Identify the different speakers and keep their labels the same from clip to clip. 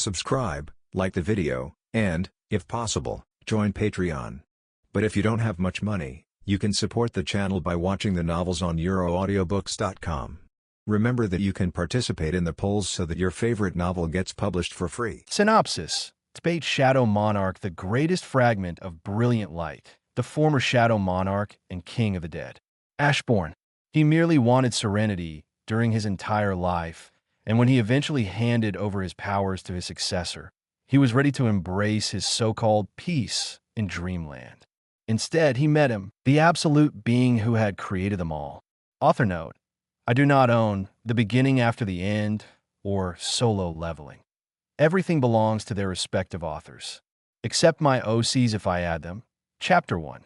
Speaker 1: subscribe, like the video, and, if possible, join Patreon. But if you don't have much money, you can support the channel by watching the novels on euroaudiobooks.com. Remember that you can participate in the polls so that your favorite novel gets published for free.
Speaker 2: Synopsis. TBATE Shadow Monarch, the greatest fragment of brilliant light, the former Shadow Monarch and King of the Dead. Ashborn. He merely wanted serenity during his entire life, and when he eventually handed over his powers to his successor, he was ready to embrace his so-called peace in dreamland. Instead, he met him, the absolute being who had created them all. Author note: I do not own The Beginning After the End or Solo Leveling. Everything belongs to their respective authors, except my OCs if I add them. Chapter 1.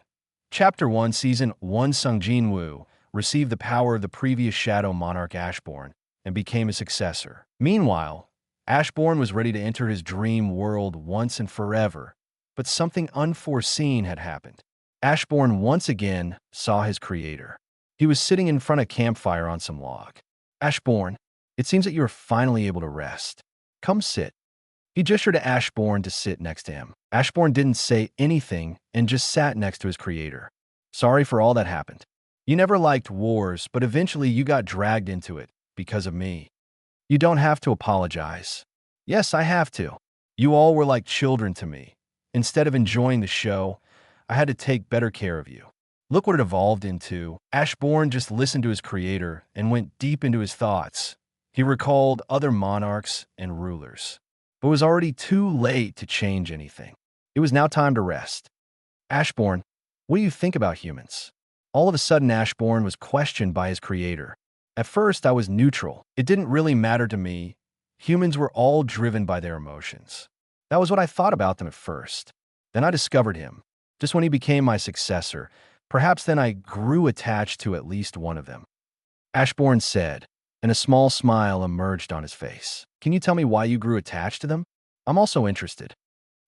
Speaker 2: Chapter 1, Season 1. Sung Jin Woo received the power of the previous Shadow Monarch Ashborn and became his successor. Meanwhile, Ashborn was ready to enter his dream world once and forever, but something unforeseen had happened. Ashborn once again saw his creator. He was sitting in front of a campfire on some log. Ashborn, it seems that you are finally able to rest. Come sit. He gestured to Ashborn to sit next to him. Ashborn didn't say anything and just sat next to his creator. Sorry for all that happened. You never liked wars, but eventually you got dragged into it because of me. You don't have to apologize. Yes, I have to. You all were like children to me. Instead of enjoying the show, I had to take better care of you. Look what it evolved into. Ashborn just listened to his creator and went deep into his thoughts. He recalled other monarchs and rulers, but it was already too late to change anything. It was now time to rest. Ashborn, what do you think about humans? All of a sudden, Ashborn was questioned by his creator. At first, I was neutral. It didn't really matter to me. Humans were all driven by their emotions. That was what I thought about them at first. Then I discovered him. Just when he became my successor, perhaps then I grew attached to at least one of them. Ashborn said, and a small smile emerged on his face. Can you tell me why you grew attached to them? I'm also interested.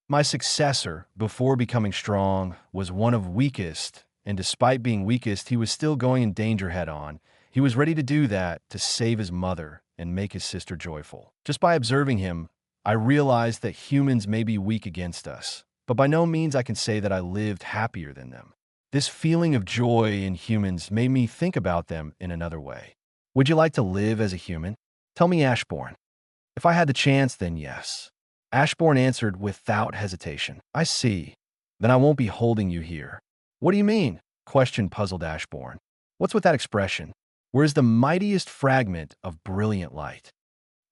Speaker 2: My successor, before becoming strong, was one of weakest, and despite being weakest, he was still going in danger head-on. He was ready to do that to save his mother and make his sister joyful. Just by observing him, I realized that humans may be weak against us, but by no means I can say that I lived happier than them. This feeling of joy in humans made me think about them in another way. Would you like to live as a human? Tell me, Ashborn. If I had the chance, then yes. Ashborn answered without hesitation. I see. Then I won't be holding you here. What do you mean? Questioned puzzled Ashborn. What's with that expression? Where's the mightiest fragment of brilliant light?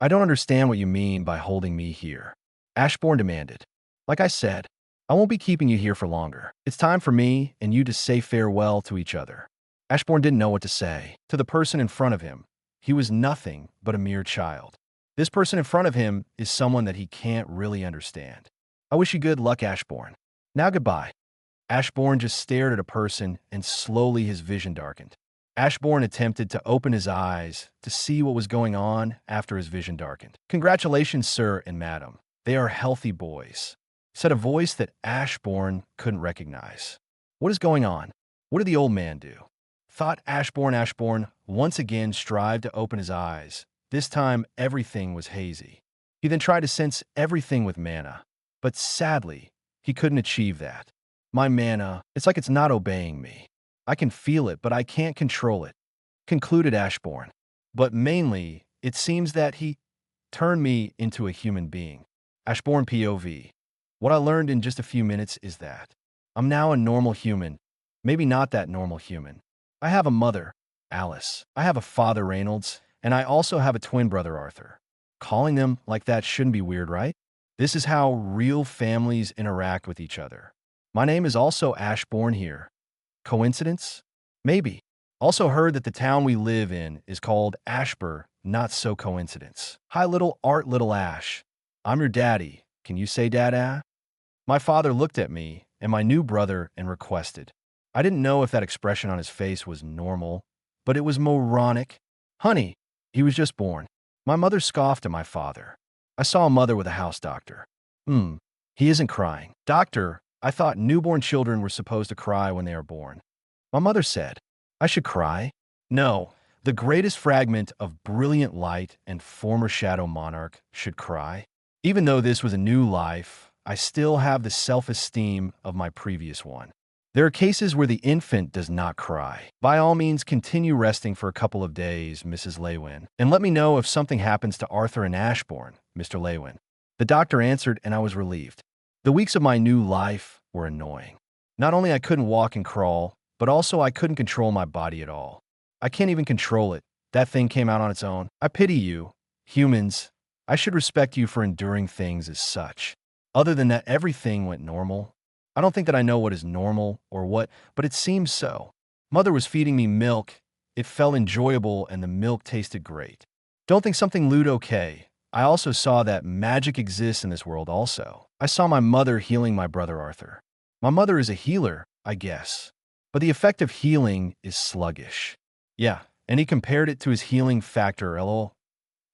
Speaker 2: I don't understand what you mean by holding me here. Ashborn demanded. Like I said, I won't be keeping you here for longer. It's time for me and you to say farewell to each other. Ashborn didn't know what to say. To the person in front of him, he was nothing but a mere child. This person in front of him is someone that he can't really understand. I wish you good luck, Ashborn. Now goodbye. Ashborn just stared at a person and slowly his vision darkened. Ashborn attempted to open his eyes to see what was going on after his vision darkened. Congratulations, sir and madam. They are healthy boys, said a voice that Ashborn couldn't recognize. What is going on? What did the old man do? Thought Ashborn. Ashborn once again strived to open his eyes. This time, everything was hazy. He then tried to sense everything with mana, but sadly, he couldn't achieve that. My mana, it's like it's not obeying me. I can feel it, but I can't control it, concluded Ashborn. But mainly, it seems that he turned me into a human being. Ashborn POV. What I learned in just a few minutes is that I'm now a normal human, maybe not that normal human. I have a mother, Alice. I have a father, Reynolds, and I also have a twin brother, Arthur. Calling them like that shouldn't be weird, right? This is how real families interact with each other. My name is also Ashborn here. Coincidence? Maybe. Also heard that the town we live in is called Ashburn, not so coincidence. Hi, little Art, little Ash. I'm your daddy. Can you say dada? My father looked at me and my new brother and requested. I didn't know if that expression on his face was normal, but it was moronic. Honey, he was just born. My mother scoffed at my father. I saw a mother with a house doctor. He isn't crying. Doctor, I thought newborn children were supposed to cry when they are born. My mother said, I should cry? No, the greatest fragment of brilliant light and former Shadow Monarch should cry. Even though this was a new life, I still have the self-esteem of my previous one. There are cases where the infant does not cry. By all means, continue resting for a couple of days, Mrs. Lewin, and let me know if something happens to Arthur and Ashborn, Mr. Lewin. The doctor answered, and I was relieved. The weeks of my new life were annoying. Not only I couldn't walk and crawl, but also I couldn't control my body at all. I can't even control it. That thing came out on its own. I pity you. Humans, I should respect you for enduring things as such. Other than that, everything went normal. I don't think that I know what is normal or what, but it seems so. Mother was feeding me milk. It felt enjoyable and the milk tasted great. Don't think something lewd okay. I also saw that magic exists in this world also. I saw my mother healing my brother Arthur. My mother is a healer, I guess. But the effect of healing is sluggish. Yeah, and he compared it to his healing factor, lol.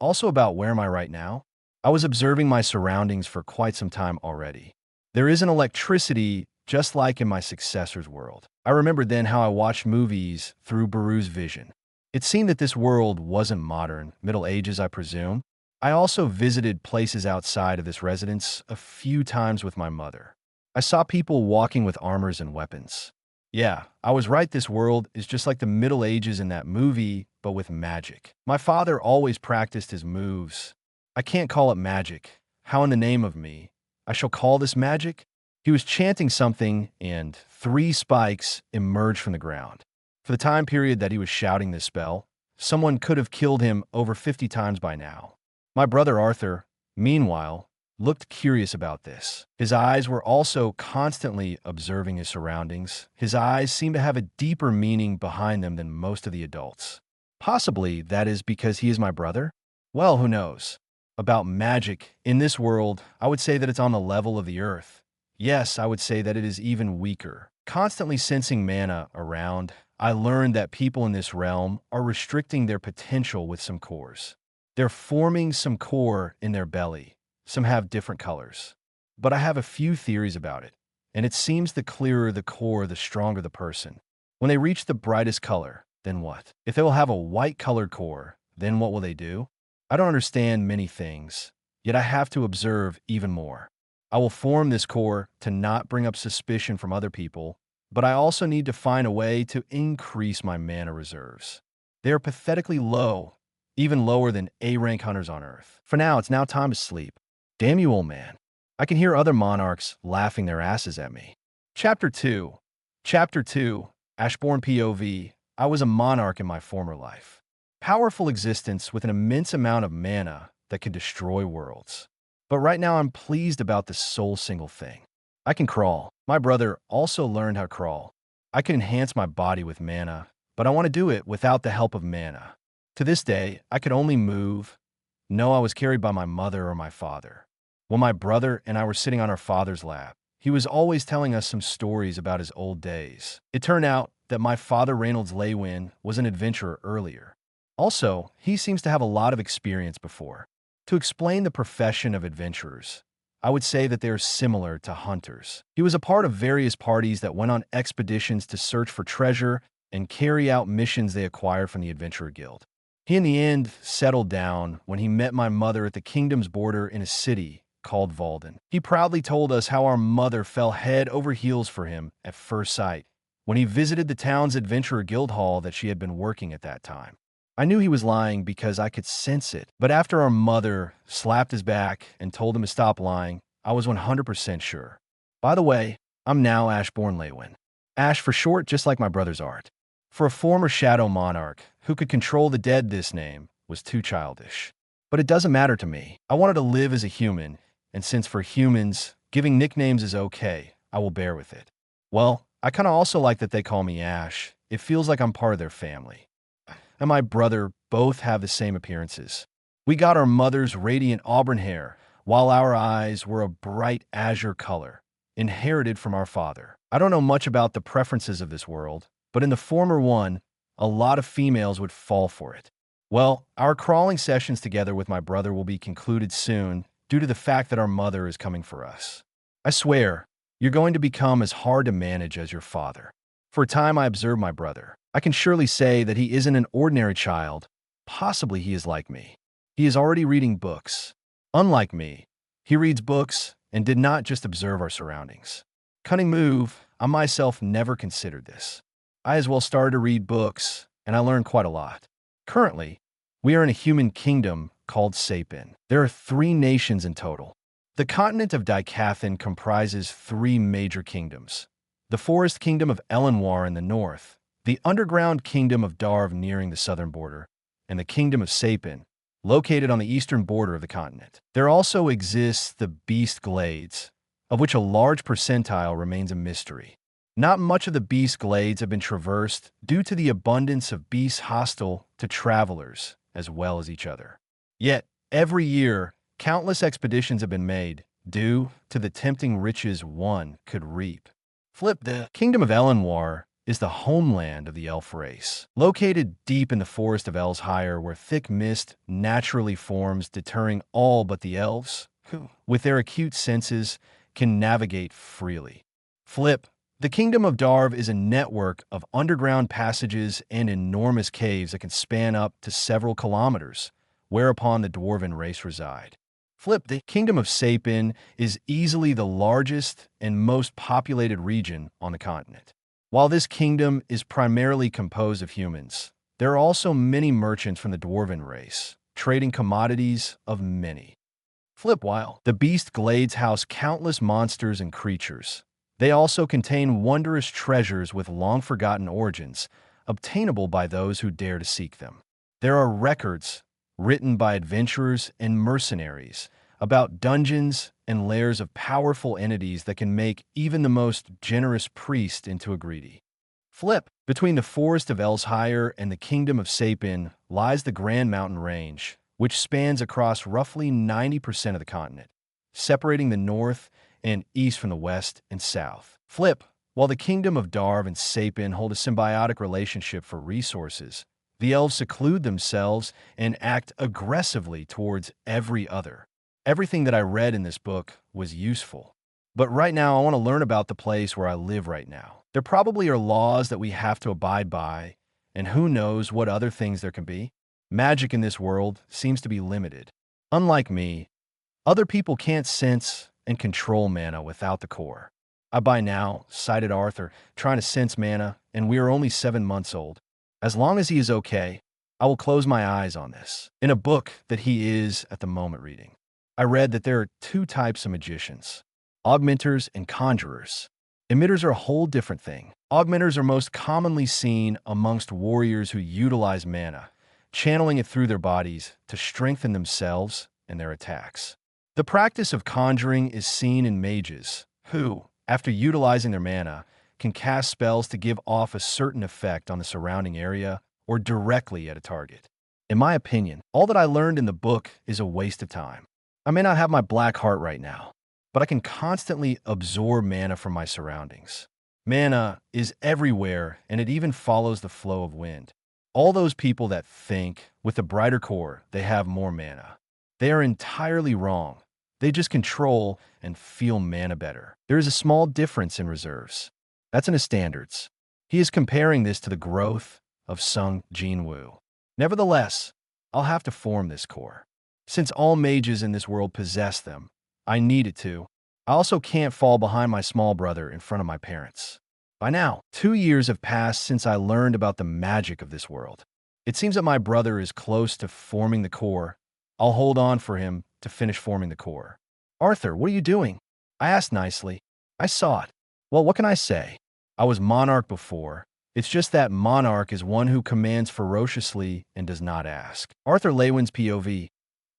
Speaker 2: Also about where am I right now? I was observing my surroundings for quite some time already. There is an electricity just like in my successor's world. I remembered then how I watched movies through Baru's vision. It seemed that this world wasn't modern, Middle Ages I presume. I also visited places outside of this residence a few times with my mother. I saw people walking with armors and weapons. Yeah, I was right, this world is just like the Middle Ages in that movie, but with magic. My father always practiced his moves. I can't call it magic. How in the name of me? I shall call this magic? He was chanting something, and 3 spikes emerged from the ground. For the time period that he was shouting this spell, someone could have killed him over 50 times by now. My brother Arthur, meanwhile, looked curious about this. His eyes were also constantly observing his surroundings. His eyes seemed to have a deeper meaning behind them than most of the adults. Possibly that is because he is my brother? Well, who knows? About magic, in this world, I would say that it's on the level of the earth. Yes, I would say that it is even weaker. Constantly sensing mana around, I learned that people in this realm are restricting their potential with some cores. They're forming some core in their belly. Some have different colors. But I have a few theories about it, and it seems the clearer the core, the stronger the person. When they reach the brightest color, then what? If they will have a white-colored core, then what will they do? I don't understand many things, yet I have to observe even more. I will form this core to not bring up suspicion from other people, but I also need to find a way to increase my mana reserves. They are pathetically low, even lower than A-rank hunters on Earth. For now, it's now time to sleep. Damn you, old man. I can hear other monarchs laughing their asses at me. Chapter 2. Chapter 2. Ashborn POV. I was a monarch in my former life. Powerful existence with an immense amount of mana that could destroy worlds. But right now I'm pleased about this sole single thing. I can crawl. My brother also learned how to crawl. I can enhance my body with mana, but I want to do it without the help of mana. To this day, I could only move. No, I was carried by my mother or my father. When my brother and I were sitting on our father's lap, he was always telling us some stories about his old days. It turned out that my father, Reynolds Lewin, was an adventurer earlier. Also, he seems to have a lot of experience before. To explain the profession of adventurers, I would say that they are similar to hunters. He was a part of various parties that went on expeditions to search for treasure and carry out missions they acquired from the Adventurer Guild. He in the end settled down when he met my mother at the kingdom's border in a city called Valden. He proudly told us how our mother fell head over heels for him at first sight when he visited the town's Adventurer Guild hall that she had been working at that time. I knew he was lying because I could sense it, but after our mother slapped his back and told him to stop lying, I was 100% sure. By the way, I'm now Ashborn Lewin. Ash for short, just like my brother's art. For a former Shadow Monarch who could control the dead, this name was too childish. But it doesn't matter to me. I wanted to live as a human, and since for humans, giving nicknames is okay, I will bear with it. Well, I kinda also like that they call me Ash. It feels like I'm part of their family. And my brother both have the same appearances. We got our mother's radiant auburn hair, while our eyes were a bright azure color, inherited from our father. I don't know much about the preferences of this world, but in the former one, a lot of females would fall for it. Well, our crawling sessions together with my brother will be concluded soon due to the fact that our mother is coming for us. I swear, you're going to become as hard to manage as your father. For a time I observed my brother. I can surely say that he isn't an ordinary child. Possibly he is like me. He is already reading books. Unlike me, He reads books and did not just observe our surroundings. Cunning move, I myself never considered this. I as well started to read books, and I learned quite a lot. Currently, we are in a human kingdom called Sapin. There are 3 nations in total. The continent of Dicathan comprises 3 major kingdoms. The forest kingdom of Elenwar in the north, the underground kingdom of Darv nearing the southern border, and the kingdom of Sapin, located on the eastern border of the continent. There also exists the Beast Glades, of which a large percentile remains a mystery. Not much of the Beast Glades have been traversed due to the abundance of beasts hostile to travelers as well as each other. Yet, every year, countless expeditions have been made due to the tempting riches one could reap. The Kingdom of Elenwar is the homeland of the elf race. Located deep in the forest of Elshire, where thick mist naturally forms, deterring all but the elves, who, with their acute senses, can navigate freely. The Kingdom of Darv is a network of underground passages and enormous caves that can span up to several kilometers, whereupon the dwarven race reside. The Kingdom of Sapin is easily the largest and most populated region on the continent. While this kingdom is primarily composed of humans, there are also many merchants from the dwarven race, trading commodities of many. While the Beast Glades house countless monsters and creatures, they also contain wondrous treasures with long-forgotten origins, obtainable by those who dare to seek them. There are records written by adventurers and mercenaries about dungeons and lairs of powerful entities that can make even the most generous priest into a greedy. Between the forest of Elshire and the kingdom of Sapin lies the Grand Mountain Range, which spans across roughly 90% of the continent, separating the north and east from the west and south. While the kingdom of Darv and Sapin hold a symbiotic relationship for resources, the elves seclude themselves and act aggressively towards every other. Everything that I read in this book was useful. But right now, I want to learn about the place where I live right now. There probably are laws that we have to abide by, and who knows what other things there can be. Magic in this world seems to be limited. Unlike me, other people can't sense and control mana without the core. I by now sighted Arthur trying to sense mana, and we are only 7 months old. As long as he is okay, I will close my eyes on this. In a book that he is at the moment reading, I read that there are 2 types of magicians: augmenters and conjurers. Emitters are a whole different thing. Augmenters are most commonly seen amongst warriors who utilize mana, channeling it through their bodies to strengthen themselves and their attacks. The practice of conjuring is seen in mages, who, after utilizing their mana, can cast spells to give off a certain effect on the surrounding area or directly at a target. In my opinion, all that I learned in the book is a waste of time. I may not have my black heart right now, but I can constantly absorb mana from my surroundings. Mana is everywhere, and it even follows the flow of wind. All those people that think, with a brighter core, they have more mana, they are entirely wrong. They just control and feel mana better. There is a small difference in reserves. That's in his standards. He is comparing this to the growth of Sung Jinwoo. Nevertheless, I'll have to form this core. Since all mages in this world possess them, I need it to. I also can't fall behind my small brother in front of my parents. By now, 2 years have passed since I learned about the magic of this world. It seems that my brother is close to forming the core. I'll hold on for him to finish forming the core. Arthur, what are you doing? I asked nicely. I saw it. Well, what can I say? I was monarch before. It's just that monarch is one who commands ferociously and does not ask. Arthur Lewin's POV.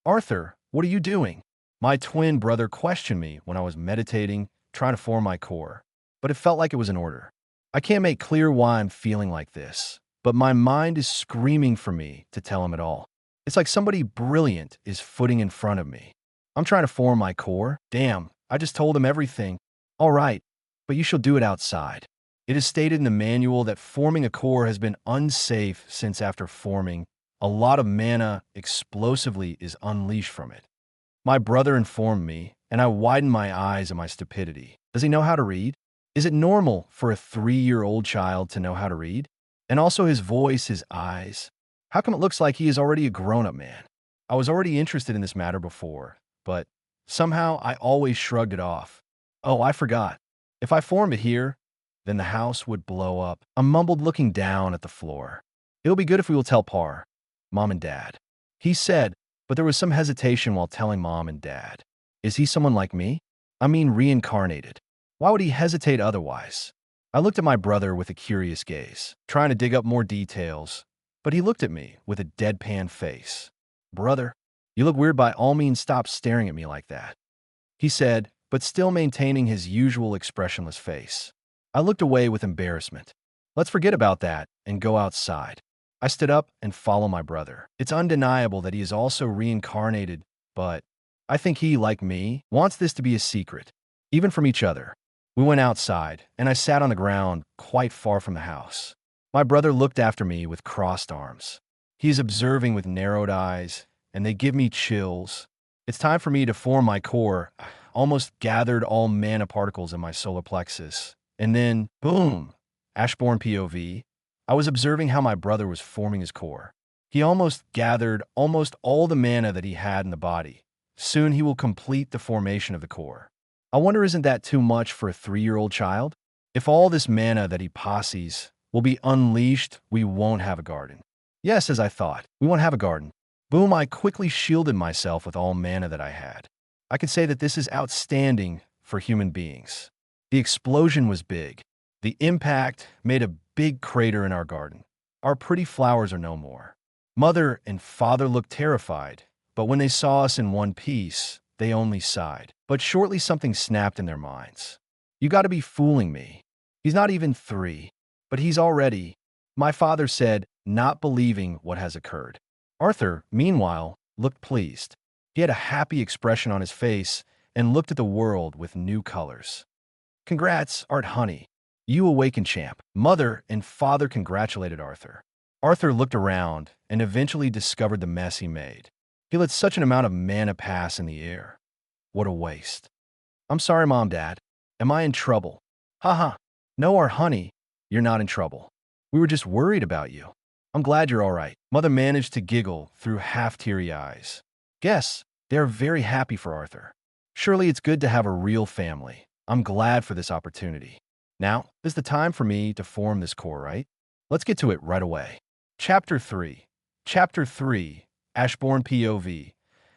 Speaker 2: Arthur, what are you doing? My twin brother questioned me when I was meditating, trying to form my core, but it felt like it was in order. I can't make clear why I'm feeling like this, but my mind is screaming for me to tell him it all. It's like somebody brilliant is footing in front of me. I'm trying to form my core. Damn, I just told him everything. All right, but you shall do it outside. It is stated in the manual that forming a core has been unsafe since after forming, a lot of mana explosively is unleashed from it. My brother informed me, and I widened my eyes at my stupidity. Does he know how to read? Is it normal for a 3-year-old child to know how to read? And also his voice, his eyes. How come it looks like he is already a grown-up man? I was already interested in this matter before, but Somehow, I always shrugged it off. Oh, I forgot. If I form it here, then the house would blow up. I mumbled, looking down at the floor. It'll be good if we will tell Par, Mom and Dad. He said, but there was some hesitation while telling Mom and Dad. Is he someone like me? I mean, reincarnated. Why would he hesitate otherwise? I looked at my brother with a curious gaze, trying to dig up more details, but he looked at me with a deadpan face. Brother, you look weird. By all means, stop staring at me like that, he said, but still maintaining his usual expressionless face. I looked away with embarrassment. Let's forget about that and go outside. I stood up and followed my brother. It's undeniable that he is also reincarnated, but I think he, like me, wants this to be a secret, even from each other. We went outside, and I sat on the ground quite far from the house. My brother looked after me with crossed arms. He is observing with narrowed eyes, and they give me chills. It's time for me to form my core. Almost gathered all mana particles in my solar plexus. And then, boom, Ashborn POV. I was observing how my brother was forming his core. He almost gathered almost all the mana that he had in the body. Soon he will complete the formation of the core. I wonder, isn't that too much for a 3-year-old child? If all this mana that he posses will be unleashed, we won't have a garden. Yes, as I thought, we won't have a garden. Boom, I quickly shielded myself with all mana that I had. I could say that this is outstanding for human beings. The explosion was big. The impact made a big crater in our garden. Our pretty flowers are no more. Mother and father looked terrified, but when they saw us in one piece, they only sighed. But shortly something snapped in their minds. You gotta be fooling me. He's not even 3, but he's already, my father said, not believing what has occurred. Arthur, meanwhile, looked pleased. He had a happy expression on his face and looked at the world with new colors. Congrats, Art honey. You awakened champ. Mother and father congratulated Arthur. Arthur looked around and eventually discovered the mess he made. He let such an amount of mana pass in the air. What a waste. I'm sorry, Mom, Dad. Am I in trouble? Haha. No, Art honey, you're not in trouble. We were just worried about you. I'm glad you're all right. Mother managed to giggle through half-teary eyes. Guess they are very happy for Arthur. Surely it's good to have a real family. I'm glad for this opportunity. Now is the time for me to form this core, right? Let's get to it right away. Chapter 3. Chapter 3, Ashborn POV.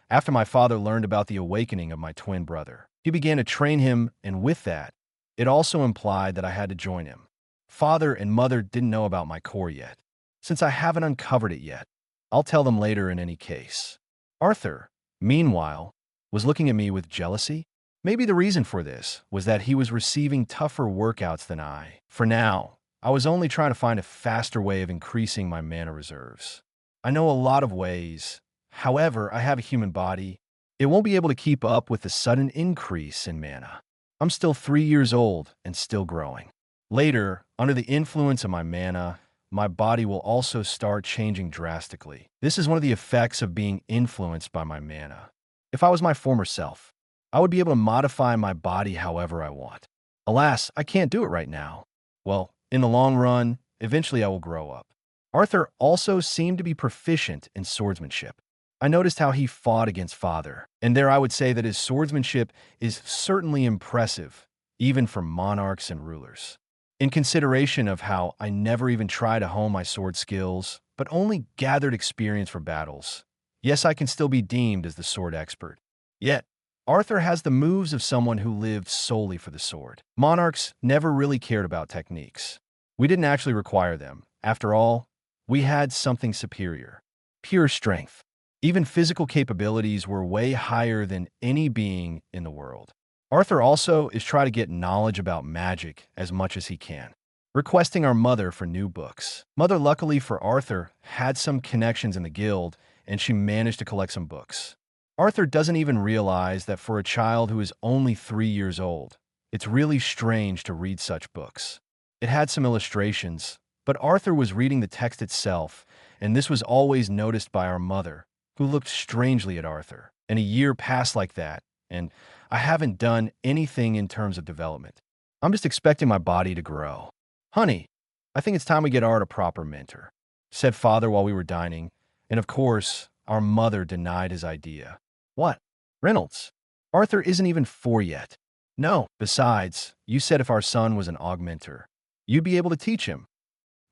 Speaker 2: After my father learned about the awakening of my twin brother, he began to train him, and with that, it also implied that I had to join him. Father and mother didn't know about my core yet, since I haven't uncovered it yet. I'll tell them later in any case. Arthur, meanwhile, was looking at me with jealousy. Maybe the reason for this was that he was receiving tougher workouts than I. For now, I was only trying to find a faster way of increasing my mana reserves. I know a lot of ways. However, I have a human body. It won't be able to keep up with the sudden increase in mana. I'm still 3 years old and still growing. Later, under the influence of my mana, my body will also start changing drastically. This is one of the effects of being influenced by my mana. If I was my former self, I would be able to modify my body however I want. Alas, I can't do it right now. Well, in the long run, eventually I will grow up. Arthur also seemed to be proficient in swordsmanship. I noticed how he fought against father, and there I would say that his swordsmanship is certainly impressive, even for monarchs and rulers. In consideration of how I never even tried to hone my sword skills, but only gathered experience for battles, yes, I can still be deemed as the sword expert. Yet, Arthur has the moves of someone who lived solely for the sword. Monarchs never really cared about techniques. We didn't actually require them. After all, we had something superior. Pure strength. Even physical capabilities were way higher than any being in the world. Arthur also is trying to get knowledge about magic as much as he can, requesting our mother for new books. Mother, luckily for Arthur, had some connections in the guild, and she managed to collect some books. Arthur doesn't even realize that for a child who is only 3 years old, it's really strange to read such books. It had some illustrations, but Arthur was reading the text itself, and this was always noticed by our mother, who looked strangely at Arthur. And a year passed like that, and I haven't done anything in terms of development. I'm just expecting my body to grow. Honey, I think it's time we get Art a proper mentor, said father while we were dining, and of course, our mother denied his idea. What? Reynolds, Arthur isn't even 4 yet. No, besides, you said if our son was an augmenter, you'd be able to teach him.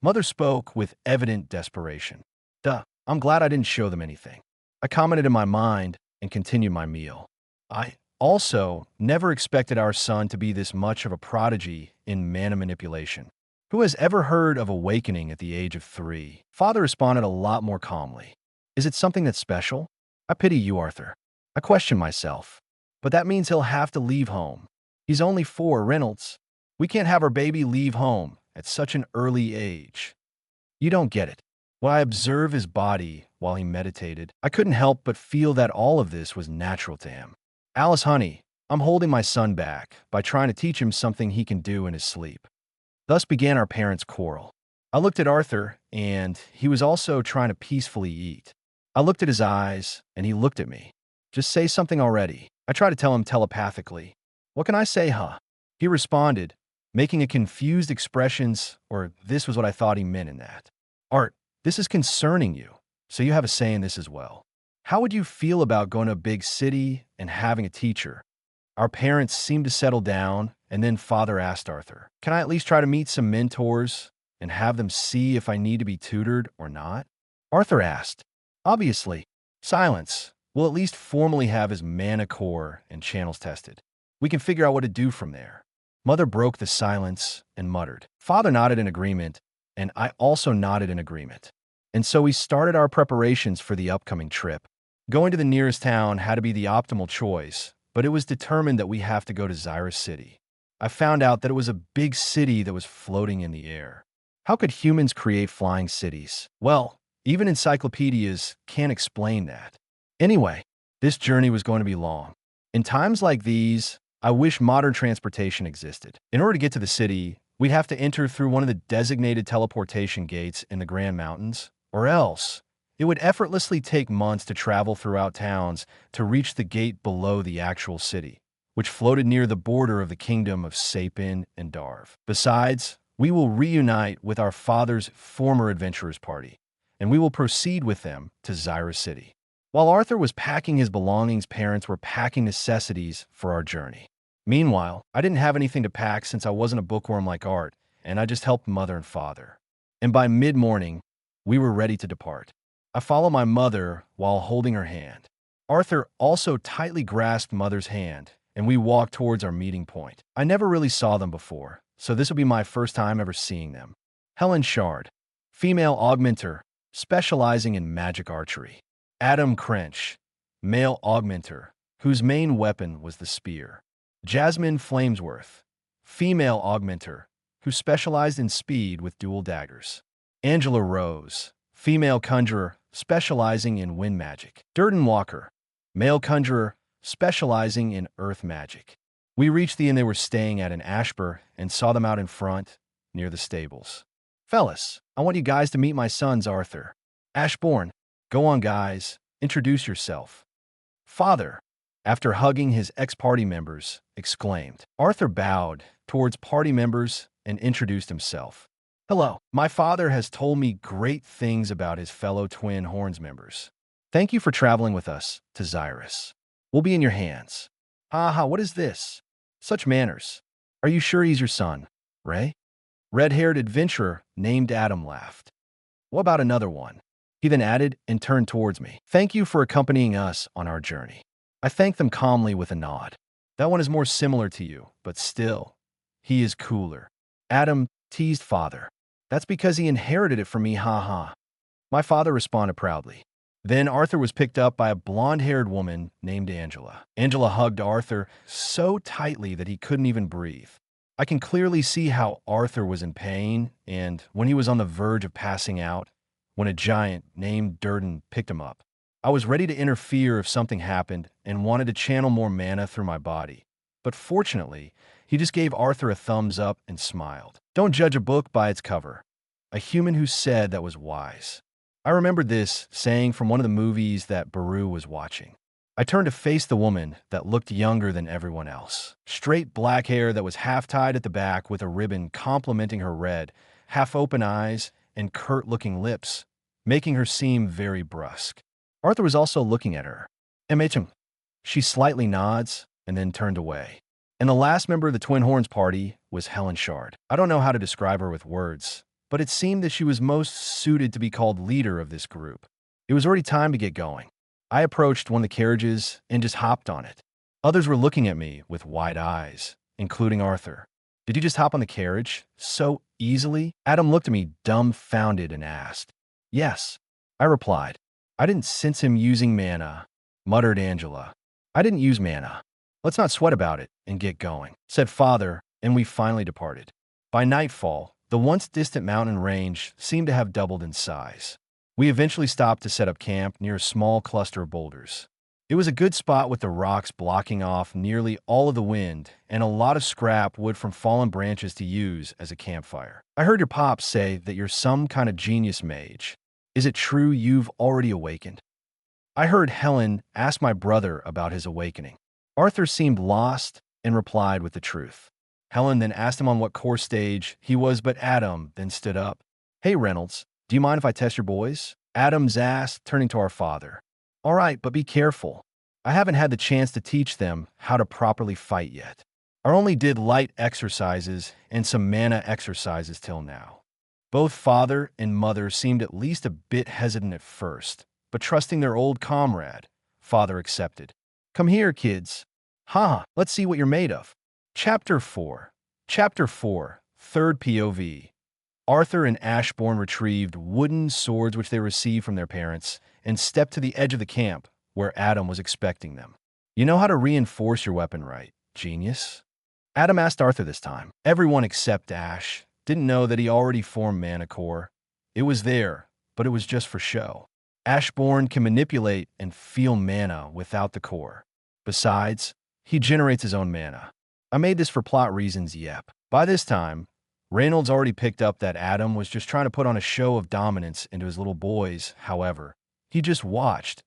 Speaker 2: Mother spoke with evident desperation. Duh, I'm glad I didn't show them anything. I commented in my mind and continued my meal. I also never expected our son to be this much of a prodigy in mana manipulation. Who has ever heard of awakening at the age of 3? Father responded a lot more calmly. Is it something that's special? I pity you, Arthur. I question myself. But that means he'll have to leave home. He's only 4, Reynolds. We can't have our baby leave home at such an early age. You don't get it. When I observed his body while he meditated, I couldn't help but feel that all of this was natural to him. Alice, honey, I'm holding my son back by trying to teach him something he can do in his sleep. Thus began our parents' quarrel. I looked at Arthur, and he was also trying to peacefully eat. I looked at his eyes, and he looked at me. Just say something already. I tried to tell him telepathically. What can I say, huh? He responded, making a confused expressions, or this was what I thought he meant in that. Art, this is concerning you, so you have a say in this as well. How would you feel about going to a big city and having a teacher? Our parents seemed to settle down, and then Father asked Arthur, can I at least try to meet some mentors and have them see if I need to be tutored or not? Arthur asked. Obviously. Silence. We'll at least formally have his mana core and channels tested. We can figure out what to do from there. Mother broke the silence and muttered. Father nodded in agreement, and I also nodded in agreement. And so we started our preparations for the upcoming trip. Going to the nearest town had to be the optimal choice, but it was determined that we have to go to Xyrus City. I found out that it was a big city that was floating in the air. How could humans create flying cities? Well, even encyclopedias can't explain that. Anyway, this journey was going to be long. In times like these, I wish modern transportation existed. In order to get to the city, we'd have to enter through one of the designated teleportation gates in the Grand Mountains, or else it would effortlessly take months to travel throughout towns to reach the gate below the actual city, which floated near the border of the kingdom of Sapin and Darv. Besides, we will reunite with our father's former adventurers party, and we will proceed with them to Xyrus City. While Arthur was packing his belongings, parents were packing necessities for our journey. Meanwhile, I didn't have anything to pack since I wasn't a bookworm like Art, and I just helped Mother and Father. And by mid-morning, we were ready to depart. I followed my mother while holding her hand. Arthur also tightly grasped Mother's hand, and we walked towards our meeting point. I never really saw them before, so this would be my first time ever seeing them. Helen Shard, female augmenter, specializing in magic archery. Adam Crench, male augmenter, whose main weapon was the spear. Jasmine Flamesworth, female augmenter, who specialized in speed with dual daggers. Angela Rose, female conjurer, specializing in wind magic. Durden Walker, male conjurer, specializing in earth magic. We reached the inn they were staying at in Ashborn and saw them out in front, near the stables. Fellas, I want you guys to meet my sons, Arthur. Ashborn, go on, guys. Introduce yourself. Father, after hugging his ex-party members, exclaimed. Arthur bowed towards party members and introduced himself. Hello, my father has told me great things about his fellow Twin Horns members. Thank you for traveling with us to Xyrus. We'll be in your hands. Ha, what is this? Such manners. Are you sure he's your son, Ray? Red-haired adventurer named Adam laughed. What about another one? He then added and turned towards me. Thank you for accompanying us on our journey. I thanked them calmly with a nod. That one is more similar to you, but still, he is cooler. Adam teased Father. That's because he inherited it from me, ha. My father responded proudly. Then Arthur was picked up by a blonde-haired woman named Angela. Angela hugged Arthur so tightly that he couldn't even breathe. I can clearly see how Arthur was in pain, and when he was on the verge of passing out, when a giant named Durden picked him up. I was ready to interfere if something happened and wanted to channel more mana through my body. But fortunately, he just gave Arthur a thumbs up and smiled. Don't judge a book by its cover. A human who said that was wise. I remembered this saying from one of the movies that Baru was watching. I turned to face the woman that looked younger than everyone else. Straight black hair that was half tied at the back with a ribbon complementing her red, half-open eyes, and curt-looking lips, making her seem very brusque. Arthur was also looking at her. MHM. She slightly nods, and then turned away. And the last member of the Twin Horns party was Helen Shard. I don't know how to describe her with words, but it seemed that she was most suited to be called leader of this group. It was already time to get going. I approached one of the carriages and just hopped on it. Others were looking at me with wide eyes, including Arthur. Did you just hop on the carriage so easily? Adam looked at me dumbfounded and asked. Yes, I replied. I didn't sense him using mana, muttered Angela. I didn't use mana. Let's not sweat about it and get going, said Father, and we finally departed. By nightfall, the once distant mountain range seemed to have doubled in size. We eventually stopped to set up camp near a small cluster of boulders. It was a good spot with the rocks blocking off nearly all of the wind and a lot of scrap wood from fallen branches to use as a campfire. I heard your pops say that you're some kind of genius mage. Is it true you've already awakened? I heard Helen ask my brother about his awakening. Arthur seemed lost and replied with the truth. Helen then asked him on what core stage he was, but Adam then stood up. Hey, Reynolds, do you mind if I test your boys? Adams asked, turning to our father. All right, but be careful. I haven't had the chance to teach them how to properly fight yet. I only did light exercises and some mana exercises till now. Both father and mother seemed at least a bit hesitant at first, but trusting their old comrade, father accepted. Come here, kids. Let's see what you're made of. Chapter 4. Chapter 4, Third POV. Arthur and Ashborn retrieved wooden swords which they received from their parents and stepped to the edge of the camp where Adam was expecting them. You know how to reinforce your weapon, right, genius? Adam asked Arthur this time. Everyone except Ash didn't know that he already formed mana core. It was there, but it was just for show. Ashborn can manipulate and feel mana without the core. Besides, he generates his own mana. I made this for plot reasons, yep. By this time, Reynolds already picked up that Adam was just trying to put on a show of dominance into his little boys. However, he just watched,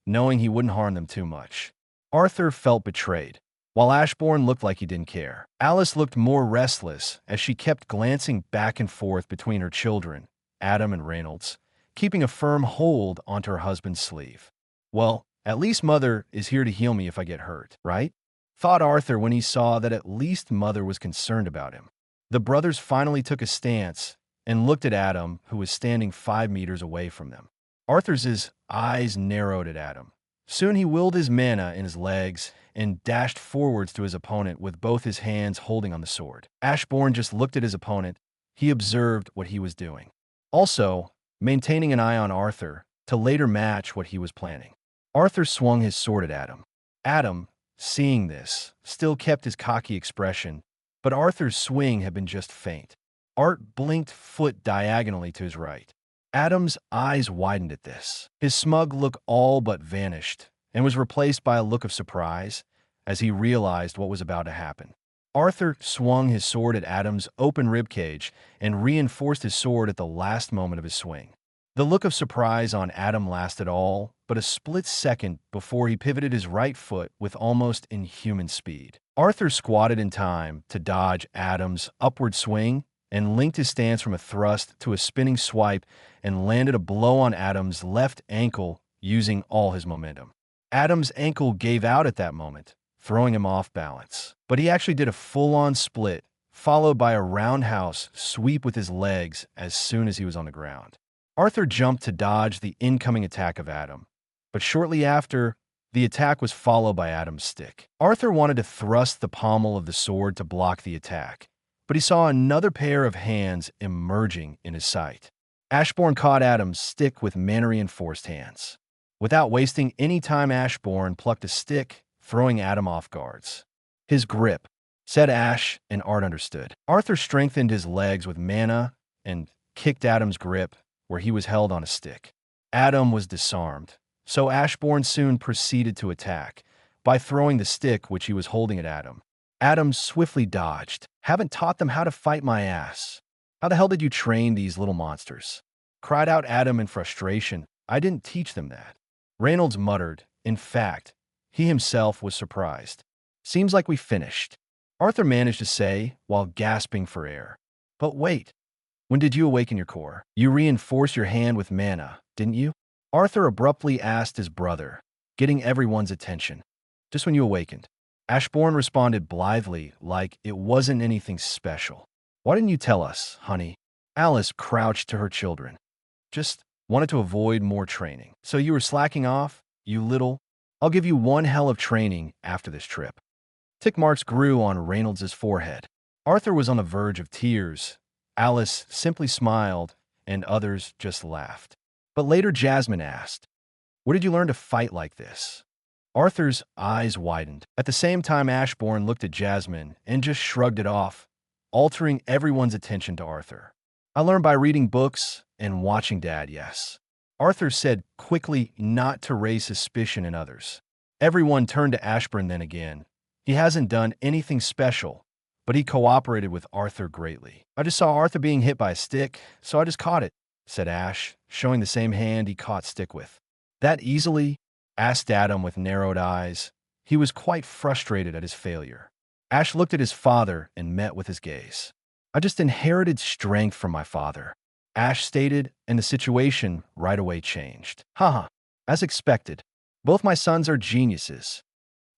Speaker 2: knowing he wouldn't harm them too much. Arthur felt betrayed, while Ashborn looked like he didn't care. Alice looked more restless as she kept glancing back and forth between her children, Adam and Reynolds, keeping a firm hold onto her husband's sleeve. Well, at least Mother is here to heal me if I get hurt, right? Thought Arthur when he saw that at least Mother was concerned about him. The brothers finally took a stance and looked at Adam, who was standing 5 meters away from them. Arthur's eyes narrowed at Adam. Soon he willed his mana in his legs and dashed forwards to his opponent with both his hands holding on the sword. Ashborn just looked at his opponent. He observed what he was doing, also maintaining an eye on Arthur to later match what he was planning. Arthur swung his sword at Adam. Adam, seeing this, still kept his cocky expression, but Arthur's swing had been just faint. Art blinked foot diagonally to his right. Adam's eyes widened at this. His smug look all but vanished and was replaced by a look of surprise as he realized what was about to happen. Arthur swung his sword at Adam's open ribcage and reinforced his sword at the last moment of his swing. The look of surprise on Adam lasted all but a split second before he pivoted his right foot with almost inhuman speed. Arthur squatted in time to dodge Adam's upward swing and linked his stance from a thrust to a spinning swipe and landed a blow on Adam's left ankle using all his momentum. Adam's ankle gave out at that moment, throwing him off balance. But he actually did a full-on split, followed by a roundhouse sweep with his legs as soon as he was on the ground. Arthur jumped to dodge the incoming attack of Adam, but shortly after, the attack was followed by Adam's stick. Arthur wanted to thrust the pommel of the sword to block the attack, but he saw another pair of hands emerging in his sight. Ashborn caught Adam's stick with mana-reinforced hands. Without wasting any time, Ashborn plucked a stick, throwing Adam off guards. His grip, said Ash, and Art understood. Arthur strengthened his legs with mana and kicked Adam's grip where he was held on a stick. Adam was disarmed, so Ashborn soon proceeded to attack by throwing the stick which he was holding at Adam. Adam swiftly dodged. Haven't taught them how to fight, my ass. How the hell did you train these little monsters? Cried out Adam in frustration. I didn't teach them that. Reynolds muttered. In fact, he himself was surprised. Seems like we finished, Arthur managed to say while gasping for air. But wait, when did you awaken your core? You reinforced your hand with mana, didn't you? Arthur abruptly asked his brother, getting everyone's attention. Just when you awakened. Ashborn responded blithely, like it wasn't anything special. Why didn't you tell us, honey? Alice crouched to her children. Just wanted to avoid more training. So you were slacking off, you little? I'll give you one hell of training after this trip. Tick marks grew on Reynolds's forehead. Arthur was on the verge of tears. Alice simply smiled, and others just laughed. But later Jasmine asked, "Where did you learn to fight like this?" Arthur's eyes widened. At the same time, Ashborn looked at Jasmine and just shrugged it off, altering everyone's attention to Arthur. "I learned by reading books and watching Dad, yes." Arthur said quickly, not to raise suspicion in others. Everyone turned to Ashburn then again. He hasn't done anything special, but he cooperated with Arthur greatly. "I just saw Arthur being hit by a stick, so I just caught it," said Ash, showing the same hand he caught stick with. "That easily?" asked Adam with narrowed eyes. He was quite frustrated at his failure. Ash looked at his father and met with his gaze. "I just inherited strength from my father," Ash stated, and the situation right away changed. Haha, as expected. Both my sons are geniuses.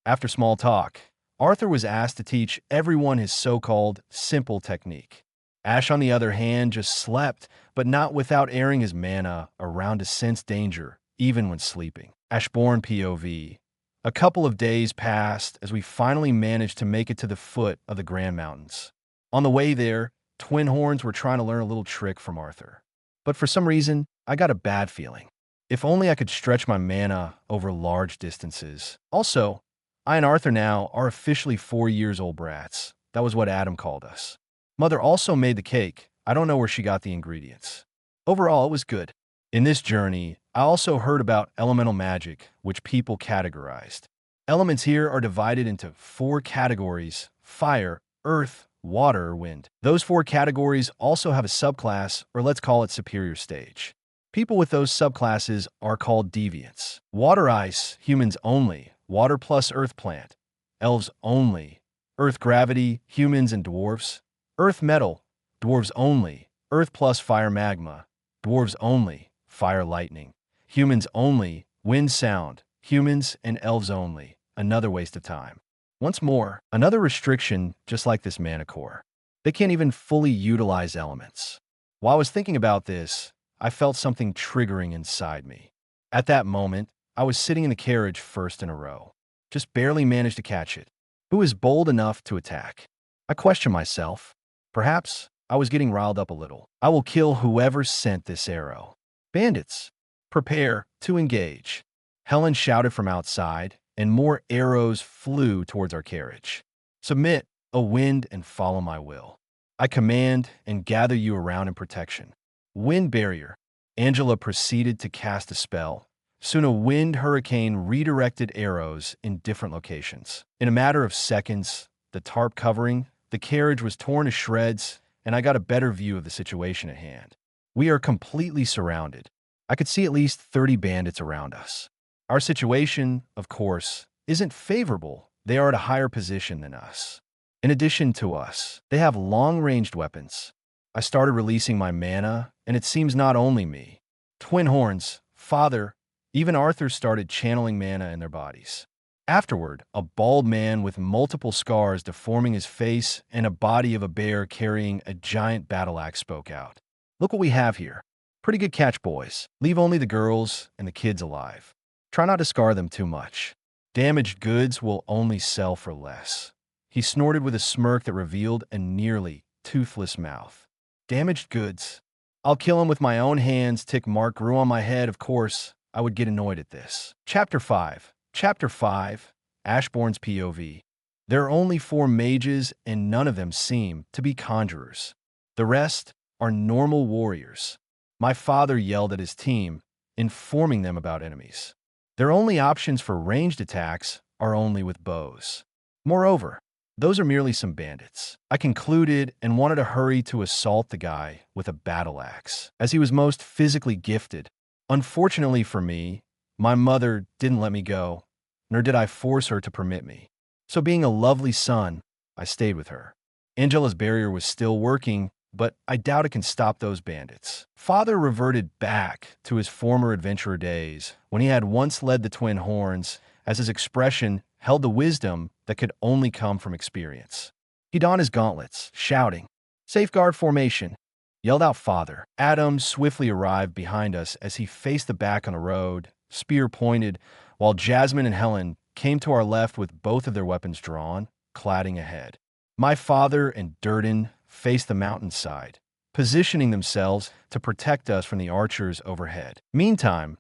Speaker 2: After small talk, Arthur was asked to teach everyone his so-called simple technique. Ash, on the other hand, just slept, but not without airing his mana around to sense danger, even when sleeping. Ashborn POV. A couple of days passed as we finally managed to make it to the foot of the Grand Mountains. On the way there, Twin Horns were trying to learn a little trick from Arthur. But for some reason, I got a bad feeling. If only I could stretch my mana over large distances. Also, I and Arthur now are officially 4 years old brats. That was what Adam called us. Mother also made the cake. I don't know where she got the ingredients. Overall, it was good. In this journey, I also heard about elemental magic, which people categorized. Elements here are divided into 4 categories: fire, earth, water, or wind. Those 4 categories also have a subclass, or let's call it superior stage. People with those subclasses are called deviants. Water ice, humans only. Water plus earth plant, elves only. Earth gravity, humans and dwarves. Earth metal, dwarves only. Earth plus fire magma, dwarves only. Fire lightning, humans only. Wind sound, humans and elves only. Another waste of time. Once more, another restriction just like this mana core. They can't even fully utilize elements. While I was thinking about this, I felt something triggering inside me. At that moment, I was sitting in the carriage first in a row. Just barely managed to catch it. Who is bold enough to attack? I questioned myself. Perhaps I was getting riled up a little. I will kill whoever sent this arrow. Bandits, prepare to engage. Helen shouted from outside, and more arrows flew towards our carriage. Submit, O wind, and follow my will. I command and gather you around in protection. Wind barrier. Angela proceeded to cast a spell. Soon a wind hurricane redirected arrows in different locations. In a matter of seconds, the tarp covering, the carriage was torn to shreds, and I got a better view of the situation at hand. We are completely surrounded. I could see at least 30 bandits around us. Our situation, of course, isn't favorable. They are at a higher position than us. In addition to us, they have long-ranged weapons. I started releasing my mana, and it seems not only me. Twin Horns, Father, even Arthur started channeling mana in their bodies. Afterward, a bald man with multiple scars deforming his face and a body of a bear carrying a giant battle axe spoke out. "Look what we have here. Pretty good catch, boys. Leave only the girls and the kids alive. Try not to scar them too much. Damaged goods will only sell for less." He snorted with a smirk that revealed a nearly toothless mouth. Damaged goods. I'll kill him with my own hands. Tick mark grew on my head. Of course, I would get annoyed at this. Chapter 5. Chapter 5. Ashborn's POV. There are only 4 mages, and none of them seem to be conjurers. The rest are normal warriors. My father yelled at his team, informing them about enemies. Their only options for ranged attacks are only with bows. Moreover, those are merely some bandits. I concluded and wanted to hurry to assault the guy with a battle axe, as he was most physically gifted. Unfortunately for me, my mother didn't let me go, nor did I force her to permit me. So being a lovely son, I stayed with her. Angela's barrier was still working, but I doubt it can stop those bandits. Father reverted back to his former adventurer days, when he had once led the Twin Horns, as his expression held the wisdom that could only come from experience. He donned his gauntlets, shouting, "Safeguard formation!" Yelled out Father. Adam swiftly arrived behind us as he faced the back on the road, spear pointed, while Jasmine and Helen came to our left with both of their weapons drawn, cladding ahead. My father and Durden faced the mountainside, positioning themselves to protect us from the archers overhead. Meantime,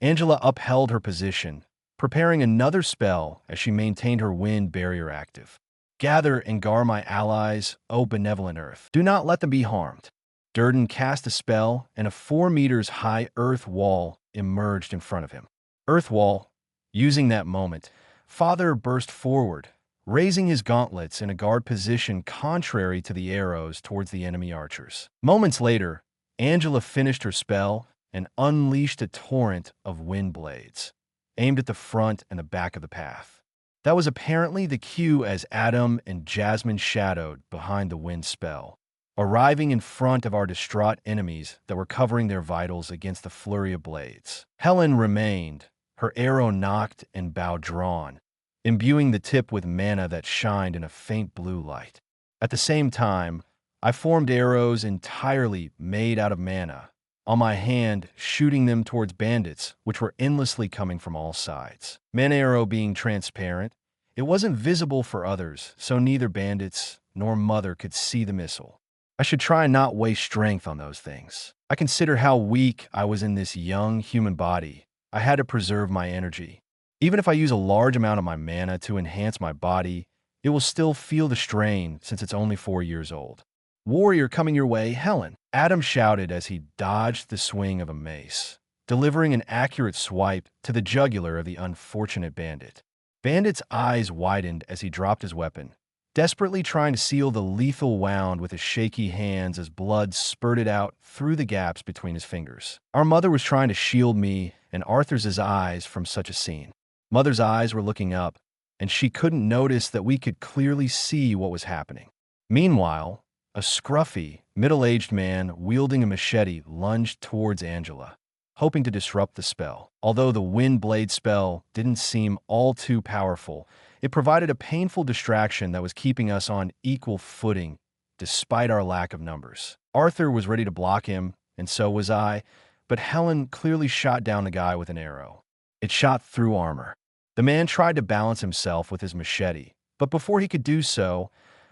Speaker 2: Angela upheld her position, preparing another spell as she maintained her wind barrier active. "Gather and guard my allies, O benevolent earth. Do not let them be harmed." Durden cast a spell, and a 4 meters high earth wall emerged in front of him. Earth wall. Using that moment, Father burst forward, raising his gauntlets in a guard position contrary to the arrows towards the enemy archers. Moments later, Angela finished her spell and unleashed a torrent of wind blades, aimed at the front and the back of the path. That was apparently the cue as Adam and Jasmine shadowed behind the wind spell, arriving in front of our distraught enemies that were covering their vitals against the flurry of blades. Helen remained, her arrow knocked and bow drawn, imbuing the tip with mana that shined in a faint blue light. At the same time, I formed arrows entirely made out of mana, on my hand shooting them towards bandits, which were endlessly coming from all sides. Mana arrow being transparent, it wasn't visible for others, so neither bandits nor Mother could see the missile. I should try and not waste strength on those things. I consider how weak I was in this young human body. I had to preserve my energy. Even if I use a large amount of my mana to enhance my body, it will still feel the strain since it's only 4 years old. "Warrior coming your way, Helen," Adam shouted as he dodged the swing of a mace, delivering an accurate swipe to the jugular of the unfortunate bandit. Bandit's eyes widened as he dropped his weapon, desperately trying to seal the lethal wound with his shaky hands as blood spurted out through the gaps between his fingers. Our mother was trying to shield me and Arthur's eyes from such a scene. Mother's eyes were looking up, and she couldn't notice that we could clearly see what was happening. Meanwhile, a scruffy, middle-aged man wielding a machete lunged towards Angela, hoping to disrupt the spell. Although the wind blade spell didn't seem all too powerful, it provided a painful distraction that was keeping us on equal footing despite our lack of numbers. Arthur was ready to block him, and so was I, but Helen clearly shot down the guy with an arrow. It shot through armor. The man tried to balance himself with his machete, but before he could do so,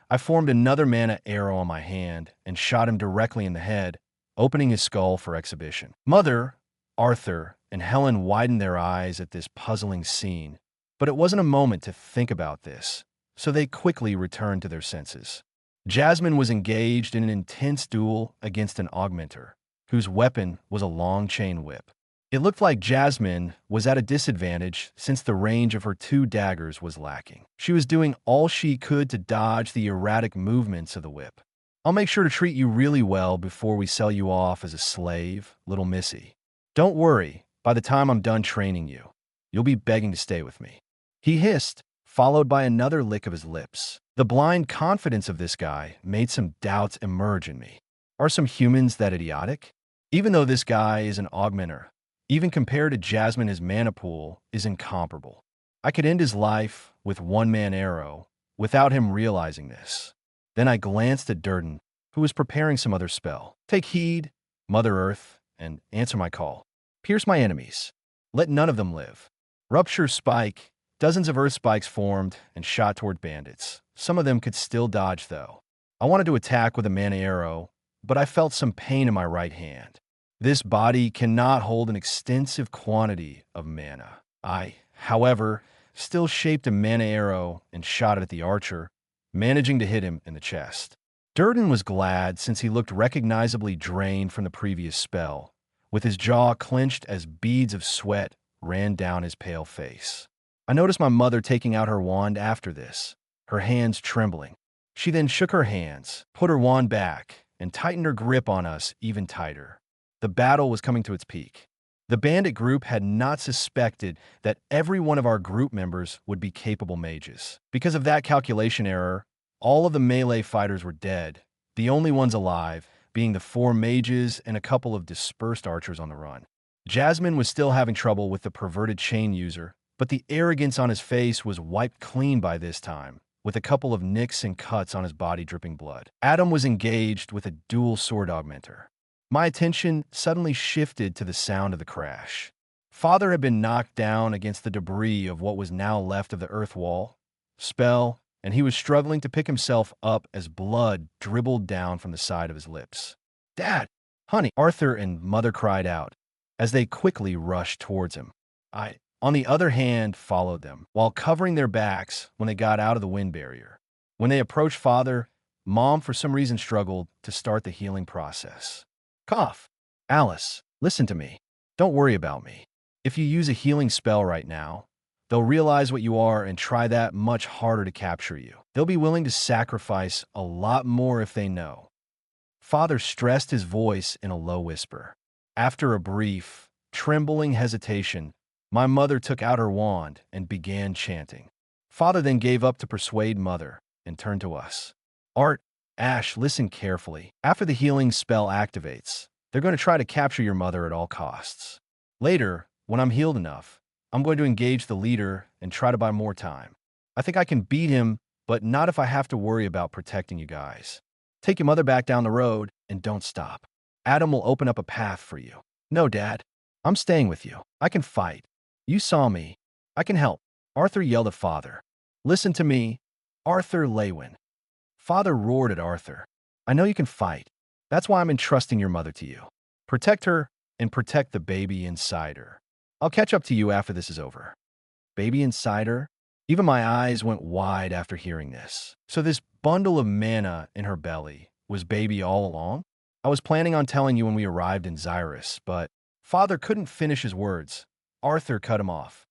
Speaker 2: I formed another mana arrow on my hand and shot him directly in the head, opening his skull for exhibition. Mother, Arthur, and Helen widened their eyes at this puzzling scene, but it wasn't a moment to think about this, so they quickly returned to their senses. Jasmine was engaged in an intense duel against an augmenter, whose weapon was a long chain whip. It looked like Jasmine was at a disadvantage since the range of her 2 daggers was lacking. She was doing all she could to dodge the erratic movements of the whip. "I'll make sure to treat you really well before we sell you off as a slave, little missy. Don't worry, by the time I'm done training you, you'll be begging to stay with me." He hissed, followed by another lick of his lips. The blind confidence of this guy made some doubts emerge in me. Are some humans that idiotic? Even though this guy is an augmenter, even compared to Jasmine, his mana pool is incomparable. I could end his life with 1-man arrow without him realizing this. Then I glanced at Durden, who was preparing some other spell. "Take heed, Mother Earth, and answer my call. Pierce my enemies. Let none of them live." Rupture spike. Dozens of earth spikes formed and shot toward bandits. Some of them could still dodge, though. I wanted to attack with a mana arrow, but I felt some pain in my right hand. This body cannot hold an extensive quantity of mana. I, however, still shaped a mana arrow and shot it at the archer, managing to hit him in the chest. Durden was glad since he looked recognizably drained from the previous spell, with his jaw clenched as beads of sweat ran down his pale face. I noticed my mother taking out her wand after this, her hands trembling. She then shook her hands, put her wand back, and tightened her grip on us even tighter. The battle was coming to its peak. The bandit group had not suspected that every one of our group members would be capable mages. Because of that calculation error, all of the melee fighters were dead, the only ones alive being the 4 mages and a couple of dispersed archers on the run. Jasmine was still having trouble with the perverted chain user, but the arrogance on his face was wiped clean by this time, with a couple of nicks and cuts on his body dripping blood. Adam was engaged with a dual sword augmenter. My attention suddenly shifted to the sound of the crash. Father had been knocked down against the debris of what was now left of the earth wall, spell, and he was struggling to pick himself up as blood dribbled down from the side of his lips. "Dad! Honey!" Arthur and Mother cried out as they quickly rushed towards him. I, on the other hand, followed them, while covering their backs when they got out of the wind barrier. When they approached Father, Mom for some reason struggled to start the healing process. "Cough. Alice, listen to me. Don't worry about me. If you use a healing spell right now, they'll realize what you are and try that much harder to capture you. They'll be willing to sacrifice a lot more if they know." Father stressed his voice in a low whisper. After a brief, trembling hesitation, my mother took out her wand and began chanting. Father then gave up to persuade Mother and turned to us. "Art, Ash, listen carefully. After the healing spell activates, they're going to try to capture your mother at all costs. Later, when I'm healed enough, I'm going to engage the leader and try to buy more time. I think I can beat him, but not if I have to worry about protecting you guys. Take your mother back down the road and don't stop. Adam will open up a path for you." "No, Dad. I'm staying with you. I can fight. You saw me. I can help." Arthur yelled at Father. "Listen to me, Arthur Lewin." Father roared at Arthur. "I know you can fight. That's why I'm entrusting your mother to you. Protect her and protect the baby inside her. I'll catch up to you after this is over." Baby inside her? Even my eyes went wide after hearing this. So this bundle of mana in her belly was baby all along? I was planning on telling you when we arrived in Xyrus, but Father couldn't finish his words. Arthur cut him off.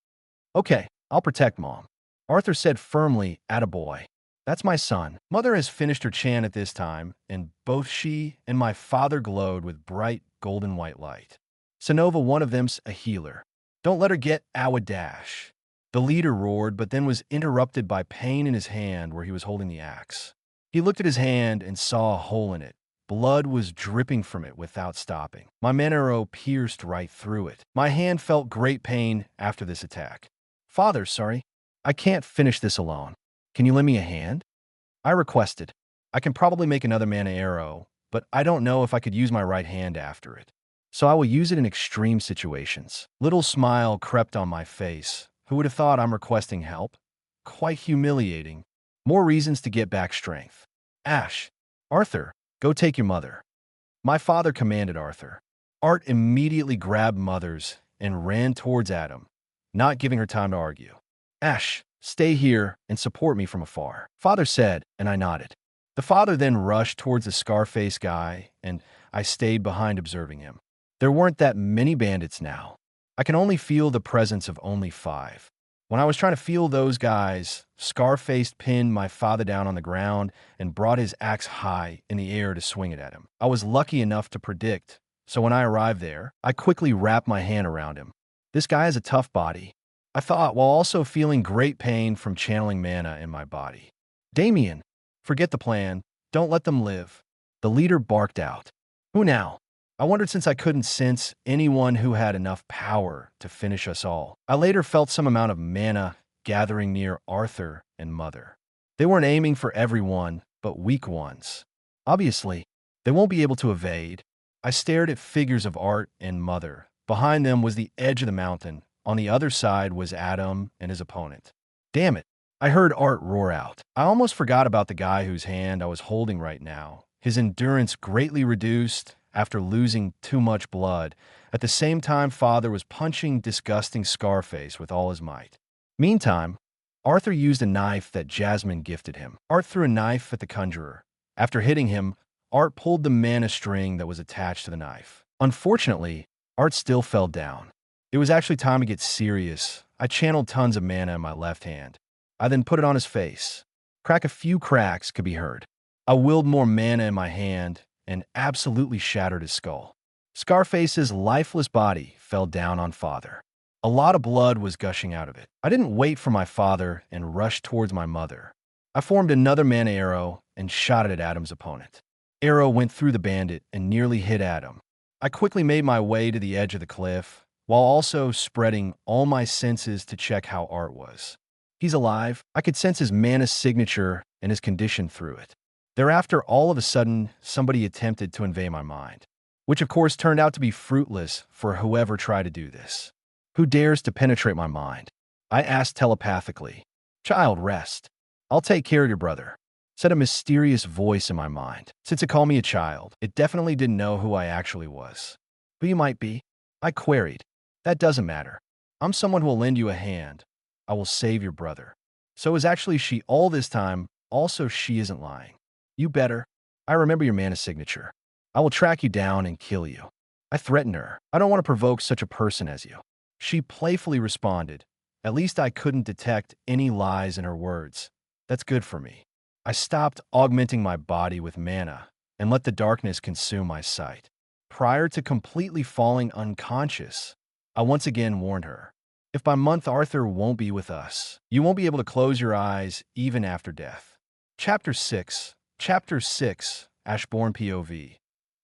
Speaker 2: "Okay, I'll protect Mom." Arthur said firmly, "Attaboy. That's my son." Mother has finished her chant at this time, and both she and my father glowed with bright golden white light. "Sonova, one of them's a healer. Don't let her get Awadash." The leader roared, but then was interrupted by pain in his hand where he was holding the axe. He looked at his hand and saw a hole in it. Blood was dripping from it without stopping. My man arrow pierced right through it. My hand felt great pain after this attack. "Father, sorry. I can't finish this alone. Can you lend me a hand?" I requested. "I can probably make another mana arrow, but I don't know if I could use my right hand after it. So I will use it in extreme situations." Little smile crept on my face. Who would have thought I'm requesting help? Quite humiliating. More reasons to get back strength. "Ash, Arthur, go take your mother." My father commanded Arthur. Art immediately grabbed Mother's and ran towards Adam, not giving her time to argue. "Ash, stay here and support me from afar," Father said, and I nodded. The father then rushed towards the Scarface guy, and I stayed behind observing him. There weren't that many bandits now. I can only feel the presence of only 5. When I was trying to feel those guys, Scarface pinned my father down on the ground and brought his axe high in the air to swing it at him. I was lucky enough to predict, so when I arrived there, I quickly wrapped my hand around him. This guy has a tough body, I thought, while also feeling great pain from channeling mana in my body. "Damien, forget the plan. Don't let them live." The leader barked out. "Who now?" I wondered, since I couldn't sense anyone who had enough power to finish us all. I later felt some amount of mana gathering near Arthur and Mother. They weren't aiming for everyone, but weak ones. Obviously, they won't be able to evade. I stared at figures of Art and Mother. Behind them was the edge of the mountain. On the other side was Adam and his opponent. "Damn it," I heard Art roar out. I almost forgot about the guy whose hand I was holding right now. His endurance greatly reduced after losing too much blood. At the same time, Father was punching disgusting Scarface with all his might. Meantime, Arthur used a knife that Jasmine gifted him. Art threw a knife at the conjurer. After hitting him, Art pulled the mana string that was attached to the knife. Unfortunately, Art still fell down. It was actually time to get serious. I channeled tons of mana in my left hand. I then put it on his face. A few cracks could be heard. I willed more mana in my hand and absolutely shattered his skull. Scarface's lifeless body fell down on Father. A lot of blood was gushing out of it. I didn't wait for my father and rushed towards my mother. I formed another mana arrow and shot it at Adam's opponent. Arrow went through the bandit and nearly hit Adam. I quickly made my way to the edge of the cliff, while also spreading all my senses to check how Art was. He's alive. I could sense his mana signature and his condition through it. Thereafter, all of a sudden, somebody attempted to invade my mind, which of course turned out to be fruitless for whoever tried to do this. Who dares to penetrate my mind? I asked telepathically. Child, rest. I'll take care of your brother, said a mysterious voice in my mind. Since it called me a child, it definitely didn't know who I actually was. Who you might be? I queried. That doesn't matter. I'm someone who will lend you a hand. I will save your brother. So is actually she all this time. Also, she isn't lying. You better. I remember your mana signature. I will track you down and kill you. I threatened her. I don't want to provoke such a person as you. She playfully responded. At least I couldn't detect any lies in her words. That's good for me. I stopped augmenting my body with mana and let the darkness consume my sight. Prior to completely falling unconscious, I once again warned her. If by month Arthur won't be with us, you won't be able to close your eyes even after death. Chapter 6. Chapter 6. Ashborn POV.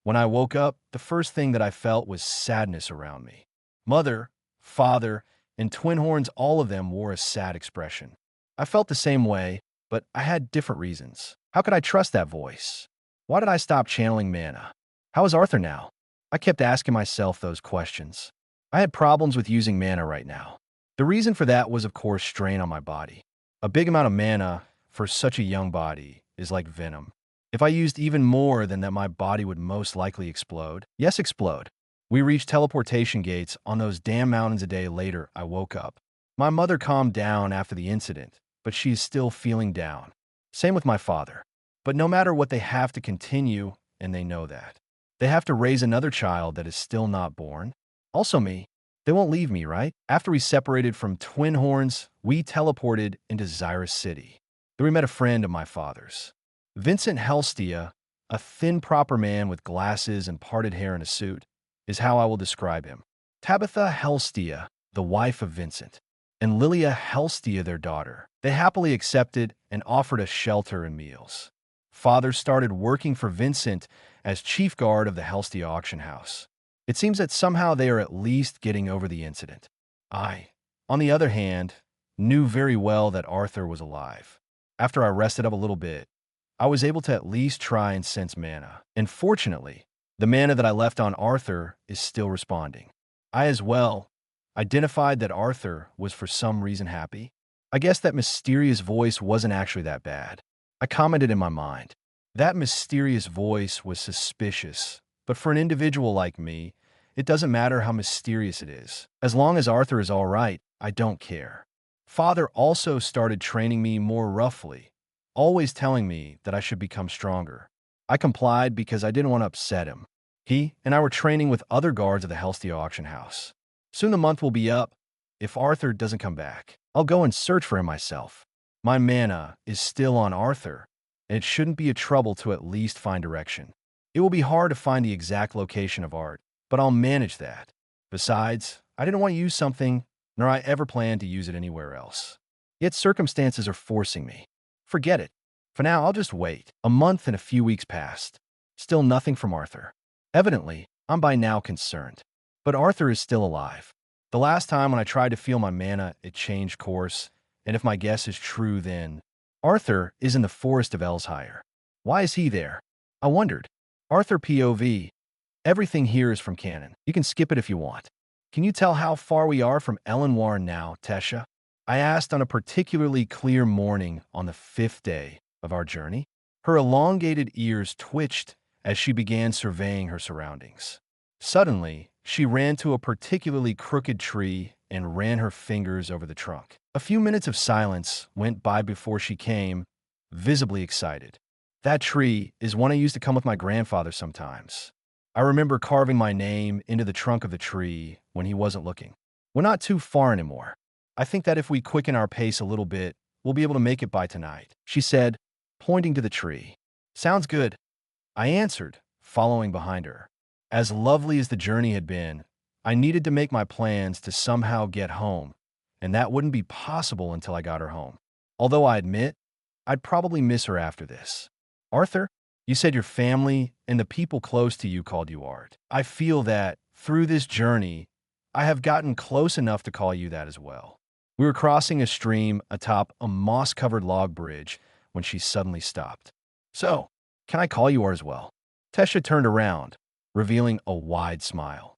Speaker 2: When I woke up, the first thing that I felt was sadness around me. Mother, father, and twin horns, all of them wore a sad expression. I felt the same way, but I had different reasons. How could I trust that voice? Why did I stop channeling mana? How is Arthur now? I kept asking myself those questions. I had problems with using mana right now. The reason for that was, of course, strain on my body. A big amount of mana for such a young body is like venom. If I used even more than that, my body would most likely explode. Yes, explode. We reached teleportation gates on those damn mountains a day later. I woke up. My mother calmed down after the incident, but she is still feeling down. Same with my father. But no matter what, they have to continue, and they know that. They have to raise another child that is still not born. Also me. They won't leave me, right? After we separated from Twin Horns, we teleported into Xyrus City. There we met a friend of my father's. Vincent Helstia, a thin, proper man with glasses and parted hair and a suit, is how I will describe him. Tabitha Helstia, the wife of Vincent, and Lilia Helstia, their daughter. They happily accepted and offered us shelter and meals. Father started working for Vincent as chief guard of the Helstia auction house. It seems that somehow they are at least getting over the incident. I, on the other hand, knew very well that Arthur was alive. After I rested up a little bit, I was able to at least try and sense mana. And fortunately, the mana that I left on Arthur is still responding. I as well identified that Arthur was for some reason happy. I guess that mysterious voice wasn't actually that bad. I commented in my mind. That mysterious voice was suspicious, but for an individual like me, it doesn't matter how mysterious it is. As long as Arthur is all right, I don't care. Father also started training me more roughly, always telling me that I should become stronger. I complied because I didn't want to upset him. He and I were training with other guards of the Helstia auction house. Soon the month will be up. If Arthur doesn't come back, I'll go and search for him myself. My mana is still on Arthur, and it shouldn't be a trouble to at least find direction. It will be hard to find the exact location of Art, but I'll manage that. Besides, I didn't want to use something, nor I ever planned to use it anywhere else. Yet circumstances are forcing me. Forget it. For now, I'll just wait. A month and a few weeks passed. Still nothing from Arthur. Evidently, I'm by now concerned. But Arthur is still alive. The last time when I tried to feel my mana, it changed course, and if my guess is true, then Arthur is in the forest of Elshire. Why is he there? I wondered. Arthur POV. Everything here is from canon. You can skip it if you want. Can you tell how far we are from Elenwar now, Tesha? I asked on a particularly clear morning on the 5th day of our journey. Her elongated ears twitched as she began surveying her surroundings. Suddenly, she ran to a particularly crooked tree and ran her fingers over the trunk. A few minutes of silence went by before she came, visibly excited. That tree is one I used to come with my grandfather sometimes. I remember carving my name into the trunk of the tree when he wasn't looking. We're not too far anymore. I think that if we quicken our pace a little bit, we'll be able to make it by tonight, she said, pointing to the tree. Sounds good, I answered, following behind her. As lovely as the journey had been, I needed to make my plans to somehow get home, and that wouldn't be possible until I got her home. Although I admit, I'd probably miss her after this. Arthur, you said your family and the people close to you called you Art. I feel that, through this journey, I have gotten close enough to call you that as well. We were crossing a stream atop a moss-covered log bridge when she suddenly stopped. So, can I call you art as well? Tesha turned around, revealing a wide smile.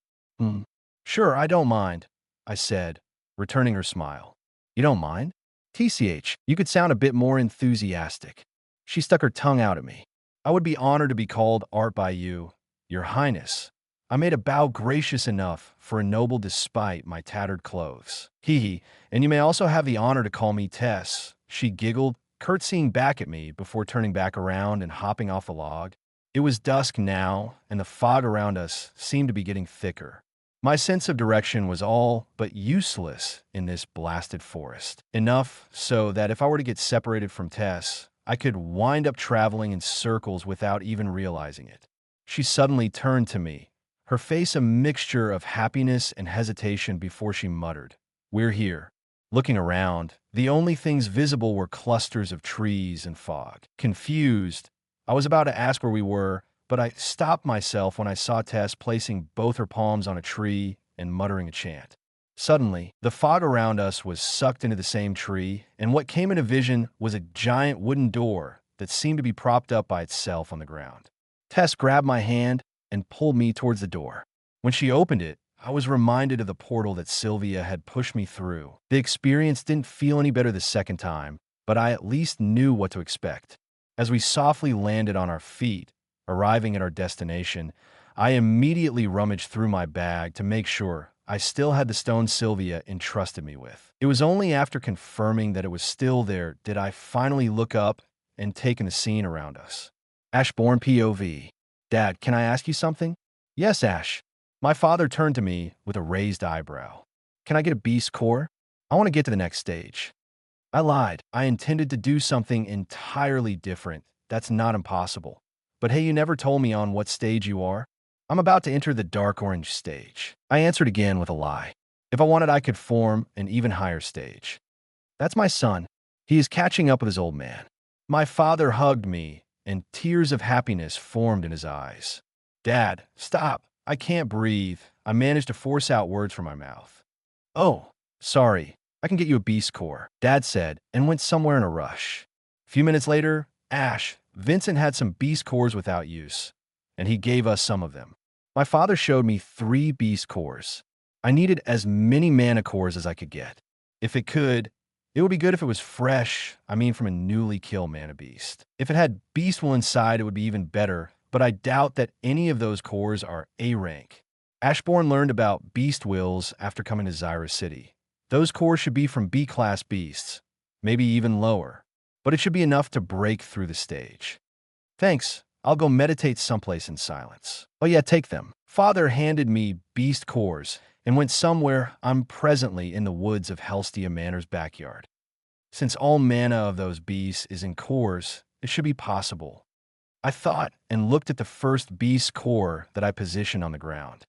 Speaker 2: Sure, I don't mind, I said, returning her smile. You don't mind? TCH, you could sound a bit more enthusiastic. She stuck her tongue out at me. I would be honored to be called art by you, Your Highness. I made a bow gracious enough for a noble despite my tattered clothes. Hee, and you may also have the honor to call me Tess. She giggled, curtsying back at me before turning back around and hopping off the log. It was dusk now, and the fog around us seemed to be getting thicker. My sense of direction was all but useless in this blasted forest. Enough so that if I were to get separated from Tess, I could wind up traveling in circles without even realizing it. She suddenly turned to me, her face a mixture of happiness and hesitation before she muttered, "We're here." Looking around, the only things visible were clusters of trees and fog. Confused, I was about to ask where we were, but I stopped myself when I saw Tess placing both her palms on a tree and muttering a chant. Suddenly, the fog around us was sucked into the same tree, and what came into vision was a giant wooden door that seemed to be propped up by itself on the ground. Tess grabbed my hand and pulled me towards the door. When she opened it, I was reminded of the portal that Sylvia had pushed me through. The experience didn't feel any better the second time, but I at least knew what to expect. As we softly landed on our feet, arriving at our destination, I immediately rummaged through my bag to make sure I still had the stone Sylvia entrusted me with. It was only after confirming that it was still there did I finally look up and take in the scene around us. Ashborn POV. Dad, can I ask you something? Yes, Ash. My father turned to me with a raised eyebrow. Can I get a beast core? I want to get to the next stage. I lied. I intended to do something entirely different. That's not impossible. But hey, you never told me on what stage you are. I'm about to enter the dark orange stage. I answered again with a lie. If I wanted, I could form an even higher stage. That's my son. He is catching up with his old man. My father hugged me, and tears of happiness formed in his eyes. Dad, stop. I can't breathe. I managed to force out words from my mouth. Oh, sorry. I can get you a beast core, Dad said, and went somewhere in a rush. A few minutes later, Ash, Vincent had some beast cores without use, and he gave us some of them. My father showed me 3 beast cores. I needed as many mana cores as I could get. If it could, it would be good if it was fresh, from a newly killed mana beast. If it had beast will inside, it would be even better, but I doubt that any of those cores are A rank. Ashborn learned about beast wills after coming to Zyra City. Those cores should be from B-class beasts, maybe even lower, but it should be enough to break through the stage. Thanks, I'll go meditate someplace in silence. Oh yeah, take them. Father handed me beast cores and went somewhere. I'm presently in the woods of Helstia Manor's backyard. Since all mana of those beasts is in cores, it should be possible. I thought and looked at the first beast core that I positioned on the ground.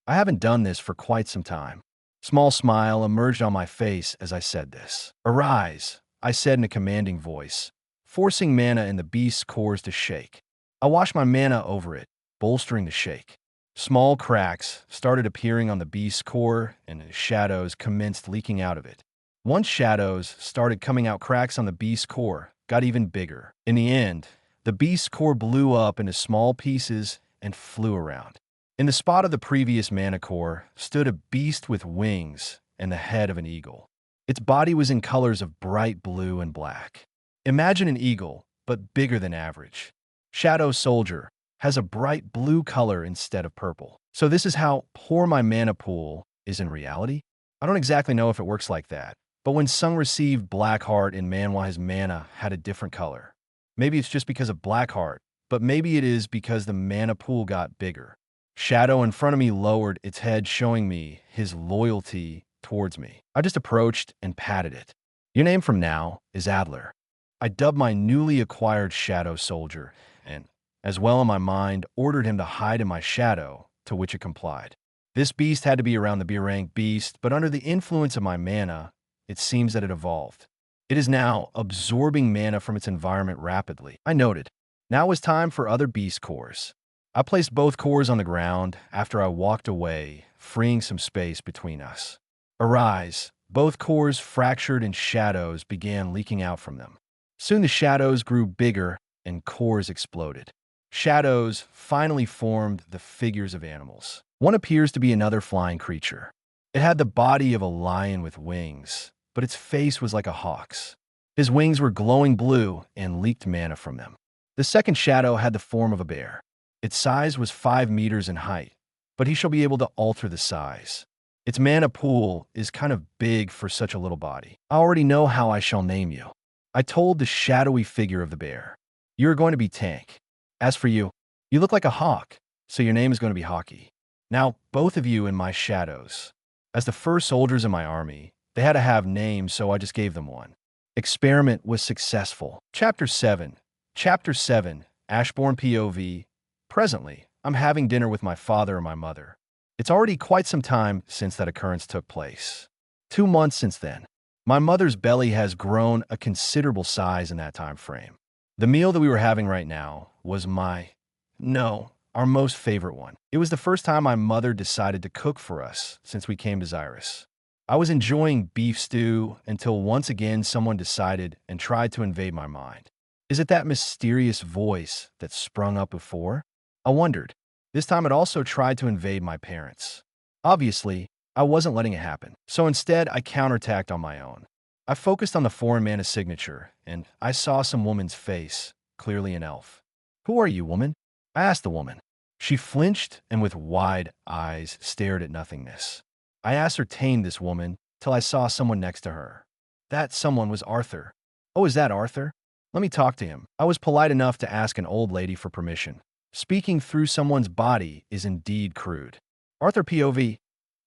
Speaker 2: I haven't done this for quite some time. Small smile emerged on my face as I said this. Arise, I said in a commanding voice, forcing mana in the beast's cores to shake. I washed my mana over it, bolstering the shake. Small cracks started appearing on the beast's core, and shadows commenced leaking out of it. Once shadows started coming out, cracks on the beast's core got even bigger. In the end, the beast's core blew up into small pieces and flew around. In the spot of the previous mana core stood a beast with wings and the head of an eagle. Its body was in colors of bright blue and black. Imagine an eagle, but bigger than average. Shadow Soldier has a bright blue color instead of purple. So this is how poor my mana pool is in reality? I don't exactly know if it works like that, but when Sung received Blackheart in Manhwa, his mana had a different color. Maybe it's just because of Blackheart, but maybe it is because the mana pool got bigger. Shadow in front of me lowered its head, showing me his loyalty towards me. I just approached and patted it. Your name from now is Adler. I dubbed my newly acquired Shadow Soldier, and, as well in my mind, ordered him to hide in my shadow, to which it complied. This beast had to be around the B-rank beast, but under the influence of my mana, it seems that it evolved. It is now absorbing mana from its environment rapidly. I noted. Now was time for other beast cores. I placed both cores on the ground after I walked away freeing some space between us. Arise! Both cores fractured and shadows began leaking out from them. Soon the shadows grew bigger and cores exploded. Shadows finally formed the figures of animals. One appears to be another flying creature. It had the body of a lion with wings, but its face was like a hawk's. His wings were glowing blue and leaked mana from them. The second shadow had the form of a bear. Its size was 5 meters in height, but he shall be able to alter the size. Its mana pool is kind of big for such a little body. I already know how I shall name you. I told the shadowy figure of the bear. You are going to be Tank. As for you, you look like a hawk, so your name is going to be Hockey. Now, both of you in my shadows. As the first soldiers in my army, they had to have names, so I just gave them one. Experiment was successful. Chapter 7. Chapter 7. Ashborn POV. Presently, I'm having dinner with my father and my mother. It's already quite some time since that occurrence took place. 2 months since then. My mother's belly has grown a considerable size in that time frame. The meal that we were having right now was our most favorite one. It was the first time my mother decided to cook for us since we came to Xyrus. I was enjoying beef stew until once again someone decided and tried to invade my mind. Is it that mysterious voice that sprung up before? I wondered. This time it also tried to invade my parents. Obviously, I wasn't letting it happen, so instead I counterattacked on my own. I focused on the foreign mana signature, and I saw some woman's face, clearly an elf. Who are you, woman? I asked the woman. She flinched and with wide eyes stared at nothingness. I ascertained this woman till I saw someone next to her. That someone was Arthur. Oh, is that Arthur? Let me talk to him. I was polite enough to ask an old lady for permission. Speaking through someone's body is indeed crude. Arthur POV.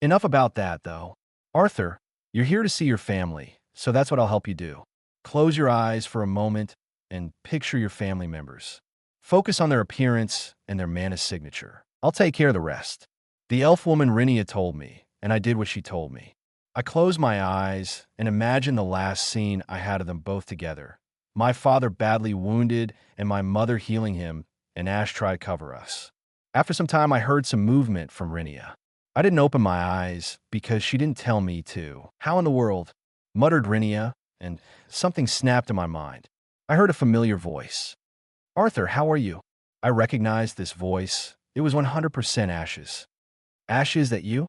Speaker 2: Enough about that, though. Arthur, you're here to see your family, so that's what I'll help you do. Close your eyes for a moment and picture your family members. Focus on their appearance and their mana signature. I'll take care of the rest. The elf woman Rinia told me, and I did what she told me. I closed my eyes and imagined the last scene I had of them both together. My father badly wounded and my mother healing him, and Ash tried to cover us. After some time, I heard some movement from Rinia. I didn't open my eyes because she didn't tell me to. How in the world? Muttered Rinia, and something snapped in my mind. I heard a familiar voice. Arthur, how are you? I recognized this voice. It was 100% Ash's. Ash, is that you?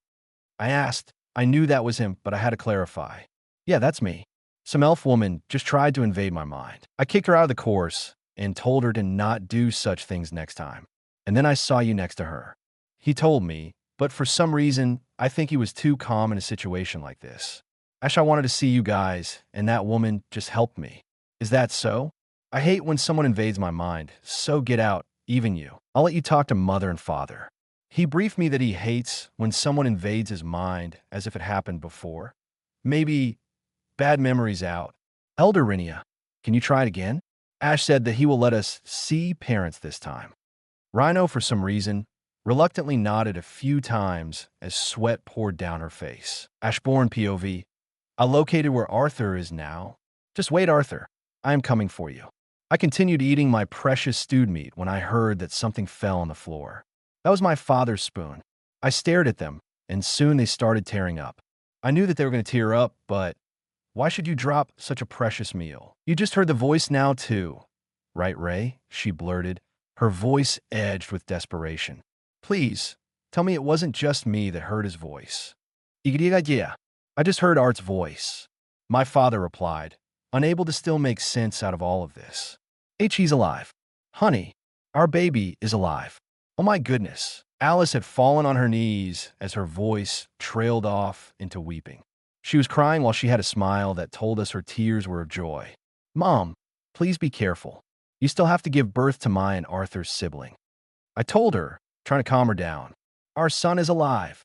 Speaker 2: I asked. I knew that was him, but I had to clarify. Yeah, that's me. Some elf woman just tried to invade my mind. I kicked her out of the course and told her to not do such things next time. And then I saw you next to her. He told me, but for some reason, I think he was too calm in a situation like this. Ash, I wanted to see you guys, and that woman just helped me. Is that so? I hate when someone invades my mind, so get out, even you. I'll let you talk to mother and father. He briefed me that he hates when someone invades his mind as if it happened before. Maybe bad memories out. Elder Rinia, can you try it again? Ash said that he will let us see parents this time. Rhino, for some reason, reluctantly nodded a few times as sweat poured down her face. Ashborn POV. I located where Arthur is now. Just wait, Arthur. I am coming for you. I continued eating my precious stewed meat when I heard that something fell on the floor. That was my father's spoon. I stared at them, and soon they started tearing up. I knew that they were going to tear up, but why should you drop such a precious meal? You just heard the voice now, too. Right, Ray? She blurted, her voice edged with desperation. Please, tell me it wasn't just me that heard his voice. Yeah, I just heard Art's voice. My father replied, unable to still make sense out of all of this. He's alive. Honey, our baby is alive. Oh my goodness. Alice had fallen on her knees as her voice trailed off into weeping. She was crying while she had a smile that told us her tears were of joy. Mom, please be careful. You still have to give birth to my and Arthur's sibling. I told her, trying to calm her down. Our son is alive.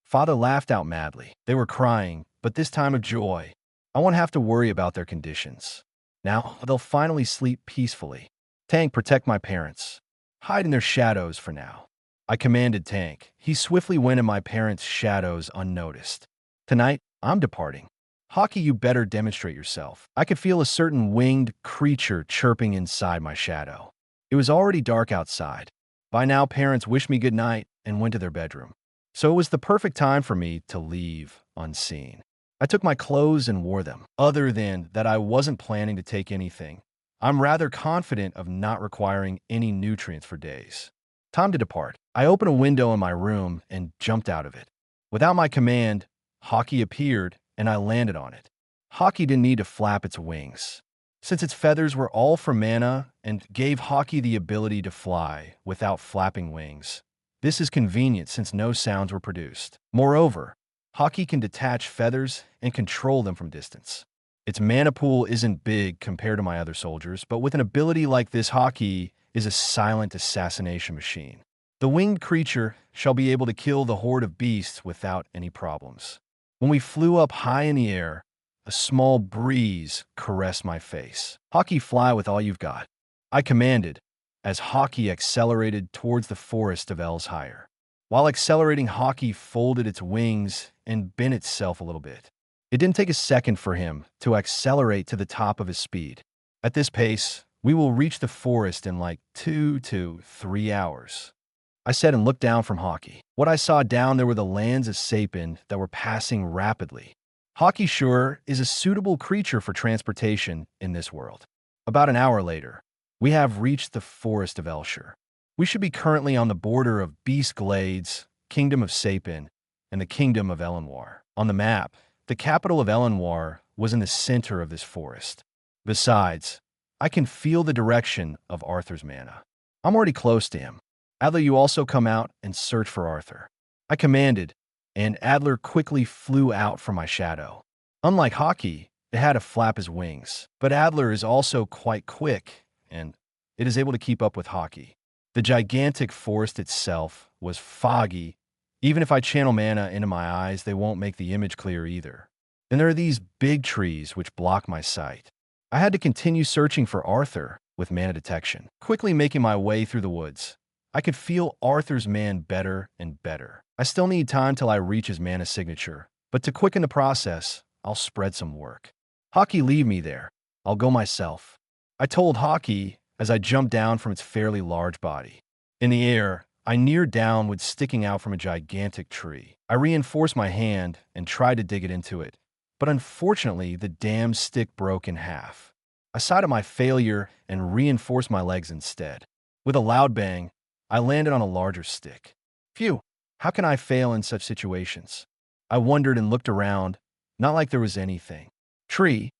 Speaker 2: Father laughed out madly. They were crying, but this time of joy. I won't have to worry about their conditions. Now, they'll finally sleep peacefully. Tank, protect my parents. Hide in their shadows for now. I commanded Tank. He swiftly went in my parents' shadows unnoticed. Tonight, I'm departing. Hockey, you better demonstrate yourself. I could feel a certain winged creature chirping inside my shadow. It was already dark outside. By now, parents wished me good night and went to their bedroom. So it was the perfect time for me to leave unseen. I took my clothes and wore them. Other than that, I wasn't planning to take anything. I'm rather confident of not requiring any nutrients for days. Time to depart. I opened a window in my room and jumped out of it. Without my command, Hawkeye appeared and I landed on it. Hawkeye didn't need to flap its wings, since its feathers were all for mana and gave Hawkeye the ability to fly without flapping wings. This is convenient since no sounds were produced. Moreover, Hawkeye can detach feathers and control them from distance. Its mana pool isn't big compared to my other soldiers, but with an ability like this, Hawkeye is a silent assassination machine. The winged creature shall be able to kill the horde of beasts without any problems. When we flew up high in the air, a small breeze caressed my face. Hawkeye, fly with all you've got, I commanded, as Hawkeye accelerated towards the forest of Elshire. While accelerating, Hawkeye folded its wings and bent itself a little bit. It didn't take a second for him to accelerate to the top of his speed. At this pace, we will reach the forest in like 2 to 3 hours, I said and looked down from Hawkeye. What I saw down there were the lands of Sapin that were passing rapidly. Hawkeye sure is a suitable creature for transportation in this world. About an hour later, we have reached the forest of Elshire. We should be currently on the border of Beast Glades, Kingdom of Sapin, and the Kingdom of Elenoir. On the map, the capital of Elenoir was in the center of this forest. Besides, I can feel the direction of Arthur's mana. I'm already close to him. Adler, you also come out and search for Arthur, I commanded, and Adler quickly flew out from my shadow. Unlike Hawkeye, it had to flap his wings, but Adler is also quite quick, and it is able to keep up with Hawkeye. The gigantic forest itself was foggy. Even if I channel mana into my eyes, they won't make the image clear either. And there are these big trees which block my sight. I had to continue searching for Arthur with mana detection, quickly making my way through the woods. I could feel Arthur's man better and better. I still need time till I reach his mana signature, but to quicken the process, I'll spread some work. Hawkeye, leave me there. I'll go myself, I told Hawkeye as I jumped down from its fairly large body. In the air, I neared downward, sticking out from a gigantic tree. I reinforced my hand and tried to dig it into it, but unfortunately, the damn stick broke in half. I sighed at my failure and reinforced my legs instead. With a loud bang, I landed on a larger stick. Phew, how can I fail in such situations? I wondered and looked around, not like there was anything. Tree,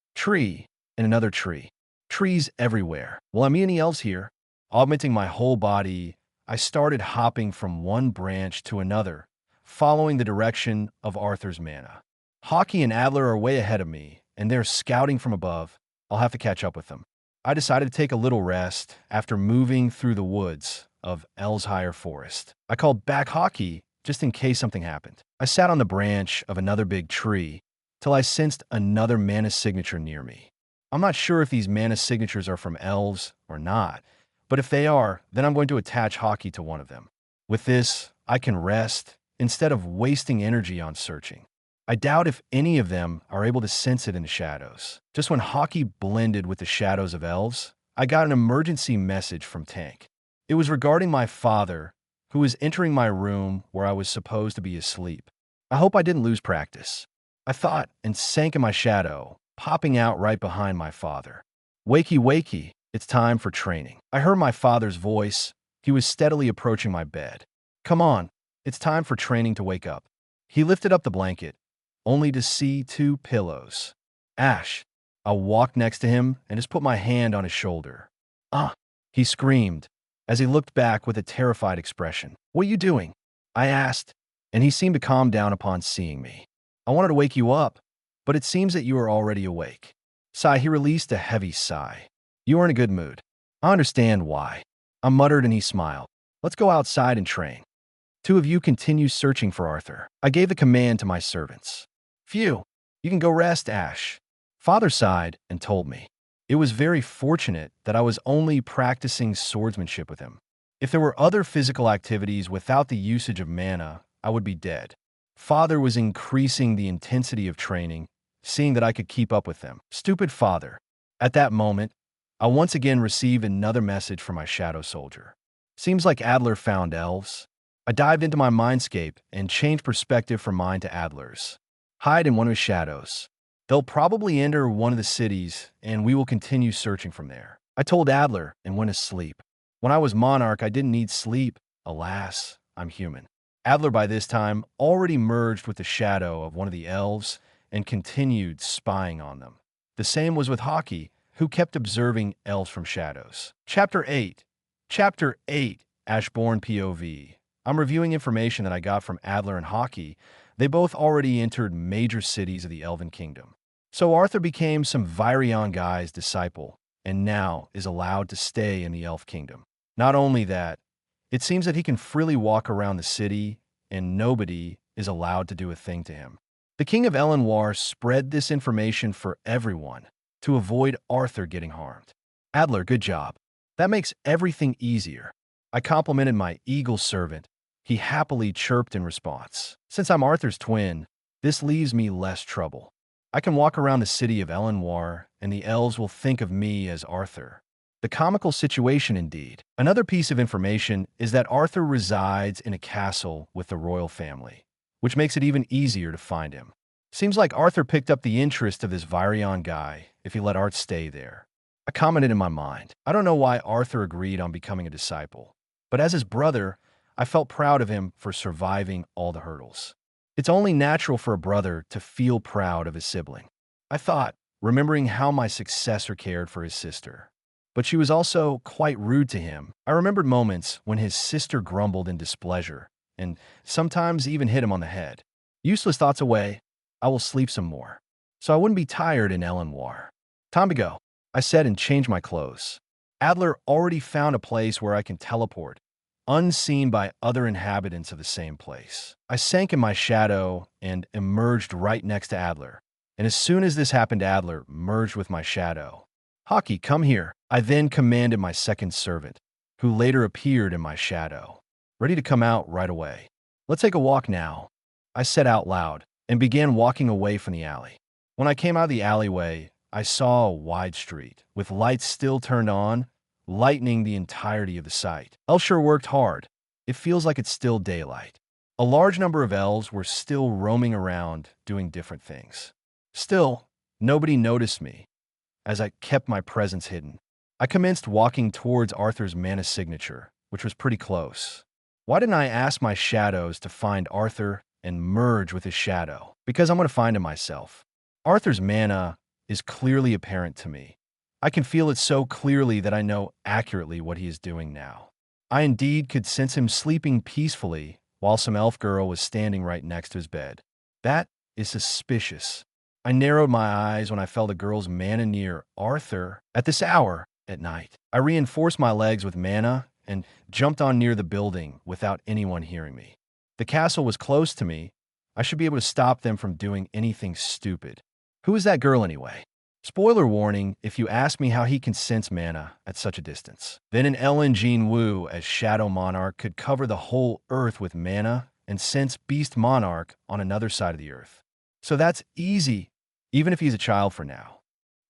Speaker 2: and another tree. Trees everywhere. Well, I'm any elves here. Augmenting my whole body, I started hopping from one branch to another, following the direction of Arthur's mana. Hawkeye and Adler are way ahead of me, and they're scouting from above. I'll have to catch up with them. I decided to take a little rest after moving through the woods of Elshire Forest. I called back Hawkeye just in case something happened. I sat on the branch of another big tree till I sensed another mana signature near me. I'm not sure if these mana signatures are from elves or not, but if they are, then I'm going to attach Hawkeye to one of them. With this, I can rest instead of wasting energy on searching. I doubt if any of them are able to sense it in the shadows. Just when Hawkeye blended with the shadows of elves, I got an emergency message from Tank. It was regarding my father, who was entering my room where I was supposed to be asleep. I hope I didn't lose practice, I thought, and sank in my shadow, popping out right behind my father. Wakey, wakey, it's time for training. I heard my father's voice. He was steadily approaching my bed. Come on, it's time for training to wake up. He lifted up the blanket, only to see 2 pillows. Ash. I walked next to him and just put my hand on his shoulder. Ah, he screamed as he looked back with a terrified expression. What are you doing? I asked, and he seemed to calm down upon seeing me. I wanted to wake you up, but it seems that you are already awake. Sigh, he released a heavy sigh. You are in a good mood. I understand why. I muttered and he smiled. Let's go outside and train. 2 of you continue searching for Arthur. I gave the command to my servants. Phew, you can go rest, Ash. Father sighed and told me. It was very fortunate that I was only practicing swordsmanship with him. If there were other physical activities without the usage of mana, I would be dead. Father was increasing the intensity of training, seeing that I could keep up with them. Stupid father. At that moment, I once again received another message from my shadow soldier. Seems like Adler found elves. I dived into my mindscape and changed perspective from mine to Adler's. Hide in one of his shadows. They'll probably enter one of the cities, and we will continue searching from there. I told Adler and went to sleep. When I was monarch, I didn't need sleep. Alas, I'm human. Adler, by this time, already merged with the shadow of one of the elves and continued spying on them. The same was with Hockey, who kept observing elves from shadows. Chapter 8. Chapter 8, Ashborn POV. I'm reviewing information that I got from Adler and Hockey. They both already entered major cities of the Elven Kingdom. So Arthur became some Virion guy's disciple, and now is allowed to stay in the Elf Kingdom. Not only that, it seems that he can freely walk around the city, and nobody is allowed to do a thing to him. The King of Elenwar spread this information for everyone to avoid Arthur getting harmed. Adler, good job. That makes everything easier. I complimented my eagle servant. He happily chirped in response. Since I'm Arthur's twin, this leaves me less trouble. I can walk around the city of Elenwar, and the elves will think of me as Arthur. The comical situation indeed. Another piece of information is that Arthur resides in a castle with the royal family, which makes it even easier to find him. Seems like Arthur picked up the interest of this Virion guy if he let Art stay there. I commented in my mind. I don't know why Arthur agreed on becoming a disciple, but as his brother, I felt proud of him for surviving all the hurdles. It's only natural for a brother to feel proud of his sibling. I thought, remembering how my successor cared for his sister. But she was also quite rude to him. I remembered moments when his sister grumbled in displeasure, and sometimes even hit him on the head. Useless thoughts away, I will sleep some more, so I wouldn't be tired in Elenwar. Time to go, I said and changed my clothes. Adler already found a place where I can teleport, unseen by other inhabitants of the same place. I sank in my shadow and emerged right next to Adler, and as soon as this happened, Adler merged with my shadow. Hockey, come here. I then commanded my second servant, who later appeared in my shadow, ready to come out right away. Let's take a walk now, I said out loud, and began walking away from the alley. When I came out of the alleyway, I saw a wide street, with lights still turned on, lightening the entirety of the site. Elves sure worked hard. It feels like it's still daylight. A large number of elves were still roaming around, doing different things. Still, nobody noticed me, as I kept my presence hidden. I commenced walking towards Arthur's mana signature, which was pretty close. Why didn't I ask my shadows to find Arthur and merge with his shadow? Because I'm going to find him myself. Arthur's mana is clearly apparent to me. I can feel it so clearly that I know accurately what he is doing now. I indeed could sense him sleeping peacefully while some elf girl was standing right next to his bed. That is suspicious. I narrowed my eyes when I felt a girl's mana near Arthur at this hour at night. I reinforced my legs with mana and jumped on near the building without anyone hearing me. The castle was close to me. I should be able to stop them from doing anything stupid. Who is that girl anyway? Spoiler warning if you ask me how he can sense mana at such a distance. Then an Ellen Jean Wu as Shadow Monarch could cover the whole earth with mana and sense Beast Monarch on another side of the earth. So that's easy, even if he's a child for now.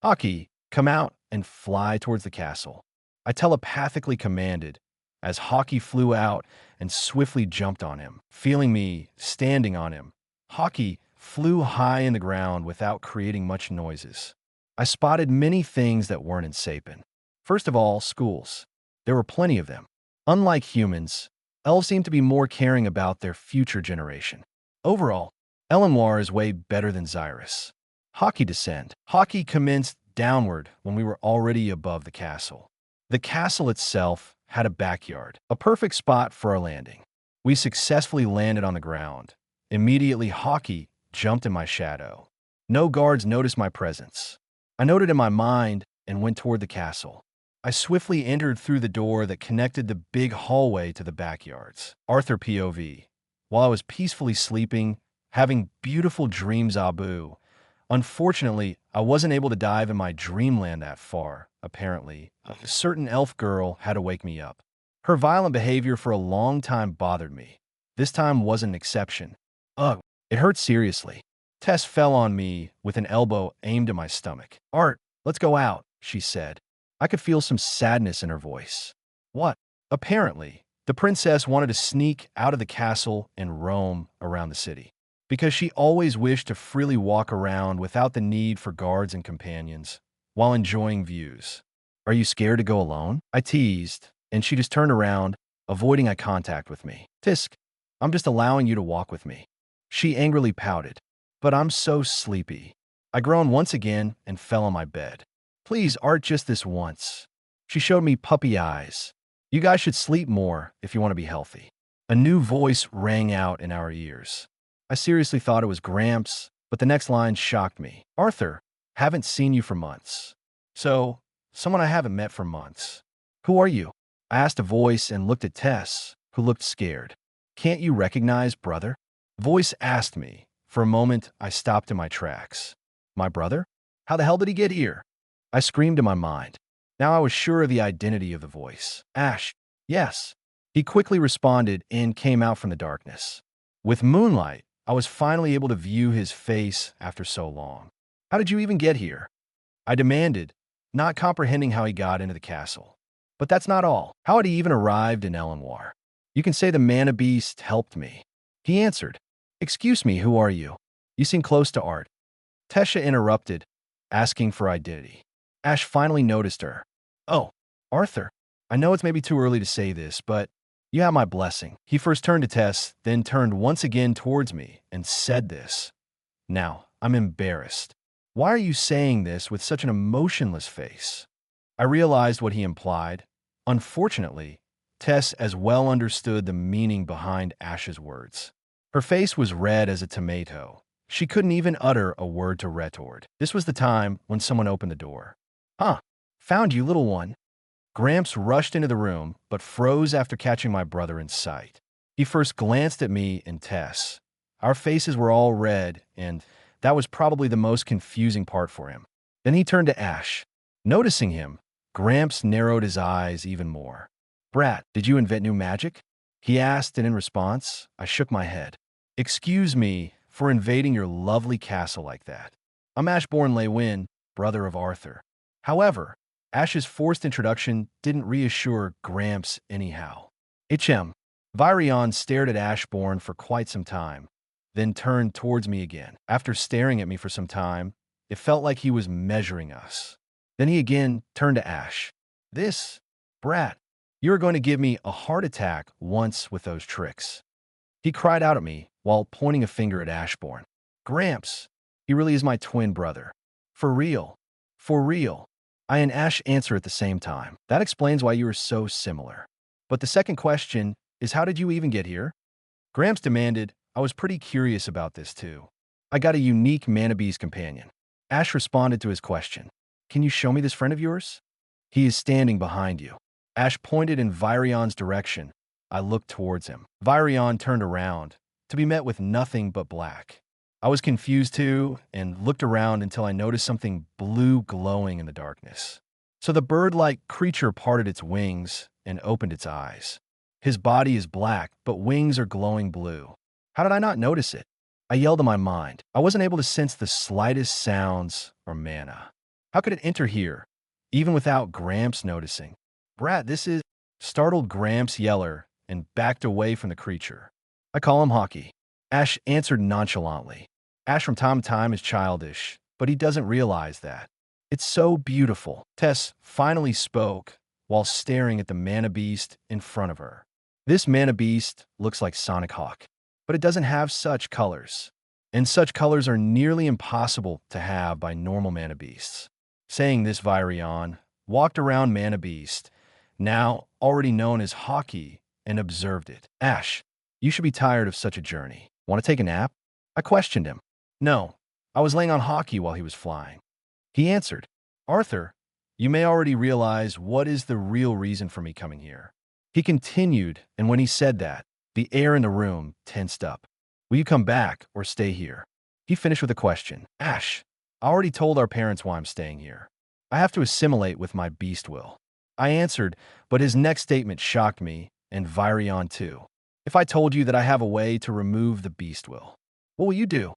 Speaker 2: Hockey, come out and fly towards the castle. I telepathically commanded as Hockey flew out and swiftly jumped on him. Feeling me standing on him, Hockey flew high in the ground without creating much noises. I spotted many things that weren't in Sapin. First of all, schools. There were plenty of them. Unlike humans, elves seem to be more caring about their future generation. Overall, Elenwar is way better than Xyrus. Hockey descend. Hockey commenced downward when we were already above the castle. The castle itself had a backyard, a perfect spot for our landing. We successfully landed on the ground. Immediately, Hockey jumped in my shadow. No guards noticed my presence. I noted in my mind and went toward the castle. I swiftly entered through the door that connected the big hallway to the backyards. Arthur POV. While I was peacefully sleeping, having beautiful dreams Abu. Unfortunately, I wasn't able to dive in my dreamland that far, apparently. A certain elf girl had to wake me up. Her violent behavior for a long time bothered me. This time wasn't an exception. Ugh, it hurt seriously. Tess fell on me with an elbow aimed at my stomach. Art, let's go out, she said. I could feel some sadness in her voice. What? Apparently, The princess wanted to sneak out of the castle and roam around the city, because she always wished to freely walk around without the need for guards and companions, while enjoying views. Are you scared to go alone? I teased, and she just turned around, avoiding eye contact with me. Tisk, I'm just allowing you to walk with me. She angrily pouted. But I'm so sleepy. I groaned once again and fell on my bed. Please, Art, just this once. She showed me puppy eyes. You guys should sleep more if you want to be healthy. A new voice rang out in our ears. I seriously thought it was Gramps, but the next line shocked me. Arthur, haven't seen you for months. So, someone I haven't met for months. Who are you? I asked a voice and looked at Tess, who looked scared. Can't you recognize brother? Voice asked me. For a moment, I stopped in my tracks. My brother? How the hell did he get here? I screamed in my mind. Now I was sure of the identity of the voice. Ash. Yes. He quickly responded and came out from the darkness. With moonlight, I was finally able to view his face after so long. How did you even get here? I demanded, not comprehending how he got into the castle. But that's not all. How had he even arrived in Elenoir? You can say the mana beast helped me. He answered. Excuse me, who are you? You seem close to Art. Tesha interrupted, asking for identity. Ash finally noticed her. Oh, Arthur. I know it's maybe too early to say this, but you have my blessing. He first turned to Tess, then turned once again towards me and said this. Now, I'm embarrassed. Why are you saying this with such an emotionless face? I realized what he implied. Unfortunately, Tess as well understood the meaning behind Ash's words. Her face was red as a tomato. She couldn't even utter a word to retort. This was the time when someone opened the door. Huh, found you, little one. Gramps rushed into the room, but froze after catching my brother in sight. He first glanced at me and Tess. Our faces were all red, and that was probably the most confusing part for him. Then he turned to Ash. Noticing him, Gramps narrowed his eyes even more. Brat, did you invent new magic? He asked, and in response, I shook my head. Excuse me for invading your lovely castle like that. I'm Ashborn Lewin, brother of Arthur. However, Ash's forced introduction didn't reassure Gramps anyhow. HM. Virion stared at Ashborn for quite some time, then turned towards me again. After staring at me for some time, it felt like he was measuring us. Then he again turned to Ash. This, brat, you're going to give me a heart attack once with those tricks. He cried out at me while pointing a finger at Ashborn. Gramps, he really is my twin brother. For real. For real. I and Ash answer at the same time. That explains why you are so similar. But the second question is, how did you even get here? Gramps demanded. I was pretty curious about this too. I got a unique Mana Beast companion. Ash responded to his question. Can you show me this friend of yours? He is standing behind you. Ash pointed in Virion's direction. I looked towards him. Virion turned around, to be met with nothing but black. I was confused too, and looked around until I noticed something blue glowing in the darkness. So the bird-like creature parted its wings and opened its eyes. His body is black, but wings are glowing blue. How did I not notice it? I yelled in my mind. I wasn't able to sense the slightest sounds or mana. How could it enter here, even without Gramps noticing? Brat, this is... Startled Gramps yeller and backed away from the creature. I call him Hockey. Ash answered nonchalantly. Ash from time to time is childish, but he doesn't realize that. It's so beautiful. Tess finally spoke while staring at the Mana Beast in front of her. This Mana Beast looks like Sonic Hawk, but it doesn't have such colors. And such colors are nearly impossible to have by normal Mana Beasts. Saying this, Virion walked around Mana Beast, now already known as Hockey, and observed it. Ash, you should be tired of such a journey. Want to take a nap? I questioned him. No, I was laying on Hockey while he was flying. He answered, Arthur, you may already realize what is the real reason for me coming here. He continued, and when he said that, the air in the room tensed up. Will you come back or stay here? He finished with a question. Ash, I already told our parents why I'm staying here. I have to assimilate with my beast will. I answered, but his next statement shocked me, and Virion too. If I told you that I have a way to remove the beast will, what will you do?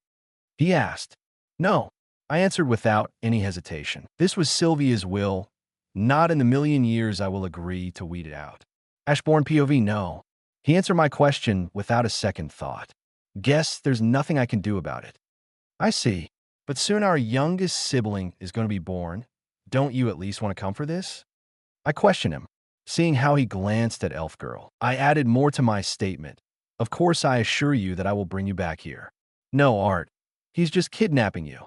Speaker 2: He asked. No, I answered without any hesitation. This was Sylvia's will. Not in the million years I will agree to weed it out. Ashborn POV, no. He answered my question without a second thought. Guess there's nothing I can do about it. I see. But soon our youngest sibling is going to be born. Don't you at least want to come for this? I questioned him, seeing how he glanced at Elf Girl. I added more to my statement. Of course, I assure you that I will bring you back here. No, Art. He's just kidnapping you.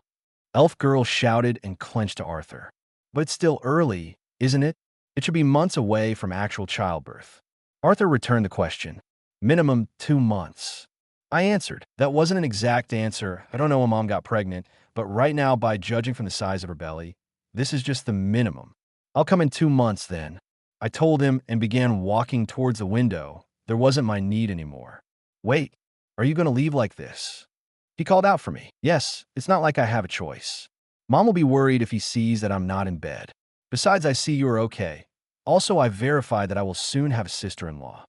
Speaker 2: Elf Girl shouted and clenched to Arthur. But it's still early, isn't it? It should be months away from actual childbirth. Arthur returned the question. Minimum 2 months. I answered. That wasn't an exact answer. I don't know when Mom got pregnant, but right now, by judging from the size of her belly, this is just the minimum. I'll come in 2 months then. I told him and began walking towards the window. There wasn't my need anymore. Wait, are you going to leave like this? He called out for me. Yes, it's not like I have a choice. Mom will be worried if he sees that I'm not in bed. Besides, I see you are okay. Also, I verified that I will soon have a sister-in-law.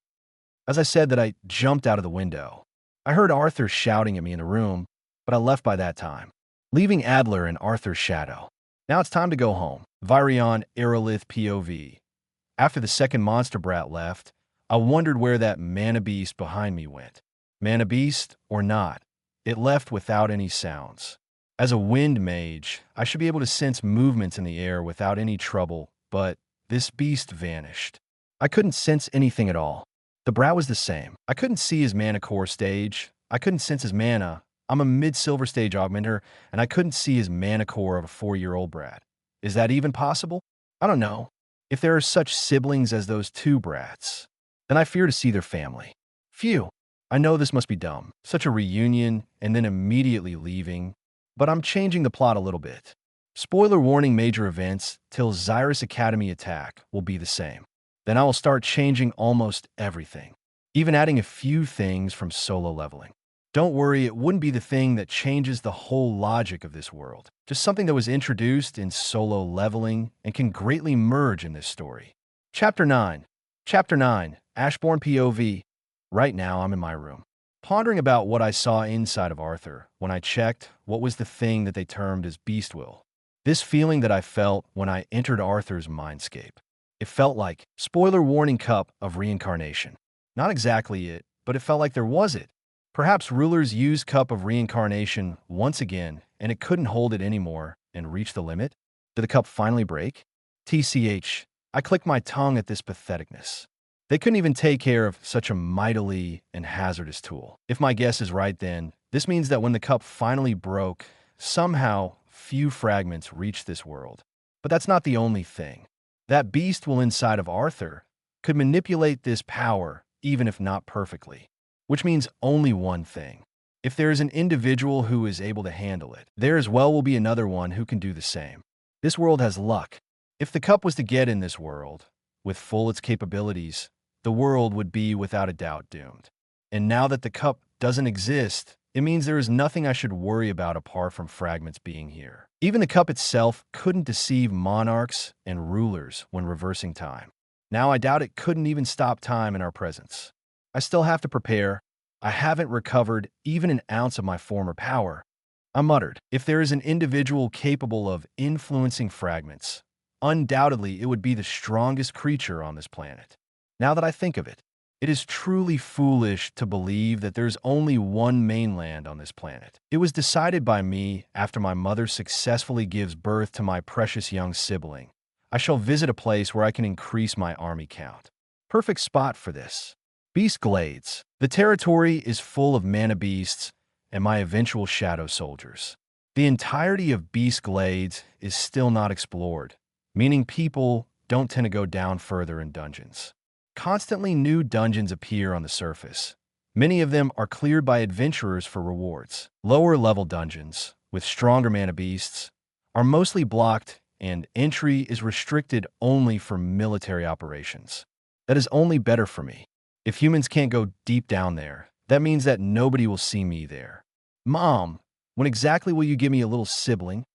Speaker 2: As I said that, I jumped out of the window. I heard Arthur shouting at me in the room, but I left by that time, leaving Adler in Arthur's shadow. Now it's time to go home. Virion Aerolith POV. After the second monster brat left, I wondered where that mana beast behind me went. Mana beast or not, it left without any sounds. As a wind mage, I should be able to sense movements in the air without any trouble, but this beast vanished. I couldn't sense anything at all. The brat was the same. I couldn't see his mana core stage. I couldn't sense his mana. I'm a mid-silver stage augmenter, and I couldn't see his mana core of a 4-year-old brat. Is that even possible? I don't know. If there are such siblings as those 2 brats, then I fear to see their family. Phew. I know this must be dumb. Such a reunion, and then immediately leaving. But I'm changing the plot a little bit. Spoiler warning, major events till Xyrus Academy attack will be the same. Then I will start changing almost everything, even adding a few things from solo leveling. Don't worry, it wouldn't be the thing that changes the whole logic of this world. Just something that was introduced in solo leveling and can greatly merge in this story. Chapter 9. Chapter 9. Ashborn POV. Right now, I'm in my room, pondering about what I saw inside of Arthur when I checked what was the thing that they termed as beast will. This feeling that I felt when I entered Arthur's mindscape. It felt like, spoiler warning, cup of reincarnation. Not exactly it, but it felt like there was it. Perhaps rulers used cup of reincarnation once again, and it couldn't hold it anymore and reached the limit. Did the cup finally break? TCH. I clicked my tongue at this patheticness. They couldn't even take care of such a mightily and hazardous tool. If my guess is right, then this means that when the cup finally broke, somehow few fragments reached this world. But that's not the only thing. That beast will inside of Arthur could manipulate this power, even if not perfectly. Which means only one thing. If there is an individual who is able to handle it, there as well will be another one who can do the same. This world has luck. If the cup was to get in this world, with full its capabilities, the world would be without a doubt doomed. And now that the cup doesn't exist, it means there is nothing I should worry about apart from fragments being here. Even the cup itself couldn't deceive monarchs and rulers when reversing time. Now I doubt it couldn't even stop time in our presence. I still have to prepare. I haven't recovered even an ounce of my former power. I muttered, if there is an individual capable of influencing fragments, undoubtedly it would be the strongest creature on this planet. Now that I think of it, it is truly foolish to believe that there's only one mainland on this planet. It was decided by me after my mother successfully gives birth to my precious young sibling. I shall visit a place where I can increase my army count. Perfect spot for this. Beast Glades. The territory is full of mana beasts and my eventual shadow soldiers. The entirety of Beast Glades is still not explored, meaning people don't tend to go down further in dungeons. Constantly new dungeons appear on the surface. Many of them are cleared by adventurers for rewards. Lower-level dungeons, with stronger mana beasts, are mostly blocked and entry is restricted only for military operations. That is only better for me. If humans can't go deep down there, that means that nobody will see me there. Mom, when exactly will you give me a little sibling?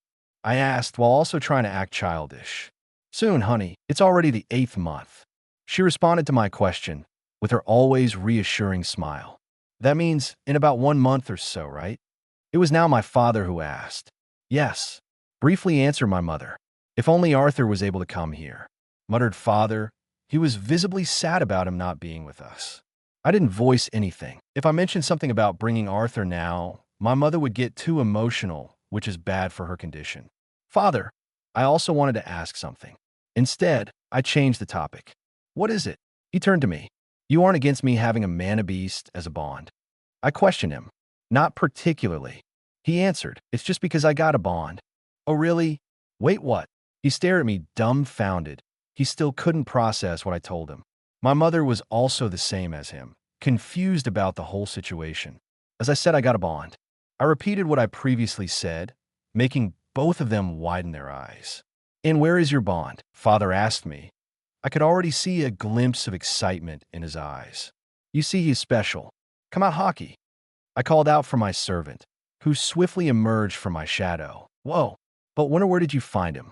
Speaker 2: I asked while also trying to act childish. Soon, honey. It's already the 8th month. She responded to my question with her always reassuring smile. That means in about 1 month or so, right? It was now my father who asked. Yes, briefly answered my mother. If only Arthur was able to come here, muttered father, He was visibly sad about him not being with us. I didn't voice anything. If I mentioned something about bringing Arthur now, my mother would get too emotional, which is bad for her condition. Father, I also wanted to ask something. Instead, I changed the topic. What is it? He turned to me. You aren't against me having a mana beast as a bond. I questioned him. Not particularly. He answered, it's just because I got a bond. Oh, really? Wait, what? He stared at me dumbfounded. He still couldn't process what I told him. My mother was also the same as him, confused about the whole situation. As I said, I got a bond. I repeated what I previously said, making both of them widen their eyes. And where is your bond? Father asked me. I could already see a glimpse of excitement in his eyes. You see, he's special. Come out hockey. I called out for my servant, who swiftly emerged from my shadow. Whoa, but when or where did you find him?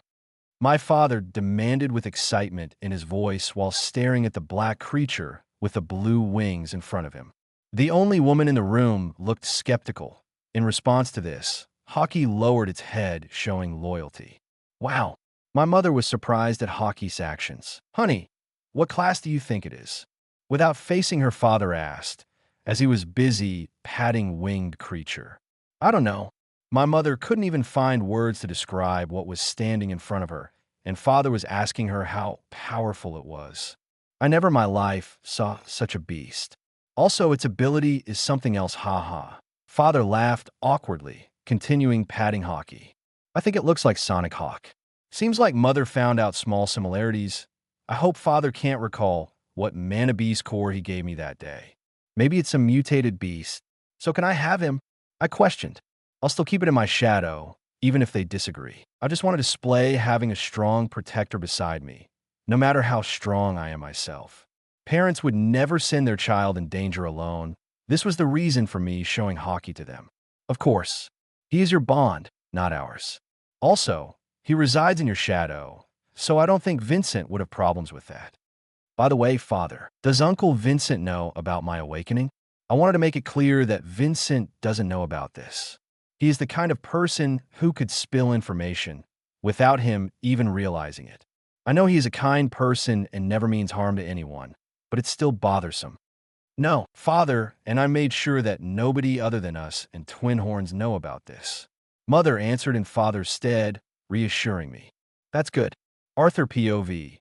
Speaker 2: My father demanded with excitement in his voice while staring at the black creature with the blue wings in front of him. The only woman in the room looked skeptical. In response to this, Hockey lowered its head, showing loyalty. Wow. My mother was surprised at Hockey's actions. Honey, what class do you think it is? Without facing her, father asked, as he was busy patting winged creature. I don't know. My mother couldn't even find words to describe what was standing in front of her, and father was asking her how powerful it was. I never in my life saw such a beast. Also, its ability is something else, haha. Father laughed awkwardly, continuing patting Hockey. I think it looks like Sonic Hawk. Seems like mother found out small similarities. I hope father can't recall what mana beast core he gave me that day. Maybe it's a mutated beast. So can I have him? I questioned. I'll still keep it in my shadow, even if they disagree. I just want to display having a strong protector beside me, no matter how strong I am myself. Parents would never send their child in danger alone. This was the reason for me showing Hockey to them. Of course, he is your bond, not ours. Also, he resides in your shadow, so I don't think Vincent would have problems with that. By the way, father, does Uncle Vincent know about my awakening? I wanted to make it clear that Vincent doesn't know about this. He is the kind of person who could spill information without him even realizing it. I know he is a kind person and never means harm to anyone, but it's still bothersome. No, father, and I made sure that nobody other than us and Twin Horns know about this. Mother answered in father's stead, reassuring me. That's good. Arthur POV.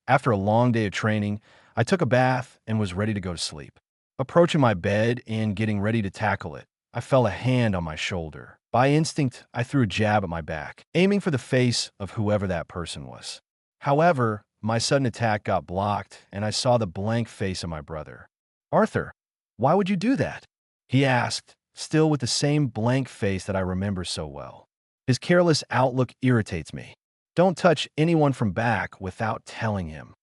Speaker 2: After a long day of training, I took a bath and was ready to go to sleep. Approaching my bed and getting ready to tackle it, I felt a hand on my shoulder. By instinct, I threw a jab at my back, aiming for the face of whoever that person was. However, my sudden attack got blocked, and I saw the blank face of my brother. Arthur, why would you do that? He asked, still with the same blank face that I remember so well. His careless outlook irritates me. Don't touch anyone from back without telling him.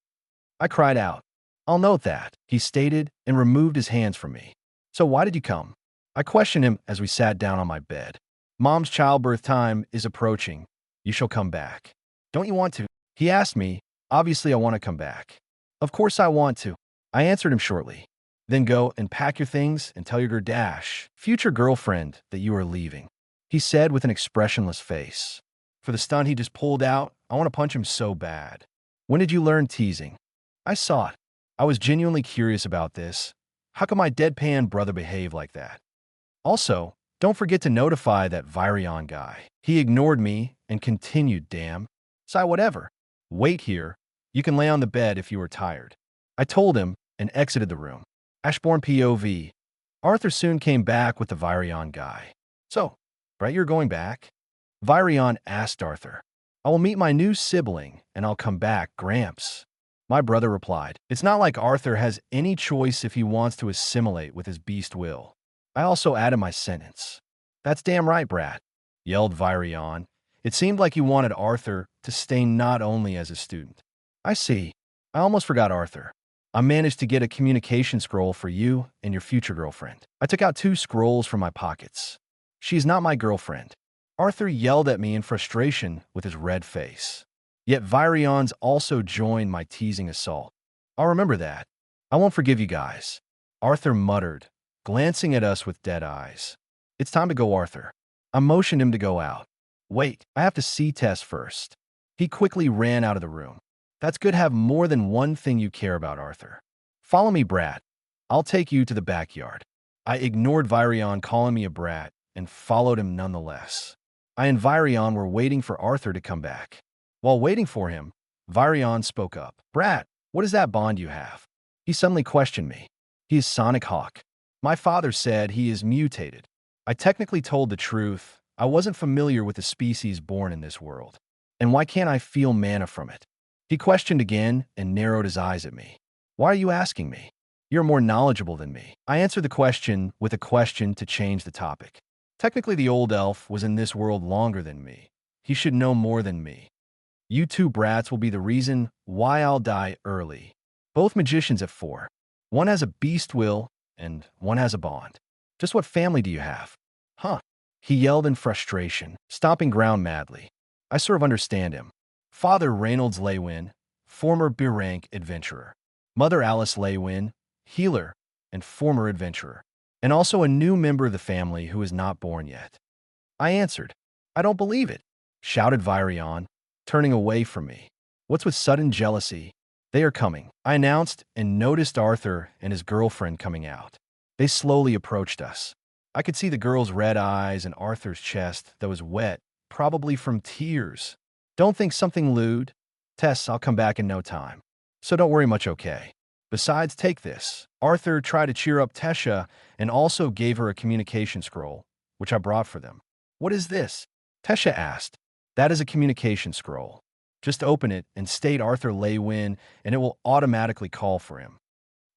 Speaker 2: I cried out. I'll note that, he stated, and removed his hands from me. So why did you come? I questioned him as we sat down on my bed. Mom's childbirth time is approaching. You shall come back. Don't you want to? He asked me. Obviously, I want to come back. Of course I want to. I answered him shortly. Then go and pack your things and tell your future girlfriend that you are leaving, he said with an expressionless face. For the stunt he just pulled out, I want to punch him so bad. When did you learn teasing? I saw it. I was genuinely curious about this. How could my deadpan brother behave like that? Also, don't forget to notify that Virion guy. He ignored me and continued, damn. Sigh, whatever. Wait here. You can lay on the bed if you are tired. I told him and exited the room. Ashborn POV. Arthur soon came back with the Virion guy. So, right, you're going back? Virion asked Arthur. I will meet my new sibling and I'll come back, Gramps. My brother replied. It's not like Arthur has any choice if he wants to assimilate with his beast will. I also added my sentence. That's damn right, brat, yelled Virion. It seemed like he wanted Arthur to stay not only as a student. I see. I almost forgot Arthur. I managed to get a communication scroll for you and your future girlfriend. I took out 2 scrolls from my pockets. She's not my girlfriend. Arthur yelled at me in frustration with his red face. Yet Virion's also joined my teasing assault. I'll remember that. I won't forgive you guys. Arthur muttered, glancing at us with dead eyes. It's time to go, Arthur. I motioned him to go out. Wait, I have to C-test first. He quickly ran out of the room. That's good. Have more than one thing you care about, Arthur. Follow me, brat. I'll take you to the backyard. I ignored Virion calling me a brat and followed him nonetheless. I and Virion were waiting for Arthur to come back. While waiting for him, Virion spoke up. Brat, what is that bond you have? He suddenly questioned me. He is Sonic Hawk. My father said he is mutated. I technically told the truth. I wasn't familiar with the species born in this world. And why can't I feel mana from it? He questioned again and narrowed his eyes at me. Why are you asking me? You're more knowledgeable than me. I answered the question with a question to change the topic. Technically, the old elf was in this world longer than me. He should know more than me. You two brats will be the reason why I'll die early. Both magicians at 4. One has a beast will, and one has a bond. Just what family do you have? Huh. He yelled in frustration, stomping ground madly. I sort of understand him. Father Reynolds Leywin, former B-rank adventurer. Mother Alice Leywin, healer and former adventurer. And also a new member of the family who is not born yet. I answered, I don't believe it, shouted Virion, turning away from me. What's with sudden jealousy? They are coming, I announced and noticed Arthur and his girlfriend coming out. They slowly approached us. I could see the girl's red eyes and Arthur's chest that was wet, probably from tears. Don't think something lewd. Tess, I'll come back in no time. So don't worry much, okay? Besides, take this. Arthur tried to cheer up Tesha and also gave her a communication scroll, which I brought for them. What is this? Tesha asked. That is a communication scroll. Just open it and state Arthur Leywin and it will automatically call for him.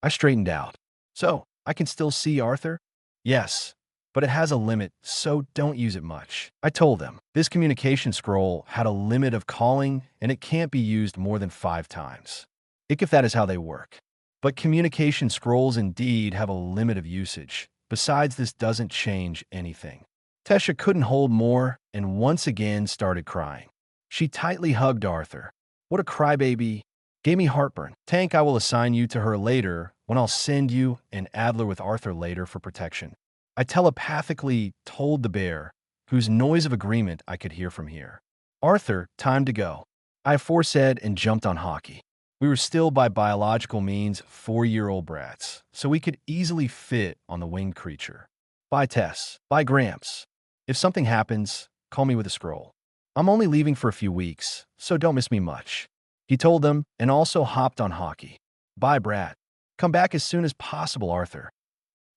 Speaker 2: I straightened out. So, I can still see Arthur? Yes, but it has a limit, so don't use it much. I told them. This communication scroll had a limit of calling and it can't be used more than 5 times. If that is how they work. But communication scrolls indeed have a limit of usage. Besides, this doesn't change anything. Tesha couldn't hold more and once again started crying. She tightly hugged Arthur. What a crybaby. Gave me heartburn. Tank, I will assign you to her later when I'll send you and Adler with Arthur later for protection. I telepathically told the bear, whose noise of agreement I could hear from here. Arthur, time to go. I aforesaid and jumped on Hockey. We were still by biological means 4-year-old brats, so we could easily fit on the winged creature. Bye, Tess. Bye, Gramps. If something happens, call me with a scroll. I'm only leaving for a few weeks, so don't miss me much. He told them and also hopped on Hockey. Bye, brat. Come back as soon as possible, Arthur.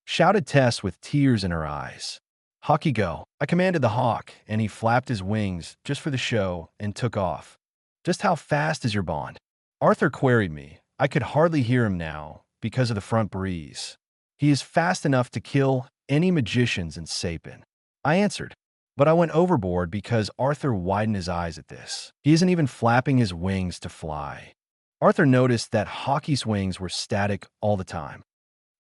Speaker 2: Shouted Tess with tears in her eyes. Hockey, go. I commanded the hawk, and he flapped his wings just for the show and took off. Just how fast is your bond? Arthur queried me. I could hardly hear him now because of the front breeze. He is fast enough to kill any magicians in Sapin. I answered, but I went overboard because Arthur widened his eyes at this. He isn't even flapping his wings to fly. Arthur noticed that Hockey's wings were static all the time.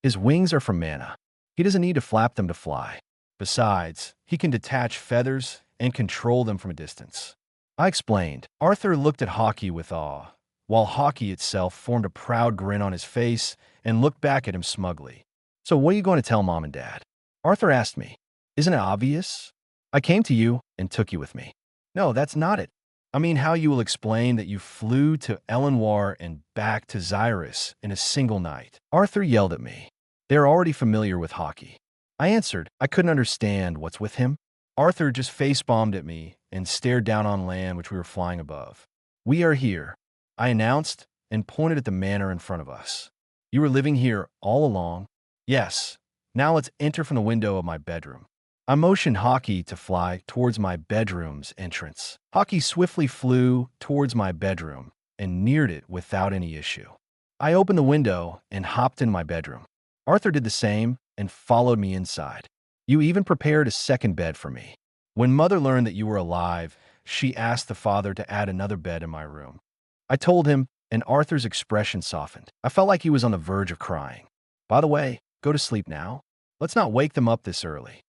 Speaker 2: His wings are from mana. He doesn't need to flap them to fly. Besides, he can detach feathers and control them from a distance. I explained. Arthur looked at Hockey with awe, while Hockey itself formed a proud grin on his face and looked back at him smugly. So what are you going to tell Mom and Dad? Arthur asked me. Isn't it obvious? I came to you and took you with me. No, that's not it. I mean how you will explain that you flew to Elenoir and back to Xyrus in a single night. Arthur yelled at me. They're already familiar with Hockey. I answered. I couldn't understand what's with him. Arthur just face-bombed at me and stared down on land which we were flying above. We are here, I announced and pointed at the manor in front of us. You were living here all along? Yes. Now let's enter from the window of my bedroom. I motioned Hockey to fly towards my bedroom's entrance. Hockey swiftly flew towards my bedroom and neared it without any issue. I opened the window and hopped in my bedroom. Arthur did the same and followed me inside. You even prepared a second bed for me. When Mother learned that you were alive, she asked the father to add another bed in my room. I told him, and Arthur's expression softened. I felt like he was on the verge of crying. By the way, go to sleep now. Let's not wake them up this early.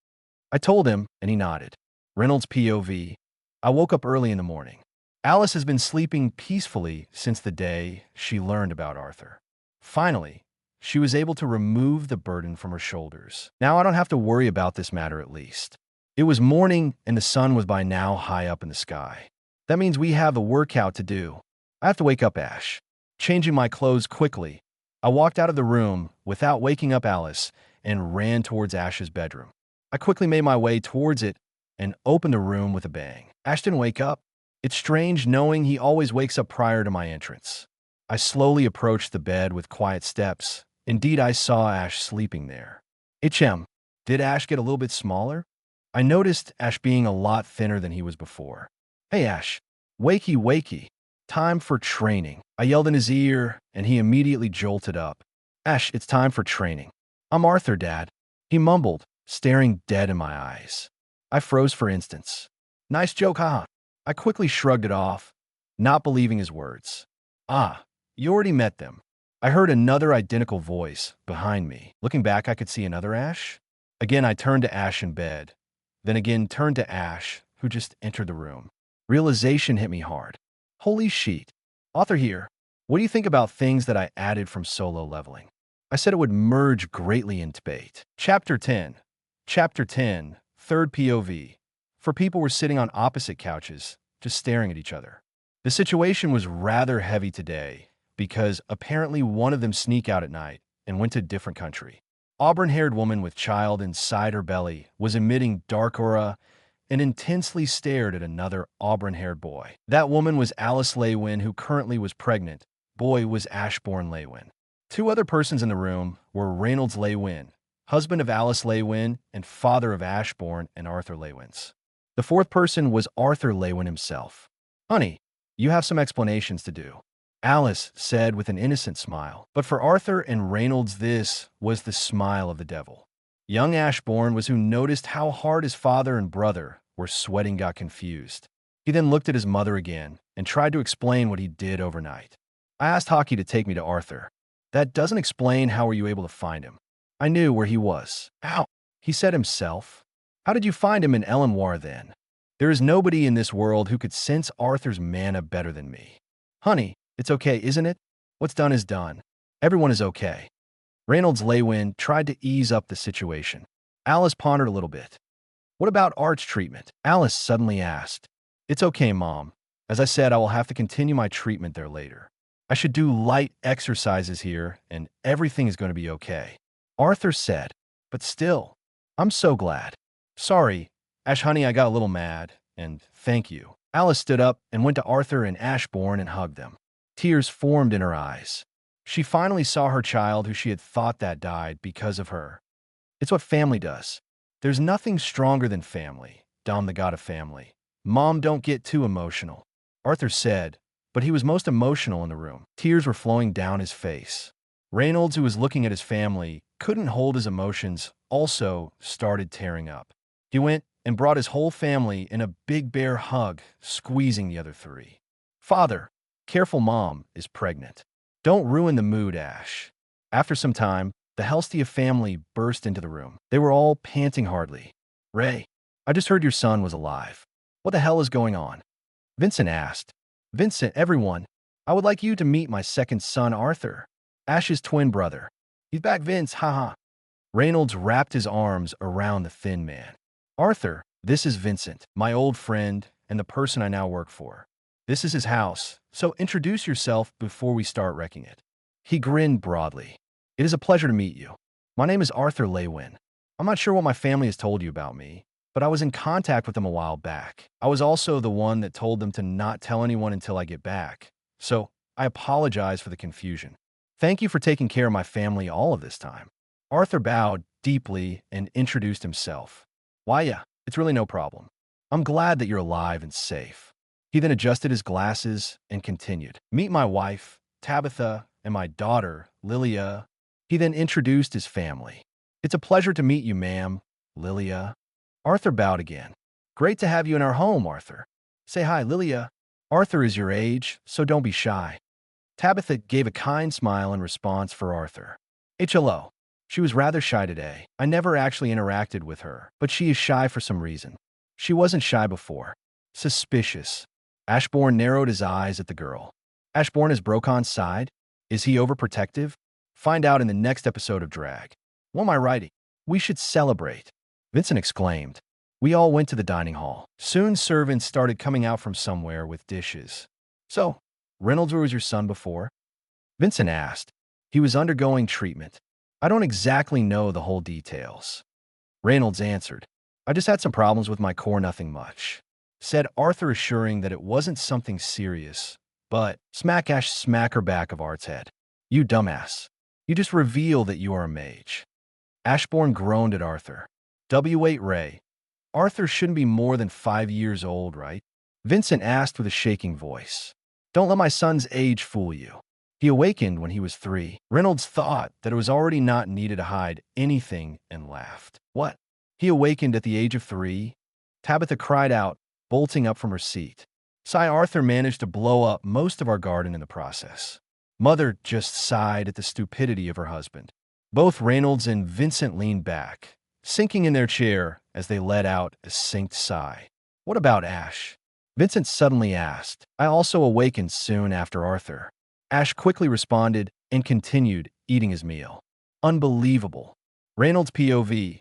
Speaker 2: I told him, and he nodded. Reynolds POV. I woke up early in the morning. Alice has been sleeping peacefully since the day she learned about Arthur. Finally, she was able to remove the burden from her shoulders. Now I don't have to worry about this matter at least. It was morning and the sun was by now high up in the sky. That means we have a workout to do. I have to wake up Ash. Changing my clothes quickly, I walked out of the room without waking up Alice and ran towards Ash's bedroom. I quickly made my way towards it and opened the room with a bang. Ash didn't wake up. It's strange knowing he always wakes up prior to my entrance. I slowly approached the bed with quiet steps. Indeed, I saw Ash sleeping there. Did Ash get a little bit smaller? I noticed Ash being a lot thinner than he was before. Hey Ash, wakey wakey. Time for training. I yelled in his ear, and he immediately jolted up. Ash, it's time for training. I'm Arthur, Dad. He mumbled, staring dead in my eyes. I froze for instance. Nice joke, haha. I quickly shrugged it off, not believing his words. Ah, you already met them. I heard another identical voice behind me. Looking back, I could see another Ash. Again, I turned to Ash in bed, then again turned to Ash, who just entered the room. Realization hit me hard. Holy shit. Author here. What do you think about things that I added from solo leveling? I said it would merge greatly in TBATE. Chapter 10. Chapter 10, third POV. For people were sitting on opposite couches, just staring at each other. The situation was rather heavy today, because apparently one of them sneaked out at night and went to a different country. Auburn-haired woman with child inside her belly was emitting dark aura and intensely stared at another auburn-haired boy. That woman was Alice Leywin, who currently was pregnant. Boy was Ashborn Leywin. Two other persons in the room were Reynolds Leywin, husband of Alice Leywin and father of Ashborn and Arthur Leywins. The fourth person was Arthur Leywin himself. Honey, you have some explanations to do, Alice said with an innocent smile. But for Arthur and Reynolds, this was the smile of the devil. Young Ashborn was who noticed how hard his father and brother were sweating, got confused. He then looked at his mother again and tried to explain what he did overnight. I asked Hockey to take me to Arthur. That doesn't explain how were you able to find him. I knew where he was. Ow, he said himself. How did you find him in Ellenwar then? There is nobody in this world who could sense Arthur's mana better than me. Honey, it's okay, isn't it? What's done is done. Everyone is okay. Reynolds Leywin tried to ease up the situation. Alice pondered a little bit. What about Art's treatment? Alice suddenly asked. It's okay, Mom. As I said, I will have to continue my treatment there later. I should do light exercises here, and everything is going to be okay. Arthur said, but still, I'm so glad. Sorry, Ash honey, I got a little mad, and thank you. Alice stood up and went to Arthur and Ashborn and hugged them. Tears formed in her eyes. She finally saw her child who she had thought that died because of her. It's what family does. There's nothing stronger than family. Dom, the god of family. Mom, don't get too emotional, Arthur said, but he was most emotional in the room. Tears were flowing down his face. Reynolds, who was looking at his family, couldn't hold his emotions, also started tearing up. He went and brought his whole family in a big bear hug, squeezing the other three. Father, careful, Mom is pregnant. Don't ruin the mood, Ash. After some time, the Helstia family burst into the room. They were all panting hardly. Ray, I just heard your son was alive. What the hell is going on? Vincent asked. Vincent, everyone, I would like you to meet my second son, Arthur, Ash's twin brother. He's back, Vince, haha. Reynolds wrapped his arms around the thin man. Arthur, this is Vincent, my old friend and the person I now work for. This is his house, so introduce yourself before we start wrecking it. He grinned broadly. It is a pleasure to meet you. My name is Arthur Leywin. I'm not sure what my family has told you about me, but I was in contact with them a while back. I was also the one that told them to not tell anyone until I get back, so I apologize for the confusion. Thank you for taking care of my family all of this time. Arthur bowed deeply and introduced himself. Why, yeah, it's really no problem. I'm glad that you're alive and safe. He then adjusted his glasses and continued. Meet my wife, Tabitha, and my daughter, Lilia. He then introduced his family. It's a pleasure to meet you, ma'am, Lilia. Arthur bowed again. Great to have you in our home, Arthur. Say hi, Lilia. Arthur is your age, so don't be shy. Tabitha gave a kind smile in response for Arthur. HLO. She was rather shy today. I never actually interacted with her, but she is shy for some reason. She wasn't shy before. Suspicious. Ashborn narrowed his eyes at the girl. Ashborn is Brokon's side? Is he overprotective? Find out in the next episode of Drag. What am I writing? We should celebrate, Vincent exclaimed. We all went to the dining hall. Soon servants started coming out from somewhere with dishes. So, Reynolds was your son before? Vincent asked. He was undergoing treatment. I don't exactly know the whole details. Reynolds answered. I just had some problems with my core, nothing much. Said Arthur, assuring that it wasn't something serious. But smack her back of Art's head. You dumbass. You just reveal that you are a mage. Ashborn groaned at Arthur. W8 Ray. Arthur shouldn't be more than 5 years old, right? Vincent asked with a shaking voice. Don't let my son's age fool you. He awakened when he was 3. Reynolds thought that it was already not needed to hide anything and laughed. What? He awakened at the age of 3? Tabitha cried out, bolting up from her seat. Arthur managed to blow up most of our garden in the process. Mother just sighed at the stupidity of her husband. Both Reynolds and Vincent leaned back, sinking in their chair as they let out a synced sigh. What about Ash? Vincent suddenly asked. I also awakened soon after Arthur. Ash quickly responded and continued eating his meal. Unbelievable. Reynolds POV.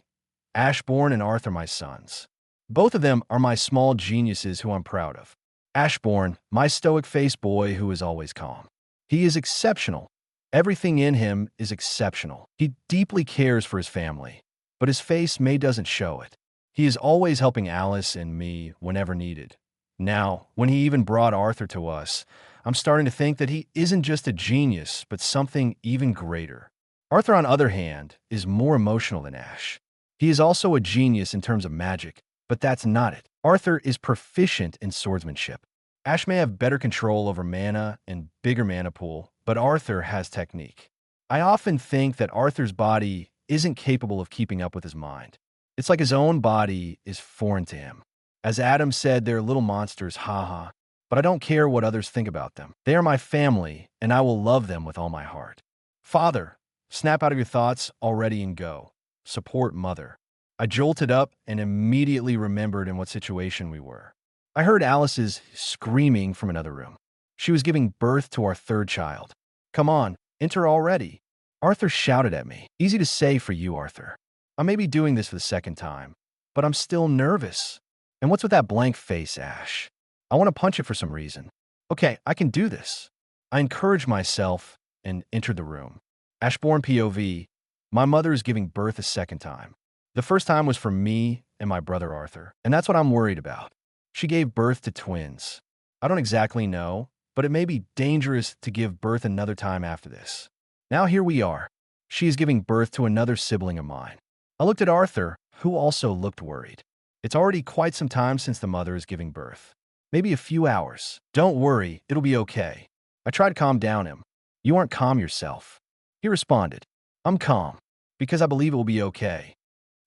Speaker 2: Ashborn and Arthur, my sons. Both of them are my small geniuses who I'm proud of. Ashborn, my stoic-faced boy who is always calm. He is exceptional. Everything in him is exceptional. He deeply cares for his family, but his face doesn't show it. He is always helping Alice and me whenever needed. Now, when he even brought Arthur to us, I'm starting to think that he isn't just a genius, but something even greater. Arthur, on the other hand, is more emotional than Ash. He is also a genius in terms of magic, but that's not it. Arthur is proficient in swordsmanship. Ash may have better control over mana and bigger mana pool, but Arthur has technique. I often think that Arthur's body isn't capable of keeping up with his mind. It's like his own body is foreign to him. As Adam said, they're little monsters, haha, but I don't care what others think about them. They are my family, and I will love them with all my heart. Father, snap out of your thoughts already and go. Support mother. I jolted up and immediately remembered in what situation we were. I heard Alice's screaming from another room. She was giving birth to our 3rd child. Come on, enter already. Arthur shouted at me. Easy to say for you, Arthur. I may be doing this for the 2nd time, but I'm still nervous. And what's with that blank face, Ash? I want to punch it for some reason. Okay, I can do this. I encouraged myself and entered the room. Ashborn POV. My mother is giving birth a 2nd time. The 1st time was for me and my brother Arthur, and that's what I'm worried about. She gave birth to twins. I don't exactly know, but it may be dangerous to give birth another time after this. Now here we are. She is giving birth to another sibling of mine. I looked at Arthur, who also looked worried. It's already quite some time since the mother is giving birth. Maybe a few hours. Don't worry, it'll be okay. I tried to calm down him. You aren't calm yourself. He responded. I'm calm, because I believe it will be okay.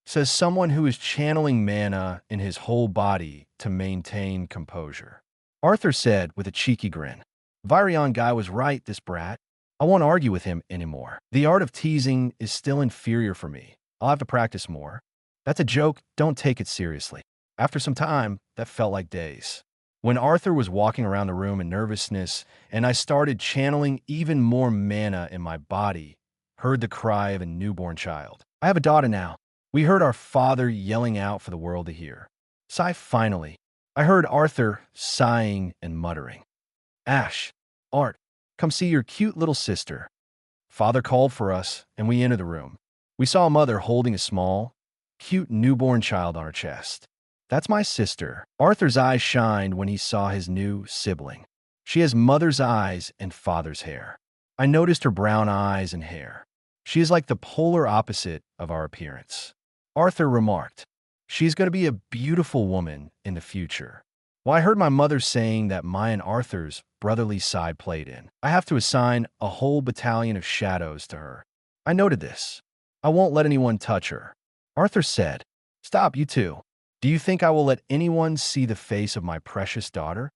Speaker 2: Says someone who is channeling mana in his whole body to maintain composure. Arthur said with a cheeky grin. Virion guy was right, this brat. I won't argue with him anymore. The art of teasing is still inferior for me. I'll have to practice more. That's a joke, don't take it seriously. After some time, that felt like days. When Arthur was walking around the room in nervousness, and I started channeling even more mana in my body, heard the cry of a newborn child. I have a daughter now. We heard our father yelling out for the world to hear. Finally. I heard Arthur sighing and muttering. Ash, Art, come see your cute little sister. Father called for us, and we entered the room. We saw a mother holding a small, cute newborn child on her chest. That's my sister. Arthur's eyes shined when he saw his new sibling. She has mother's eyes and father's hair. I noticed her brown eyes and hair. She is like the polar opposite of our appearance. Arthur remarked, she's going to be a beautiful woman in the future. Well, I heard my mother saying that my and Arthur's brotherly side played in. I have to assign a whole battalion of shadows to her. I noted this. I won't let anyone touch her. Arthur said, stop, you two. Do you think I will let anyone see the face of my precious daughter?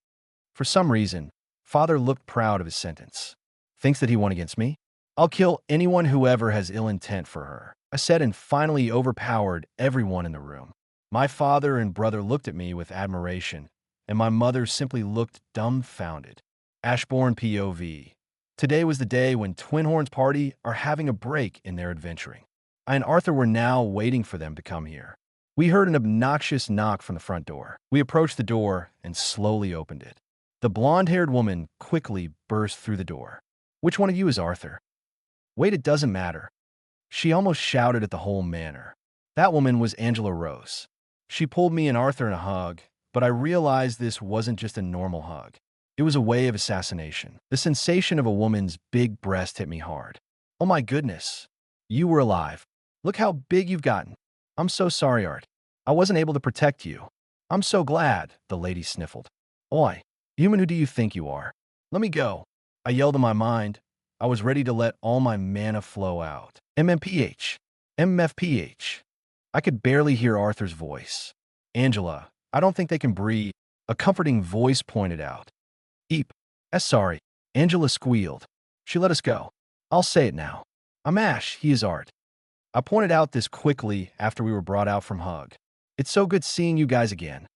Speaker 2: For some reason, Father looked proud of his sentence. Thinks that he won against me? I'll kill anyone who ever has ill intent for her. I said and finally overpowered everyone in the room. My father and brother looked at me with admiration, and my mother simply looked dumbfounded. Ashborn POV. Today was the day when Twin Horn's party are having a break in their adventuring. I and Arthur were now waiting for them to come here. We heard an obnoxious knock from the front door. We approached the door and slowly opened it. The blonde-haired woman quickly burst through the door. Which one of you is Arthur? Wait, it doesn't matter. She almost shouted at the whole manor. That woman was Angela Rose. She pulled me and Arthur in a hug, but I realized this wasn't just a normal hug. It was a way of assassination. The sensation of a woman's big breast hit me hard. Oh my goodness. You were alive. Look how big you've gotten. I'm so sorry, Art. I wasn't able to protect you. I'm so glad, the lady sniffled. Oi, human, who do you think you are? Let me go. I yelled in my mind. I was ready to let all my mana flow out. MMPH. MFPH. I could barely hear Arthur's voice. Angela, I don't think they can breathe. A comforting voice pointed out. Eep. Sorry. Angela squealed. She let us go. I'll say it now. I'm Ash, he is Art. I pointed out this quickly after we were brought out from hug. It's so good seeing you guys again.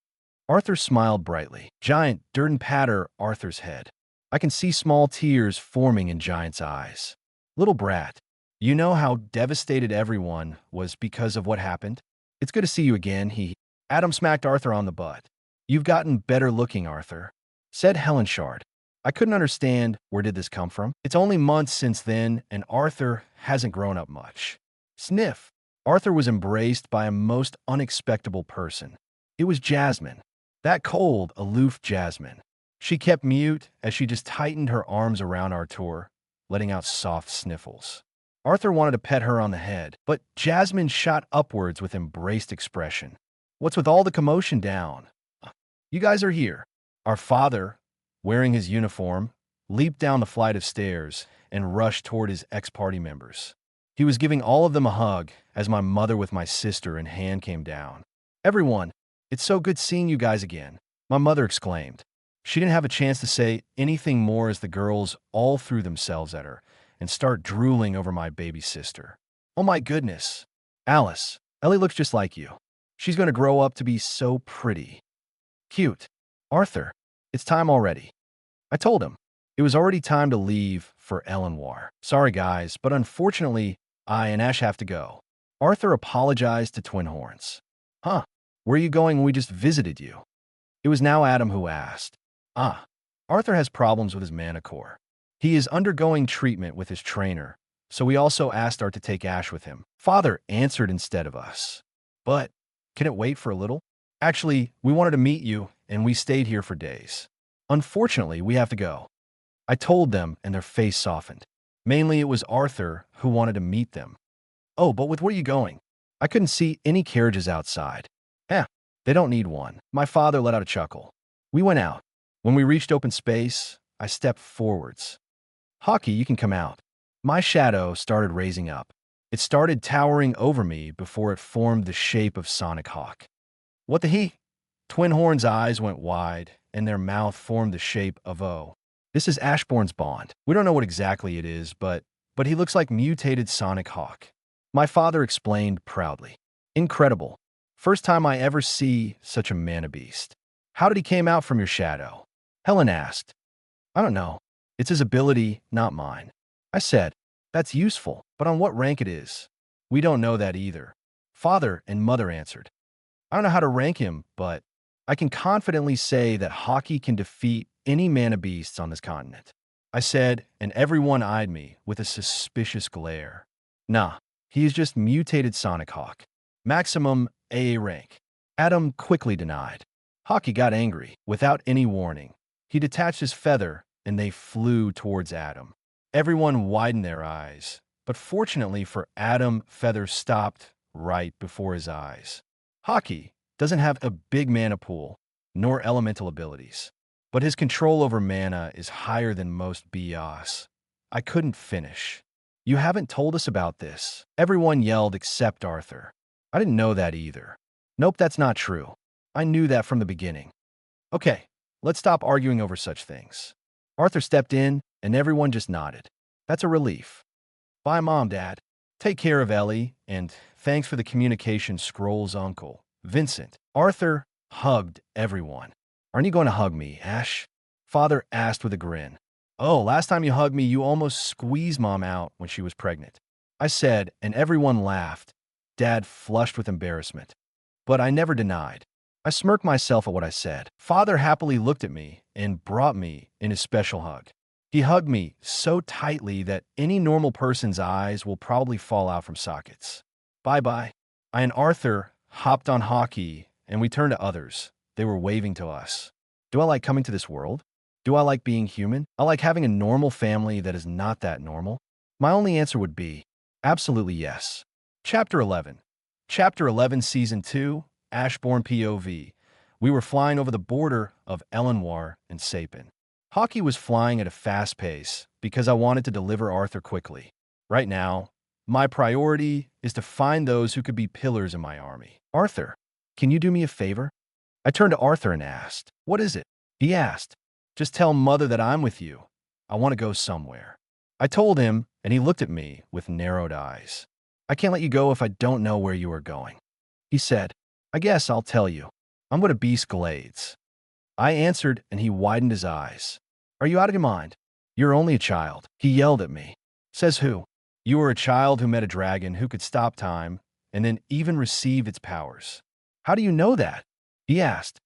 Speaker 2: Arthur smiled brightly. Giant Durden patter Arthur's head. I can see small tears forming in Giant's eyes. Little brat, you know how devastated everyone was because of what happened? It's good to see you again, Adam smacked Arthur on the butt. You've gotten better looking, Arthur, said Helen Shard. I couldn't understand where did this come from. It's only months since then, and Arthur hasn't grown up much. Sniff. Arthur was embraced by a most unexpected person. It was Jasmine. That cold, aloof Jasmine. She kept mute as she just tightened her arms around Arthur, letting out soft sniffles. Arthur wanted to pet her on the head, but Jasmine shot upwards with embraced expression. What's with all the commotion down? You guys are here. Our father, wearing his uniform, leaped down the flight of stairs and rushed toward his ex-party members. He was giving all of them a hug as my mother with my sister in hand came down. Everyone, it's so good seeing you guys again, my mother exclaimed. She didn't have a chance to say anything more as the girls all threw themselves at her and start drooling over my baby sister. Oh my goodness. Alice, Ellie looks just like you. She's going to grow up to be so pretty. Cute. Arthur, it's time already. I told him. It was already time to leave for Elenoir. Sorry guys, but unfortunately, I and Ash have to go. Arthur apologized to Twin Horns. Huh, where are you going when we just visited you? It was now Adam who asked. Arthur has problems with his mana core. He is undergoing treatment with his trainer, so we also asked Art to take Ash with him. Father answered instead of us. But, can it wait for a little? Actually, we wanted to meet you, and we stayed here for days. Unfortunately, we have to go. I told them, and their face softened. Mainly it was Arthur who wanted to meet them. Oh, but with where are you going? I couldn't see any carriages outside. They don't need one. My father let out a chuckle. We went out. When we reached open space, I stepped forwards. Hockey, you can come out. My shadow started raising up. It started towering over me before it formed the shape of Sonic Hawk. What the he? Twin Horn's eyes went wide, and their mouth formed the shape of O. This is Ashborn's bond. We don't know what exactly it is, but he looks like mutated Sonic Hawk. My father explained proudly. Incredible. First time I ever see such a mana beast. How did he came out from your shadow? Helen asked. I don't know. It's his ability, not mine. I said, that's useful, but on what rank it is? We don't know that either. Father and mother answered. I don't know how to rank him, but I can confidently say that Hockey can defeat any mana beasts on this continent. I said, and everyone eyed me with a suspicious glare. Nah, he is just mutated Sonic Hawk. Maximum AA rank. Adam quickly denied. Hockey got angry, without any warning. He detached his feather, and they flew towards Adam. Everyone widened their eyes, but fortunately for Adam, feather stopped right before his eyes. Hockey doesn't have a big mana pool, nor elemental abilities, but his control over mana is higher than most BOS. I couldn't finish. You haven't told us about this. Everyone yelled except Arthur. I didn't know that either. Nope, that's not true. I knew that from the beginning. Okay, let's stop arguing over such things. Arthur stepped in, and everyone just nodded. That's a relief. Bye, Mom, Dad. Take care of Ellie, and thanks for the communication scrolls, Uncle. Vincent. Arthur hugged everyone. Aren't you going to hug me, Ash? Father asked with a grin. Oh, last time you hugged me, you almost squeezed Mom out when she was pregnant. I said, and everyone laughed. Dad flushed with embarrassment. But I never denied. I smirked myself at what I said. Father happily looked at me and brought me in his special hug. He hugged me so tightly that any normal person's eyes will probably fall out from sockets. Bye-bye. I and Arthur hopped on hockey, and we turned to others. They were waving to us. Do I like coming to this world? Do I like being human? I like having a normal family that is not that normal? My only answer would be, absolutely yes. Chapter 11. Chapter 11, Season 2, Ashborn POV. We were flying over the border of Elenoir and Sapin. Hockey was flying at a fast pace because I wanted to deliver Arthur quickly. Right now, my priority is to find those who could be pillars in my army. Arthur, can you do me a favor? I turned to Arthur and asked, what is it? He asked, just tell Mother that I'm with you. I want to go somewhere. I told him, and he looked at me with narrowed eyes. I can't let you go if I don't know where you are going. He said, I guess I'll tell you. I'm going to Beast Glades. I answered, and he widened his eyes. Are you out of your mind? You're only a child. He yelled at me. Says who? You were a child who met a dragon who could stop time and then even receive its powers. How do you know that? He asked.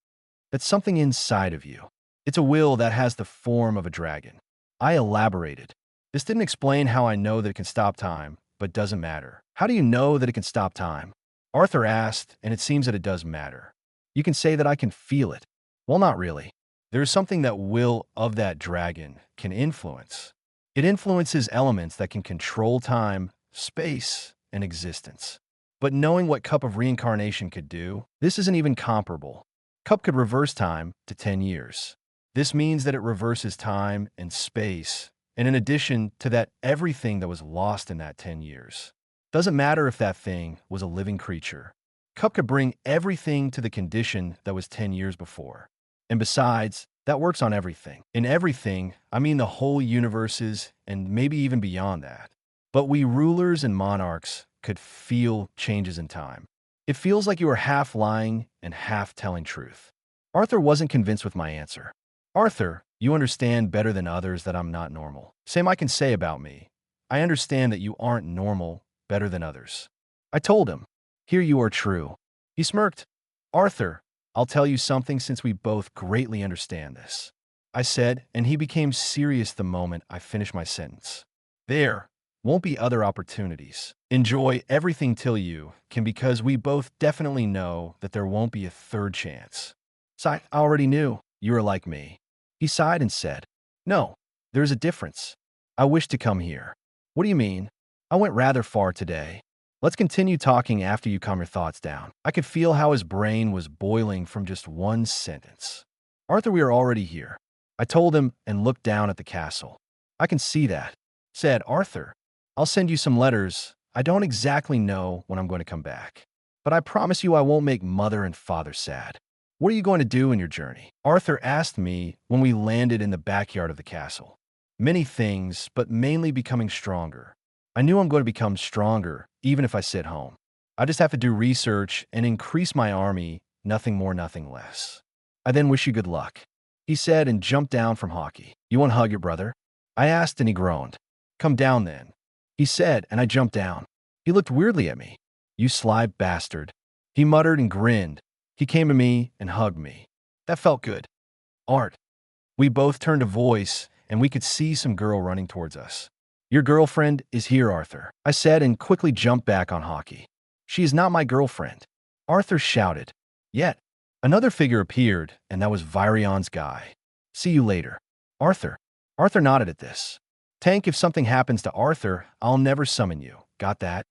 Speaker 2: That's something inside of you. It's a will that has the form of a dragon. I elaborated. This didn't explain how I know that it can stop time, but doesn't matter. How do you know that it can stop time? Arthur asked, and it seems that it does matter. You can say that I can feel it. Well, not really. There is something that will of that dragon can influence. It influences elements that can control time, space, and existence. But knowing what Cup of Reincarnation could do, this isn't even comparable. Cup could reverse time to 10 years. This means that it reverses time and space, and in addition to that, everything that was lost in that 10 years. Doesn't matter if that thing was a living creature. Cup could bring everything to the condition that was 10 years before. And besides, that works on everything. In everything, I mean the whole universes and maybe even beyond that. But we rulers and monarchs could feel changes in time. It feels like you are half lying and half telling truth. Arthur wasn't convinced with my answer. Arthur, you understand better than others that I'm not normal. Same I can say about me. I understand that you aren't normal better than others. I told him, here you are true. He smirked. Arthur, I'll tell you something since we both greatly understand this. I said, and he became serious the moment I finished my sentence. There won't be other opportunities. Enjoy everything till you can because we both definitely know that there won't be a third chance. So I already knew you were like me. He sighed and said, no, there's a difference. I wish to come here. What do you mean? I went rather far today. Let's continue talking after you calm your thoughts down. I could feel how his brain was boiling from just one sentence. Arthur, we are already here. I told him and looked down at the castle. I can see that. Said, Arthur, I'll send you some letters. I don't exactly know when I'm going to come back. But I promise you I won't make Mother and Father sad. What are you going to do in your journey? Arthur asked me when we landed in the backyard of the castle. Many things, but mainly becoming stronger. I knew I'm going to become stronger, even if I sit home. I just have to do research and increase my army, nothing more, nothing less. I then wish you good luck, he said and jumped down from hockey. You want to hug your brother? I asked and he groaned. Come down then, he said, and I jumped down. He looked weirdly at me. You sly bastard. He muttered and grinned. He came to me and hugged me. That felt good. Art. We both turned a voice and we could see some girl running towards us. Your girlfriend is here, Arthur, I said and quickly jumped back on hockey. She is not my girlfriend. Arthur shouted. Yet, another figure appeared, and that was Virion's guy. See you later. Arthur. Arthur nodded at this. Tank, if something happens to Arthur, I'll never summon you. Got that?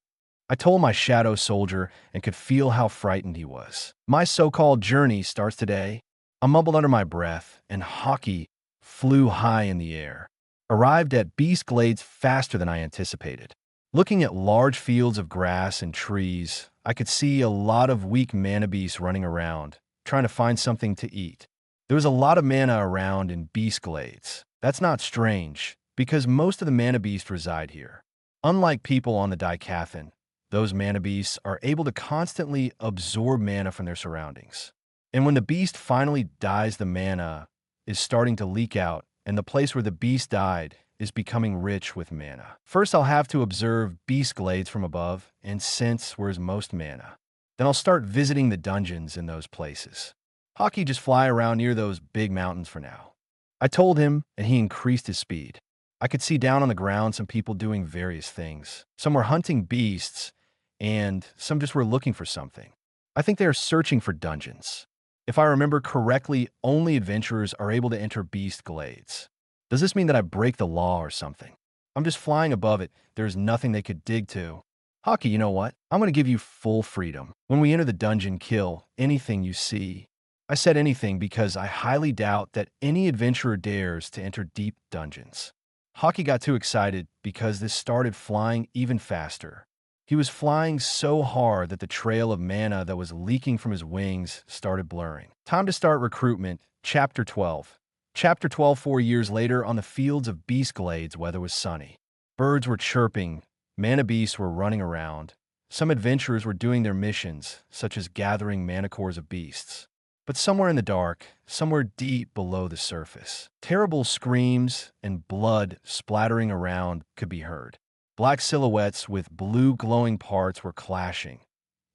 Speaker 2: I told my shadow soldier and could feel how frightened he was. My so-called journey starts today. I mumbled under my breath, and hockey flew high in the air. Arrived at Beast Glades faster than I anticipated. Looking at large fields of grass and trees, I could see a lot of weak mana beasts running around, trying to find something to eat. There was a lot of mana around in Beast Glades. That's not strange, because most of the mana beasts reside here. Unlike people on the Dicathan, those mana beasts are able to constantly absorb mana from their surroundings. And when the beast finally dies, the mana is starting to leak out, and the place where the beast died is becoming rich with mana. First, I'll have to observe Beast Glades from above and sense where's most mana. Then I'll start visiting the dungeons in those places. Hockey just fly around near those big mountains for now. I told him, and he increased his speed. I could see down on the ground some people doing various things. Some were hunting beasts, and some just were looking for something. I think they are searching for dungeons. If I remember correctly, only adventurers are able to enter beast glades. Does this mean that I break the law or something? I'm just flying above it. There's nothing they could dig to. Hockey, you know what? I'm going to give you full freedom. When we enter the dungeon, kill anything you see. I said anything because I highly doubt that any adventurer dares to enter deep dungeons. Hockey got too excited because this started flying even faster. He was flying so hard that the trail of mana that was leaking from his wings started blurring. Time to start recruitment. Chapter 12. Chapter 12. 4 years later, on the fields of Beast Glades, weather was sunny. Birds were chirping. Mana beasts were running around. Some adventurers were doing their missions, such as gathering mana cores of beasts. But somewhere in the dark, somewhere deep below the surface, terrible screams and blood splattering around could be heard. Black silhouettes with blue glowing parts were clashing.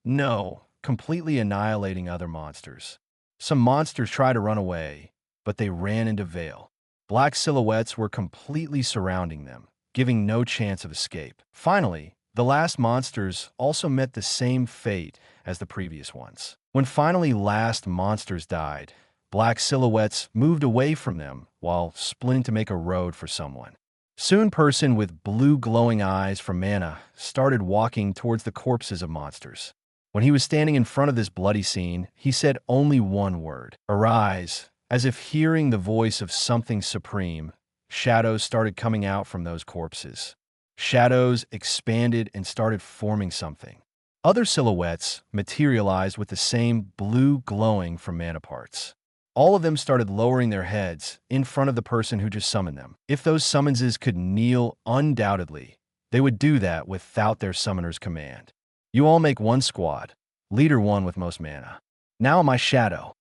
Speaker 2: No, completely annihilating other monsters. Some monsters tried to run away, but they ran into Vale. Black silhouettes were completely surrounding them, giving no chance of escape. Finally, the last monsters also met the same fate as the previous ones. When finally last monsters died, black silhouettes moved away from them while splitting to make a road for someone. Soon person with blue glowing eyes from mana started walking towards the corpses of monsters. When he was standing in front of this bloody scene, he said only one word, "Arise." As if hearing the voice of something supreme, shadows started coming out from those corpses. Shadows expanded and started forming something. Other silhouettes materialized with the same blue glowing from mana parts. All of them started lowering their heads in front of the person who just summoned them. If those summonses could kneel, undoubtedly, they would do that without their summoner's command. You all make one squad, leader one with most mana. Now my shadow.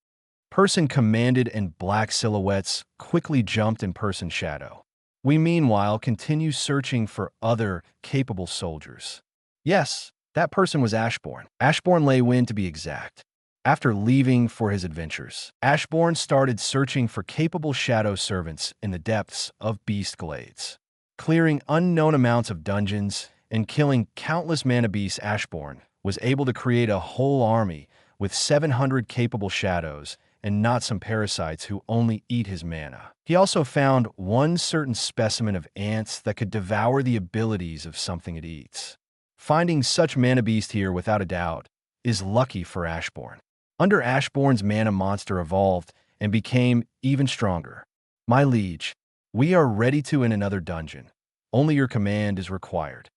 Speaker 2: Person commanded and black silhouettes quickly jumped in person's shadow. We meanwhile continue searching for other capable soldiers. Yes, that person was Ashborn. Ashborn lay wind to be exact. After leaving for his adventures, Ashborn started searching for capable shadow servants in the depths of Beast Glades. Clearing unknown amounts of dungeons and killing countless mana beasts, Ashborn was able to create a whole army with 700 capable shadows and not some parasites who only eat his mana. He also found one certain specimen of ants that could devour the abilities of something it eats. Finding such mana beast here without a doubt is lucky for Ashborn. Under Ashborn's mana monster evolved and became even stronger. My liege, we are ready to in another dungeon. Only your command is required.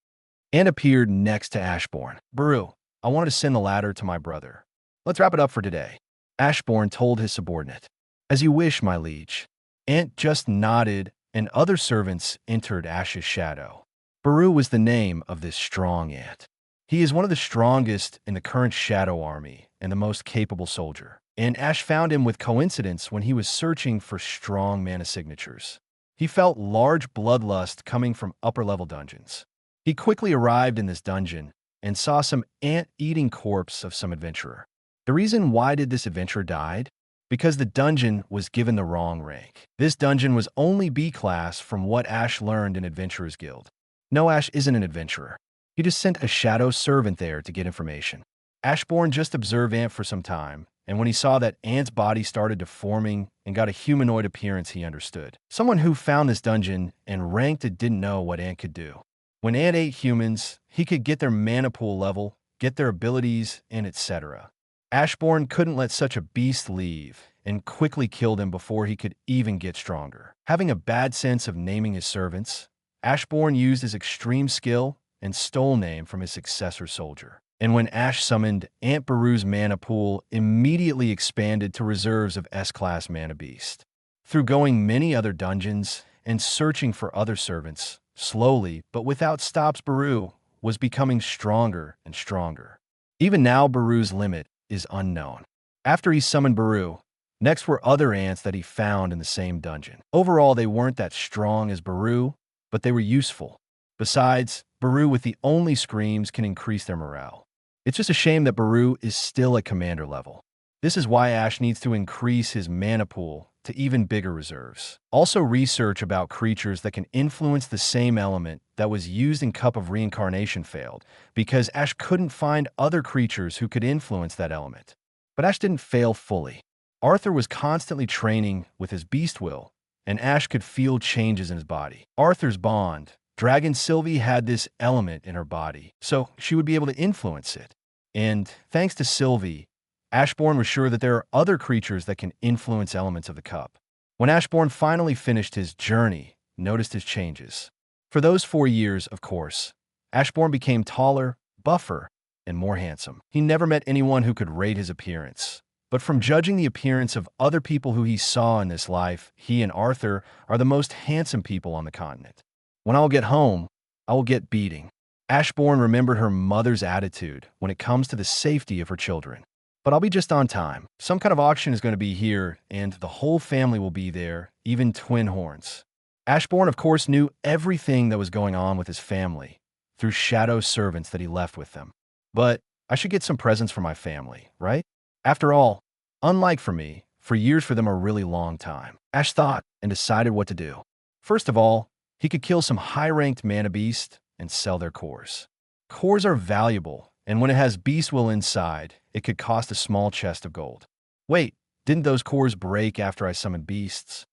Speaker 2: Ant appeared next to Ashborn. Baru, I wanted to send the ladder to my brother. Let's wrap it up for today. Ashborn told his subordinate. As you wish, my liege. Ant just nodded, and other servants entered Ash's shadow. Baru was the name of this strong ant. He is one of the strongest in the current shadow army and the most capable soldier. And Ash found him with coincidence when he was searching for strong mana signatures. He felt large bloodlust coming from upper-level dungeons. He quickly arrived in this dungeon and saw some ant-eating corpse of some adventurer. The reason why did this adventurer died? Because the dungeon was given the wrong rank. This dungeon was only B class from what Ash learned in Adventurer's Guild. No, Ash isn't an adventurer. He just sent a shadow servant there to get information. Ashborn just observed Ant for some time, and when he saw that Ant's body started deforming and got a humanoid appearance, he understood. Someone who found this dungeon and ranked it didn't know what Ant could do. When Ant ate humans, he could get their mana pool level, get their abilities, and etc. Ashborn couldn't let such a beast leave and quickly killed him before he could even get stronger. Having a bad sense of naming his servants, Ashborn used his extreme skill and stole name from his successor soldier. And when Ash summoned, Ant Baru's mana pool immediately expanded to reserves of S-class mana beast. Through going many other dungeons and searching for other servants, slowly but without stops, Baru was becoming stronger and stronger. Even now, Baru's limit is unknown. After he summoned Baru, next were other ants that he found in the same dungeon. Overall, they weren't that strong as Baru, but they were useful. Besides, Baru with the only screams can increase their morale. It's just a shame that Baru is still at commander level. This is why Ash needs to increase his mana pool to even bigger reserves. Also, research about creatures that can influence the same element that was used in Cup of Reincarnation failed, because Ash couldn't find other creatures who could influence that element. But Ash didn't fail fully. Arthur was constantly training with his beast will, and Ash could feel changes in his body. Arthur's bond. Dragon Sylvie had this element in her body, so she would be able to influence it. And thanks to Sylvie, Ashborn was sure that there are other creatures that can influence elements of the cup. When Ashborn finally finished his journey, noticed his changes. For those 4 years, of course, Ashborn became taller, buffer, and more handsome. He never met anyone who could rate his appearance. But from judging the appearance of other people who he saw in this life, he and Arthur are the most handsome people on the continent. When I will get home, I will get beating. Ashborn remembered her mother's attitude when it comes to the safety of her children. But I'll be just on time. Some kind of auction is going to be here, and the whole family will be there, even twin horns. Ashborn, of course, knew everything that was going on with his family through shadow servants that he left with them. But I should get some presents for my family, right? After all, unlike for me, for years for them a really long time. Ash thought and decided what to do. First of all, he could kill some high-ranked mana beast and sell their cores. Cores are valuable, and when it has beast will inside, it could cost a small chest of gold. Wait, didn't those cores break after I summoned beasts?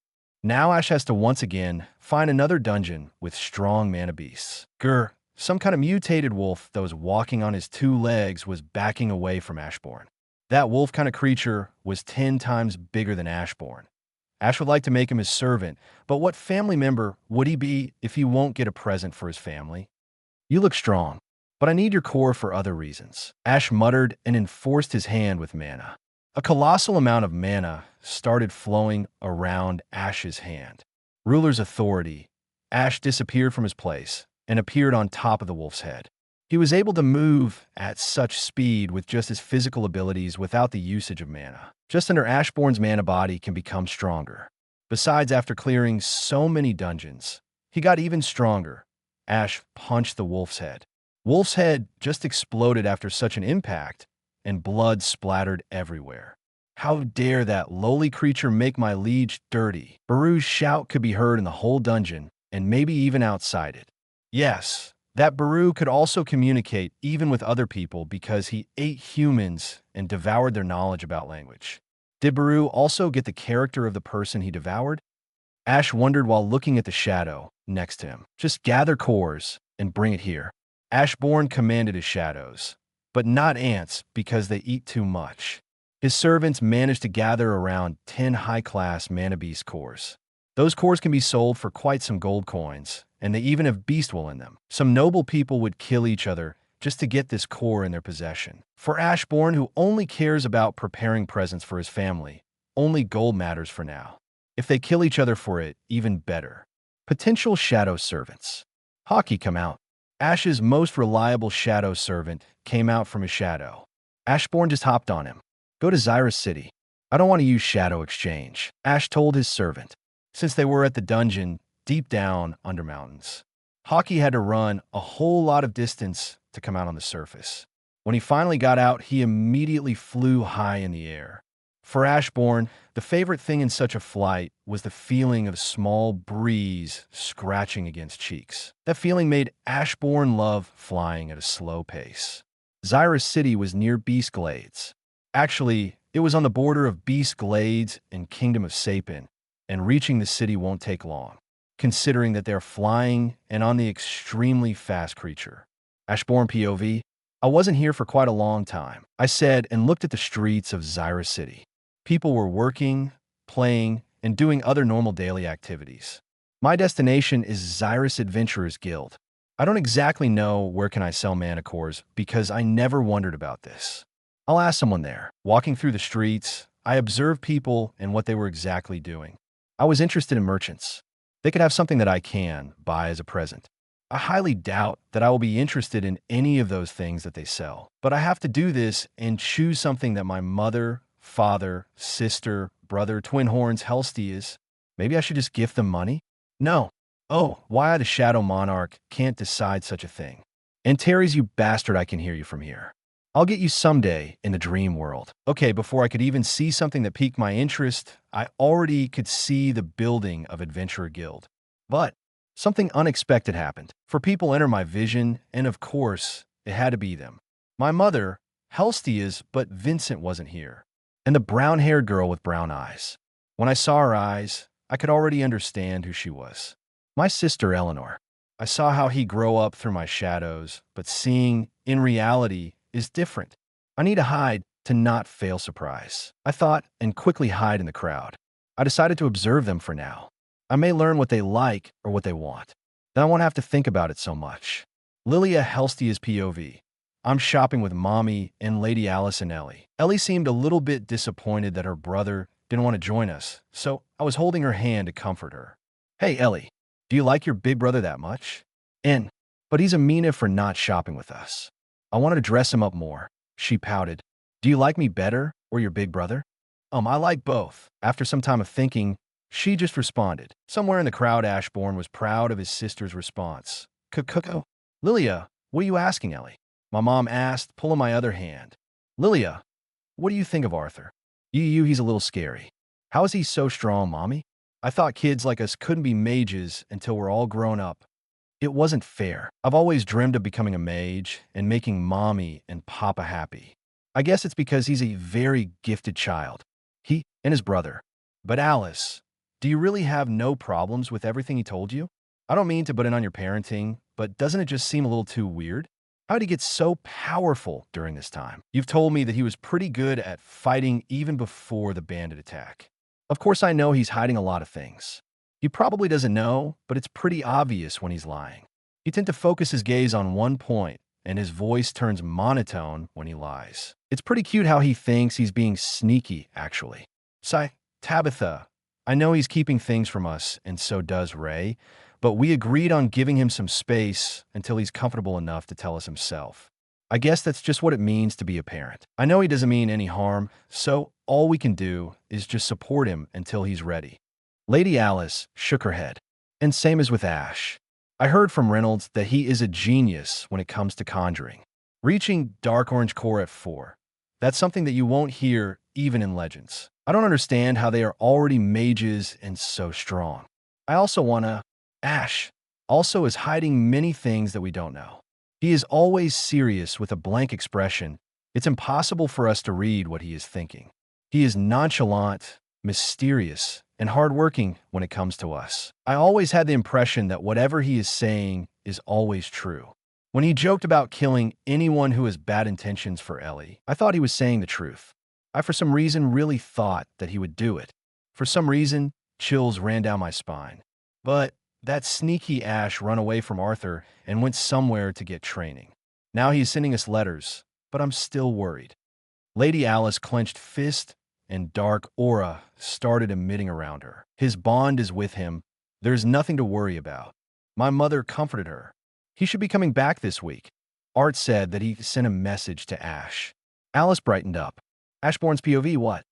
Speaker 2: Now Ash has to once again find another dungeon with strong mana beasts. Grr, some kind of mutated wolf that was walking on his 2 legs was backing away from Ashborn. That wolf kind of creature was 10 times bigger than Ashborn. Ash would like to make him his servant, but what family member would he be if he won't get a present for his family? You look strong, but I need your core for other reasons. Ash muttered and enforced his hand with mana. A colossal amount of mana started flowing around Ash's hand. Ruler's authority. Ash disappeared from his place and appeared on top of the wolf's head. He was able to move at such speed with just his physical abilities without the usage of mana. Just under Ashborn's mana body can become stronger. Besides, after clearing so many dungeons, he got even stronger. Ash punched the wolf's head. Wolf's head just exploded after such an impact, and blood splattered everywhere. How dare that lowly creature make my liege dirty? Baru's shout could be heard in the whole dungeon, and maybe even outside it. Yes, that Baru could also communicate even with other people because he ate humans and devoured their knowledge about language. Did Baru also get the character of the person he devoured? Ash wondered while looking at the shadow next to him. Just gather cores and bring it here. Ashborn commanded his shadows, but not ants because they eat too much. His servants managed to gather around 10 high-class mana beast cores. Those cores can be sold for quite some gold coins, and they even have beast wool in them. Some noble people would kill each other just to get this core in their possession. For Ashborn, who only cares about preparing presents for his family, only gold matters for now. If they kill each other for it, even better. Potential shadow servants. Hockey come out. Ash's most reliable shadow servant came out from his shadow. Ashborn just hopped on him. Go to Xyrus City. I don't want to use shadow exchange, Ash told his servant, since they were at the dungeon deep down under mountains. Hockey had to run a whole lot of distance to come out on the surface. When he finally got out, he immediately flew high in the air. For Ashborn, the favorite thing in such a flight was the feeling of small breeze scratching against cheeks. That feeling made Ashborn love flying at a slow pace. Xyrus City was near Beast Glades. Actually, it was on the border of Beast Glades and Kingdom of Sapin, and reaching the city won't take long, considering that they're flying and on the extremely fast creature. Ashborn POV, I wasn't here for quite a long time, I said and looked at the streets of Xyrus City. People were working, playing, and doing other normal daily activities. My destination is Xyrus Adventurers Guild. I don't exactly know where can I sell mana cores because I never wondered about this. I'll ask someone there. Walking through the streets, I observed people and what they were exactly doing. I was interested in merchants. They could have something that I can buy as a present. I highly doubt that I will be interested in any of those things that they sell, but I have to do this and choose something that my mother, father, sister, brother, twin horns, Hellsteas. Maybe I should just gift them money? No. Oh, why the Shadow Monarch can't decide such a thing. Antares, you bastard, I can hear you from here. I'll get you someday in the dream world. Okay, before I could even see something that piqued my interest, I already could see the building of Adventurer Guild. But something unexpected happened. For people enter my vision, and of course, it had to be them. My mother, Helstia's, but Vincent wasn't here. And the brown-haired girl with brown eyes. When I saw her eyes, I could already understand who she was. My sister Eleanor. I saw how he grow up through my shadows, but seeing, in reality, is different. I need to hide to not fail surprise, I thought, and quickly hide in the crowd. I decided to observe them for now. I may learn what they like or what they want. Then I won't have to think about it so much. Lilia Helstia's POV. I'm shopping with Mommy and Lady Alice and Ellie. Ellie seemed a little bit disappointed that her brother didn't want to join us, so I was holding her hand to comfort her. Hey, Ellie, do you like your big brother that much? But he's a meanie for not shopping with us. I wanted to dress him up more. She pouted. Do you like me better or your big brother? I like both. After some time of thinking, she just responded. Somewhere in the crowd, Ashborn was proud of his sister's response. Cuckoo. Lilia, what are you asking, Ellie? My mom asked, pulling my other hand. Lilia, what do you think of Arthur? He's a little scary. How is he so strong, Mommy? I thought kids like us couldn't be mages until we're all grown up. It wasn't fair. I've always dreamed of becoming a mage and making Mommy and Papa happy. I guess it's because he's a very gifted child. He and his brother. But Alice, do you really have no problems with everything he told you? I don't mean to butt in on your parenting, but doesn't it just seem a little too weird? How did he get so powerful during this time? You've told me that he was pretty good at fighting even before the bandit attack. Of course, I know he's hiding a lot of things. He probably doesn't know, but it's pretty obvious when he's lying. He tends to focus his gaze on one point, and his voice turns monotone when he lies. It's pretty cute how he thinks he's being sneaky, actually. Tabitha, I know he's keeping things from us, and so does Ray, but we agreed on giving him some space until he's comfortable enough to tell us himself. I guess that's just what it means to be a parent. I know he doesn't mean any harm, so all we can do is just support him until he's ready. Lady Alice shook her head. And same as with Ash. I heard from Reynolds that he is a genius when it comes to conjuring. Reaching Dark Orange Core at 4. That's something that you won't hear even in Legends. I don't understand how they are already mages and so strong. I also wanna... Ash also is hiding many things that we don't know. He is always serious with a blank expression. It's impossible for us to read what he is thinking. He is nonchalant, mysterious, and hardworking when it comes to us. I always had the impression that whatever he is saying is always true. When he joked about killing anyone who has bad intentions for Ellie, I thought he was saying the truth. I, for some reason, really thought that he would do it. For some reason, chills ran down my spine. But that sneaky Ash run away from Arthur and went somewhere to get training. Now he is sending us letters, but I'm still worried. Lady Alice clenched fist and dark aura started emitting around her. His bond is with him. There's nothing to worry about. My mother comforted her. He should be coming back this week. Art said that he sent a message to Ash. Alice brightened up. Ashborn's POV, what?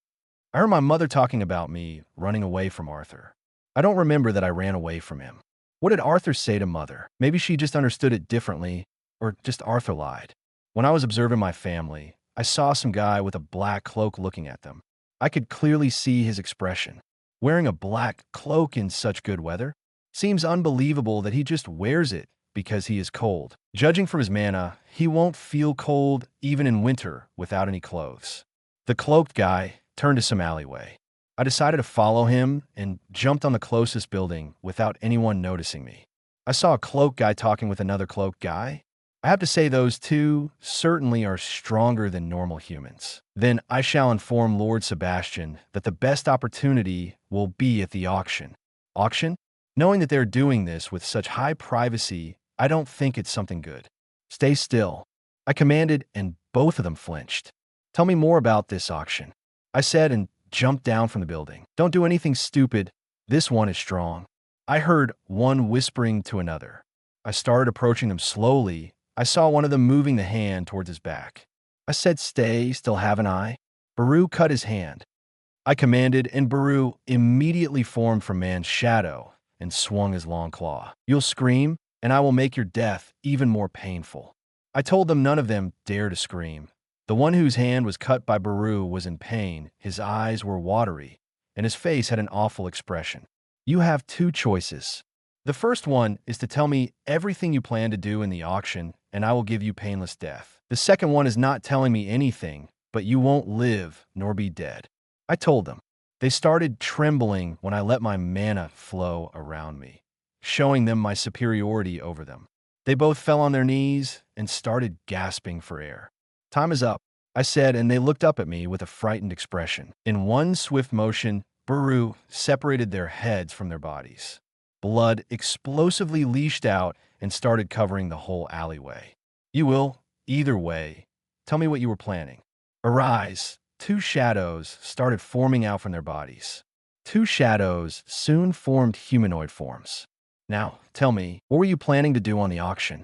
Speaker 2: I heard my mother talking about me running away from Arthur. I don't remember that I ran away from him. What did Arthur say to Mother? Maybe she just understood it differently, or just Arthur lied. When I was observing my family, I saw some guy with a black cloak looking at them. I could clearly see his expression. Wearing a black cloak in such good weather? Seems unbelievable that he just wears it because he is cold. Judging from his mana, he won't feel cold even in winter without any clothes. The cloaked guy turned to some alleyway. I decided to follow him and jumped on the closest building without anyone noticing me. I saw a cloaked guy talking with another cloaked guy. I have to say those two certainly are stronger than normal humans. Then I shall inform Lord Sebastian that the best opportunity will be at the auction. Auction? Knowing that they're doing this with such high privacy, I don't think it's something good. Stay still. I commanded, and both of them flinched. Tell me more about this auction. I said and jumped down from the building. Don't do anything stupid. This one is strong. I heard one whispering to another. I started approaching them slowly. I saw one of them moving the hand towards his back. I said, stay, still have an eye. Baru cut his hand. I commanded, and Baru immediately formed from man's shadow and swung his long claw. You'll scream, and I will make your death even more painful. I told them none of them dare to scream. The one whose hand was cut by Baru was in pain, his eyes were watery, and his face had an awful expression. You have two choices. The first one is to tell me everything you plan to do in the auction, and I will give you painless death. The second one is not telling me anything, but you won't live nor be dead. I told them. They started trembling when I let my mana flow around me, showing them my superiority over them. They both fell on their knees and started gasping for air. Time is up, I said, and they looked up at me with a frightened expression. In one swift motion, Baru separated their heads from their bodies. Blood explosively leashed out and started covering the whole alleyway. You will, either way. Tell me what you were planning. Arise. Two shadows started forming out from their bodies. Two shadows soon formed humanoid forms. Now, tell me, what were you planning to do on the auction?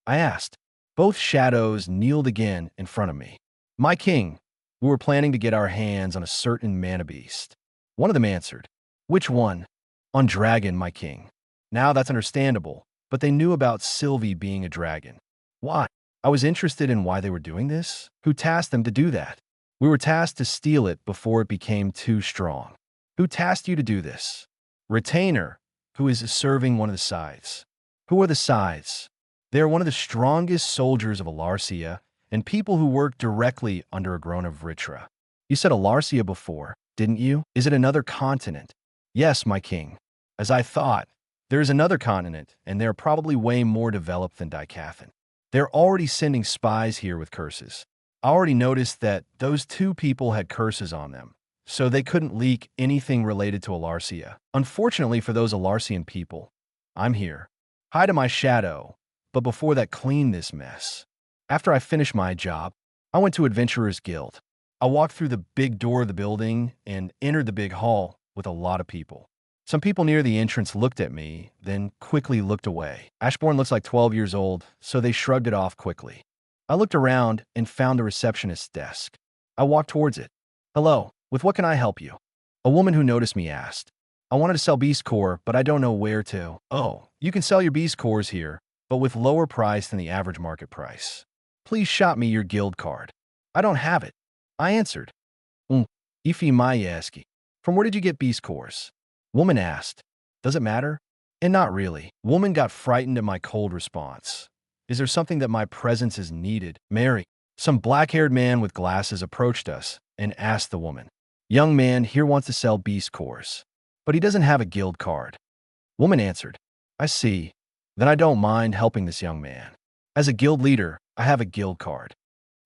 Speaker 2: I asked. Both shadows kneeled again in front of me. My king, we were planning to get our hands on a certain mana beast. One of them answered. Which one? On dragon, my king. Now that's understandable, but they knew about Sylvie being a dragon. Why? I was interested in why they were doing this. Who tasked them to do that? We were tasked to steal it before it became too strong. Who tasked you to do this? Retainer, who is serving one of the sides. Who are the sides? They are one of the strongest soldiers of Alarcia and people who work directly under a Agrona Vritra. You said Alarcia before, didn't you? Is it another continent? Yes, my king. As I thought, there is another continent, and they are probably way more developed than Dicathan. They're already sending spies here with curses. I already noticed that those two people had curses on them, so they couldn't leak anything related to Alarcia. Unfortunately for those Alarcian people, I'm here. Hi to my shadow, but before that, clean this mess. After I finished my job, I went to Adventurers Guild. I walked through the big door of the building and entered the big hall with a lot of people. Some people near the entrance looked at me, then quickly looked away. Ashborn looks like 12 years old, so they shrugged it off quickly. I looked around and found the receptionist's desk. I walked towards it. Hello, with what can I help you? A woman who noticed me asked. I wanted to sell beast core, but I don't know where to. Oh, you can sell your beast cores here, but with lower price than the average market price. Please shop me your guild card. I don't have it. I answered. Ifi Mayeski. From where did you get beast cores? Woman asked. Does it matter? And not really. Woman got frightened at my cold response. Is there something that my presence is needed? Mary. Some black-haired man with glasses approached us and asked the woman. Young man here wants to sell beast cores, but he doesn't have a guild card. Woman answered. I see. Then I don't mind helping this young man. As a guild leader, I have a guild card.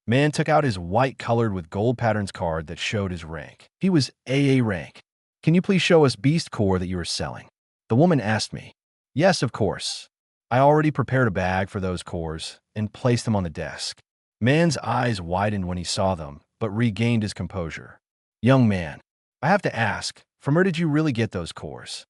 Speaker 2: Man took out his white-colored with gold patterns card that showed his rank. He was AA rank. Can you please show us beast core that you are selling? The woman asked me. Yes, of course. I already prepared a bag for those cores and placed them on the desk. Man's eyes widened when he saw them, but regained his composure. Young man, I have to ask, from where did you really get those cores?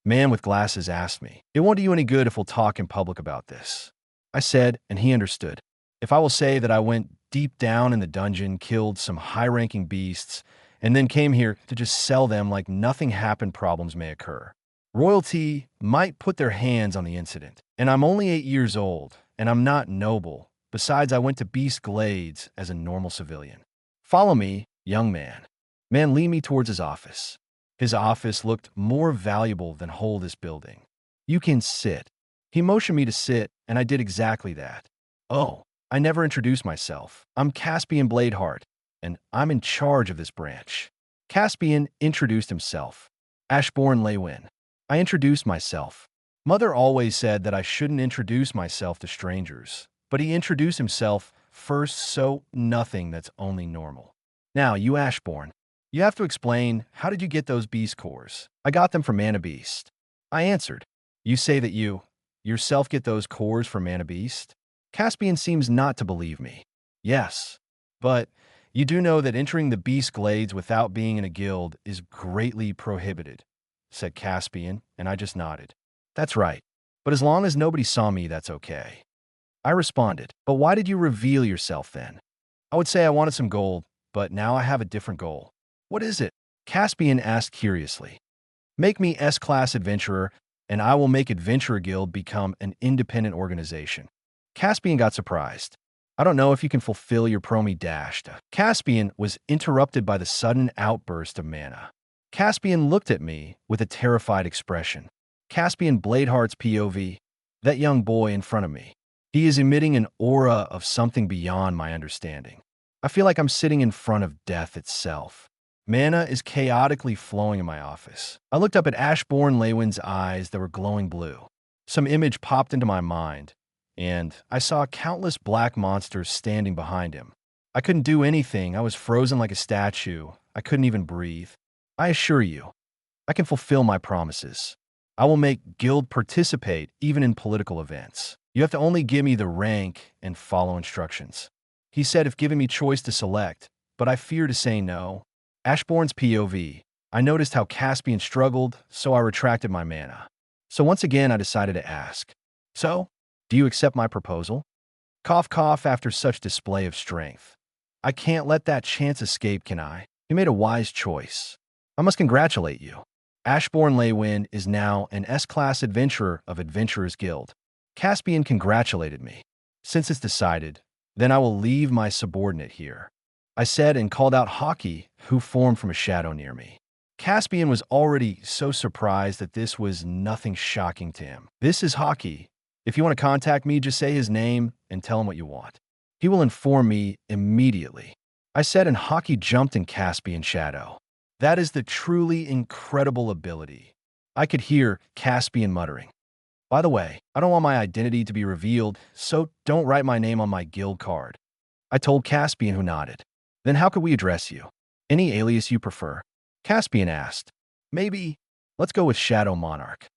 Speaker 2: Man with glasses asked me. It won't do you any good if we'll talk in public about this. I said, and he understood. If I will say that I went deep down in the dungeon, killed some high-ranking beasts, and then came here to just sell them like nothing happened, problems may occur. Royalty might put their hands on the incident. And I'm only 8 years old, and I'm not noble. Besides, I went to Beast Glades as a normal civilian. Follow me, young man. Man lead me towards his office. His office looked more valuable than whole this building. You can sit. He motioned me to sit, and I did exactly that. Oh, I never introduced myself. I'm Caspian Bladeheart, and I'm in charge of this branch. Caspian introduced himself. Ashborn Leywin. I introduced myself. Mother always said that I shouldn't introduce myself to strangers, but he introduced himself first, so nothing that's only normal. Now, you Ashborn, you have to explain, how did you get those beast cores? I got them from Mana Beast. I answered. You say that you yourself get those cores from Mana Beast? Caspian seems not to believe me. Yes, but you do know that entering the Beast Glades without being in a guild is greatly prohibited, said Caspian, and I just nodded. That's right, but as long as nobody saw me, that's okay. I responded, but why did you reveal yourself then? I would say I wanted some gold, but now I have a different goal. What is it? Caspian asked curiously. Make me S-Class Adventurer, and I will make Adventurer Guild become an independent organization. Caspian got surprised. I don't know if you can fulfill your promi dashed. Caspian was interrupted by the sudden outburst of mana. Caspian looked at me with a terrified expression. Caspian Bladeheart's POV, that young boy in front of me. He is emitting an aura of something beyond my understanding. I feel like I'm sitting in front of death itself. Mana is chaotically flowing in my office. I looked up at Ashborn Leywin's eyes that were glowing blue. Some image popped into my mind, and I saw countless black monsters standing behind him. I couldn't do anything. I was frozen like a statue. I couldn't even breathe. I assure you, I can fulfill my promises. I will make Guild participate even in political events. You have to only give me the rank and follow instructions. He said if given me choice to select, but I fear to say no. Ashborn's POV. I noticed how Caspian struggled, so I retracted my mana. So once again, I decided to ask. So, do you accept my proposal? Cough cough after such display of strength. I can't let that chance escape, can I? You made a wise choice. I must congratulate you. Ashborn Leywin is now an S-Class adventurer of Adventurers Guild. Caspian congratulated me. Since it's decided, then I will leave my subordinate here. I said and called out Hockey, who formed from a shadow near me. Caspian was already so surprised that this was nothing shocking to him. This is Hockey. If you want to contact me, just say his name and tell him what you want. He will inform me immediately. I said, and Hockey jumped in Caspian's shadow. That is the truly incredible ability. I could hear Caspian muttering. By the way, I don't want my identity to be revealed, so don't write my name on my guild card. I told Caspian, who nodded. Then how could we address you? Any alias you prefer? Caspian asked. Maybe, let's go with Shadow Monarch.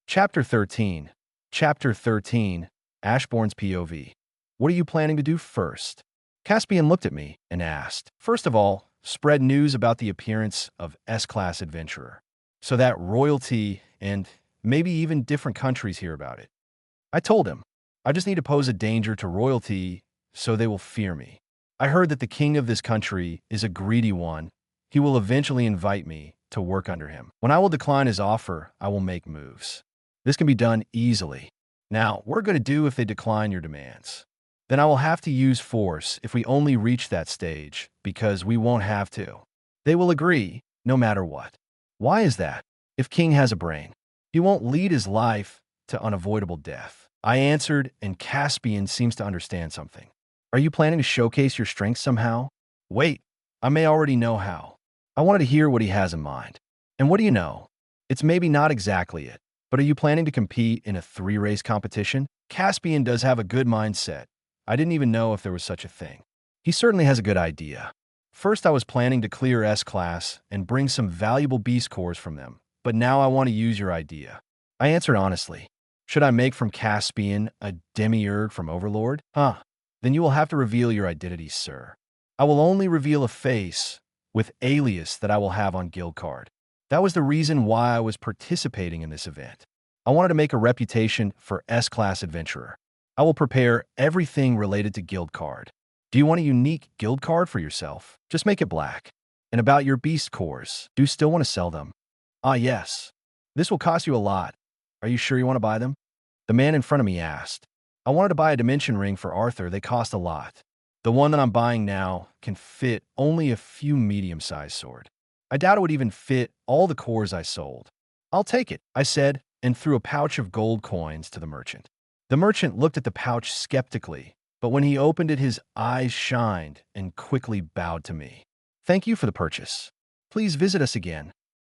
Speaker 2: Chapter 13. Chapter 13. Ashborn's POV. What are you planning to do first? Caspian looked at me and asked. First of all, spread news about the appearance of S-Class Adventurer, so that royalty and maybe even different countries hear about it. I told him, I just need to pose a danger to royalty so they will fear me. I heard that the king of this country is a greedy one. He will eventually invite me to work under him. When I will decline his offer, I will make moves. This can be done easily. Now, what are going to do if they decline your demands? Then I will have to use force if we only reach that stage, because we won't have to. They will agree, no matter what. Why is that? If King has a brain, he won't lead his life to unavoidable death. I answered, and Caspian seems to understand something. Are you planning to showcase your strengths somehow? Wait, I may already know how. I wanted to hear what he has in mind. And what do you know? It's maybe not exactly it, but are you planning to compete in a 3-race competition? Caspian does have a good mindset. I didn't even know if there was such a thing. He certainly has a good idea. First, I was planning to clear S-Class and bring some valuable beast cores from them, but now I want to use your idea. I answered honestly. Should I make from Caspian a demiurge from Overlord? Then you will have to reveal your identity, sir. I will only reveal a face with alias that I will have on guild card. That was the reason why I was participating in this event. I wanted to make a reputation for S-Class Adventurer. I will prepare everything related to guild card. Do you want a unique guild card for yourself? Just make it black. And about your beast cores, do you still want to sell them? Yes. This will cost you a lot. Are you sure you want to buy them? The man in front of me asked. I wanted to buy a dimension ring for Arthur. They cost a lot. The one that I'm buying now can fit only a few medium-sized sword. I doubt it would even fit all the cores I sold. I'll take it, I said, and threw a pouch of gold coins to the merchant. The merchant looked at the pouch skeptically, but when he opened it, his eyes shined and quickly bowed to me. Thank you for the purchase. Please visit us again.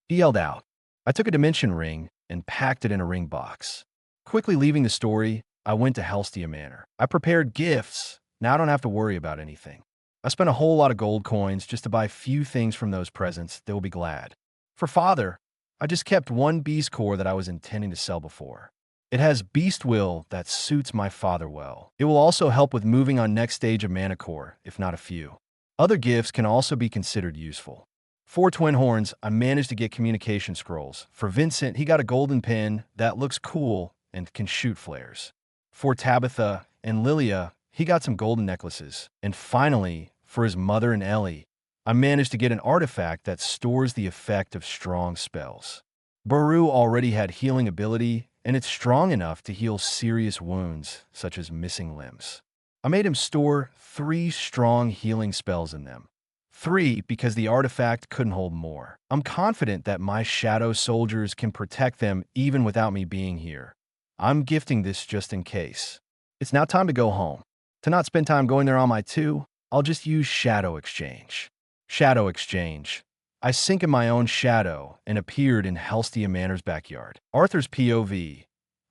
Speaker 2: He yelled out. I took a dimension ring and packed it in a ring box. Quickly leaving the story, I went to Helstia Manor. I prepared gifts. Now I don't have to worry about anything. I spent a whole lot of gold coins just to buy few things from those presents. They will be glad. For Father, I just kept one beast core that I was intending to sell before. It has beast will that suits my father well. It will also help with moving on next stage of mana core, if not a few. Other gifts can also be considered useful. For Twin Horns, I managed to get communication scrolls. For Vincent, he got a golden pin that looks cool and can shoot flares. For Tabitha and Lilia, he got some golden necklaces. And finally, for his mother and Ellie, I managed to get an artifact that stores the effect of strong spells. Baru already had healing ability, and it's strong enough to heal serious wounds, such as missing limbs. I made him store 3 strong healing spells in them. 3 because the artifact couldn't hold more. I'm confident that my shadow soldiers can protect them even without me being here. I'm gifting this just in case. It's now time to go home. To not spend time going there on my 2, I'll just use Shadow Exchange. Shadow Exchange. I sink in my own shadow and appeared in Helstia Manor's backyard. Arthur's POV.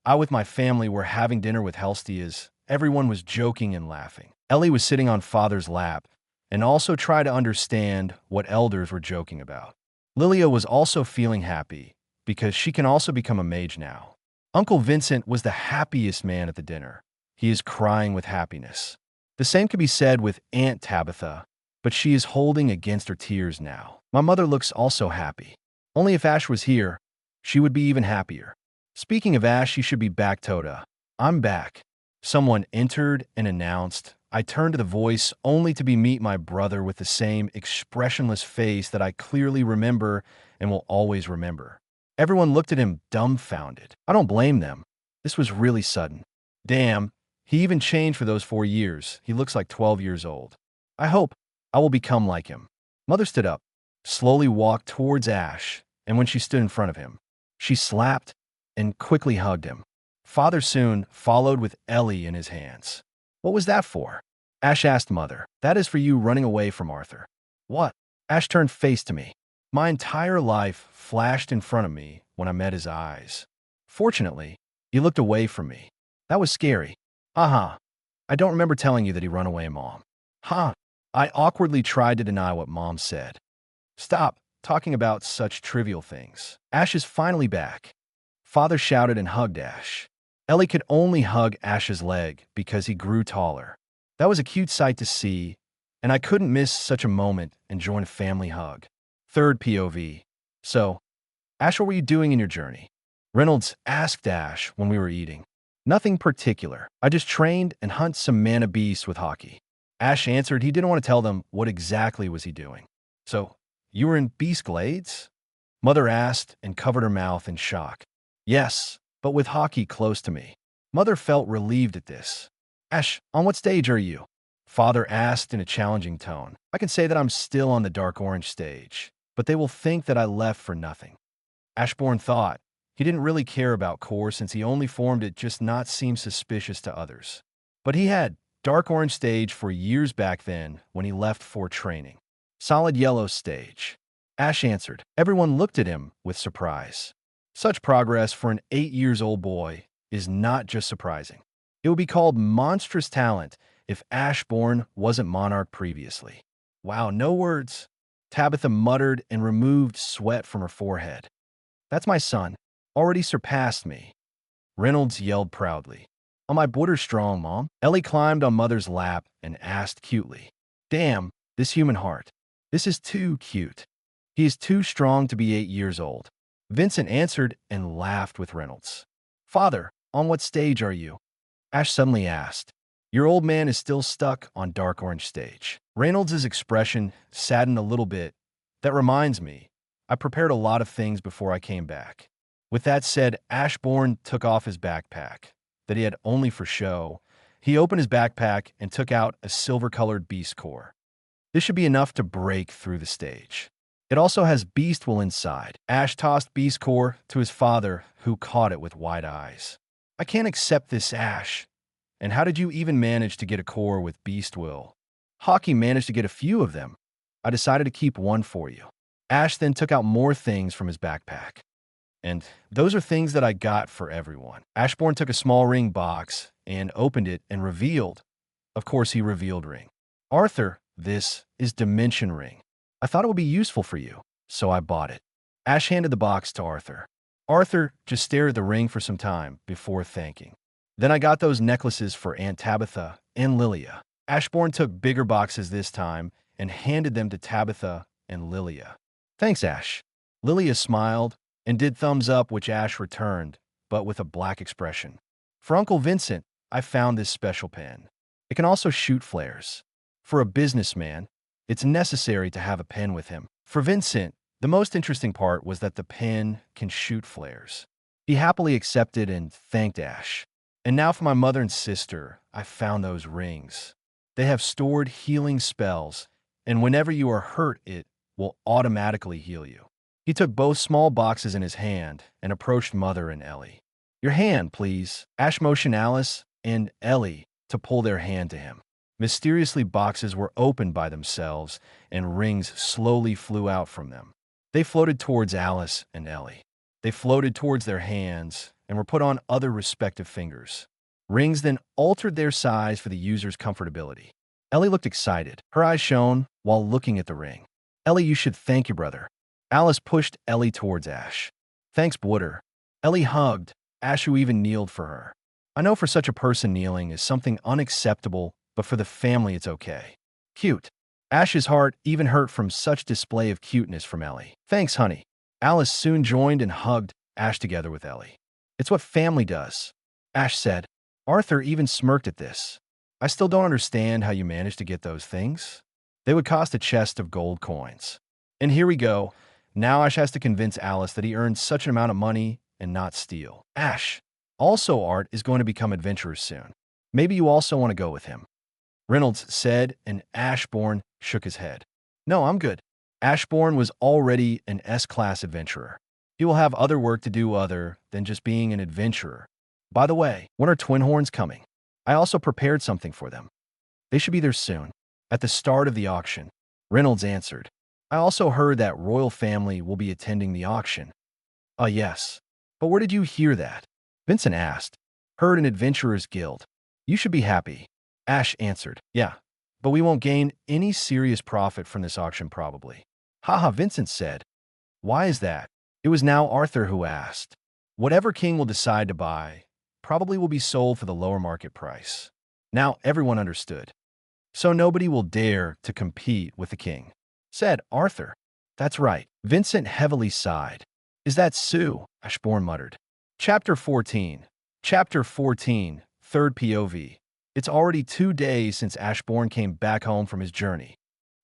Speaker 2: I with my family were having dinner with Helstias. Everyone was joking and laughing. Ellie was sitting on father's lap and also tried to understand what elders were joking about. Lilia was also feeling happy because she can also become a mage now. Uncle Vincent was the happiest man at the dinner. He is crying with happiness. The same could be said with Aunt Tabitha, but she is holding against her tears now. My mother looks also happy. Only if Ash was here, she would be even happier. Speaking of Ash, she should be back, Toda. I'm back. Someone entered and announced. I turned to the voice only to meet my brother with the same expressionless face that I clearly remember and will always remember. Everyone looked at him dumbfounded. I don't blame them. This was really sudden. Damn, he even changed for those 4 years. He looks like 12 years old. I hope I will become like him. Mother stood up, slowly walked towards Ash, and when she stood in front of him, she slapped and quickly hugged him. Father soon followed with Ellie in his hands. What was that for? Ash asked Mother. That is for you running away from Arthur. What? Ash turned face to me. My entire life flashed in front of me when I met his eyes. Fortunately, he looked away from me. That was scary. Uh-huh. I don't remember telling you that he ran away, Mom. Huh. I awkwardly tried to deny what Mom said. Stop talking about such trivial things. Ash is finally back. Father shouted and hugged Ash. Ellie could only hug Ash's leg because he grew taller. That was a cute sight to see, and I couldn't miss such a moment and join a family hug. Third POV. So, Ash, what were you doing in your journey? Reynolds asked Ash when we were eating. Nothing particular. I just trained and hunt some mana beasts with hockey. Ash answered he didn't want to tell them what exactly was he doing. So, you were in Beast Glades? Mother asked and covered her mouth in shock. Yes, but with hockey close to me. Mother felt relieved at this. Ash, on what stage are you? Father asked in a challenging tone. I can say that I'm still on the dark orange stage, but they will think that I left for nothing. Ashborn thought. He didn't really care about core since he only formed it just not seem suspicious to others. But he had dark orange stage for years back then when he left for training. Solid yellow stage. Ash answered. Everyone looked at him with surprise. Such progress for an 8-year-old boy is not just surprising. It would be called monstrous talent if Ashborn wasn't Monarch previously. Wow, no words. Tabitha muttered and removed sweat from her forehead. That's my son. Already surpassed me. Reynolds yelled proudly. On my border strong, Mom. Ellie climbed on Mother's lap and asked cutely. Damn, this human heart. This is too cute. He is too strong to be 8 years old. Vincent answered and laughed with Reynolds. Father, on what stage are you? Ash suddenly asked. Your old man is still stuck on dark orange stage. Reynolds' expression saddened a little bit. That reminds me, I prepared a lot of things before I came back. With that said, Ashborn took off his backpack, that he had only for show. He opened his backpack and took out a silver-colored beast core. This should be enough to break through the stage. It also has beast will inside. Ash tossed beast core to his father, who caught it with wide eyes. I can't accept this, Ash. And how did you even manage to get a core with beast will? Hockey managed to get a few of them. I decided to keep one for you. Ash then took out more things from his backpack. And those are things that I got for everyone. Ashborn took a small ring box and opened it and revealed. Of course, he revealed ring. Arthur, this is Dimension Ring. I thought it would be useful for you, so I bought it. Ash handed the box to Arthur. Arthur just stared at the ring for some time before thanking. Then I got those necklaces for Aunt Tabitha and Lilia. Ashborn took bigger boxes this time and handed them to Tabitha and Lilia. Thanks, Ash. Lilia smiled and did thumbs up, which Ash returned, but with a black expression. For Uncle Vincent, I found this special pen. It can also shoot flares. For a businessman, it's necessary to have a pen with him. For Vincent, the most interesting part was that the pen can shoot flares. He happily accepted and thanked Ash. And now for my mother and sister, I found those rings. They have stored healing spells, and whenever you are hurt, it will automatically heal you. He took both small boxes in his hand and approached Mother and Ellie. Your hand, please. Ash motioned Alice and Ellie to pull their hand to him. Mysteriously, boxes were opened by themselves, and rings slowly flew out from them. They floated towards Alice and Ellie. They floated towards their hands and were put on other respective fingers. Rings then altered their size for the user's comfortability. Ellie looked excited. Her eyes shone while looking at the ring. Ellie, you should thank your brother. Alice pushed Ellie towards Ash. Thanks, Wooder. Ellie hugged Ash, who even kneeled for her. I know for such a person kneeling is something unacceptable, but for the family it's okay. Cute. Ash's heart even hurt from such display of cuteness from Ellie. Thanks, honey. Alice soon joined and hugged Ash together with Ellie. It's what family does, Ash said. Arthur even smirked at this. I still don't understand how you managed to get those things. They would cost a chest of gold coins. And here we go. Now Ash has to convince Alice that he earned such an amount of money and not steal. Ash. Also, Art is going to become adventurous soon. Maybe you also want to go with him. Reynolds said, and Ashborn shook his head. No, I'm good. Ashborn was already an S-class adventurer. He will have other work to do other than just being an adventurer. By the way, when are Twin Horns coming? I also prepared something for them. They should be there soon, at the start of the auction. Reynolds answered. I also heard that royal family will be attending the auction. Yes. But where did you hear that? Vincent asked. Heard an adventurers guild. You should be happy. Ash answered. Yeah, but we won't gain any serious profit from this auction probably. Haha, Vincent said. Why is that? It was now Arthur who asked. Whatever king will decide to buy probably will be sold for the lower market price. Now everyone understood. So nobody will dare to compete with the king, said Arthur. That's right. Vincent heavily sighed. Is that Sue? Ashborn muttered. Chapter 14. Chapter 14, third POV. It's already 2 days since Ashborn came back home from his journey.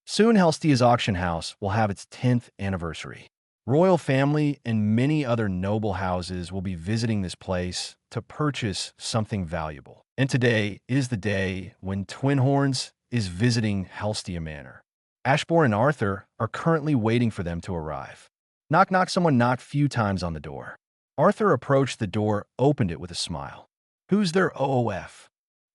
Speaker 2: Soon Helstia's auction house will have its 10th anniversary. Royal family and many other noble houses will be visiting this place to purchase something valuable. And today is the day when Twin Horns is visiting Helstia Manor. Ashborn and Arthur are currently waiting for them to arrive. Knock knock, someone knocked few times on the door. Arthur approached the door, opened it with a smile. Who's there, OOF?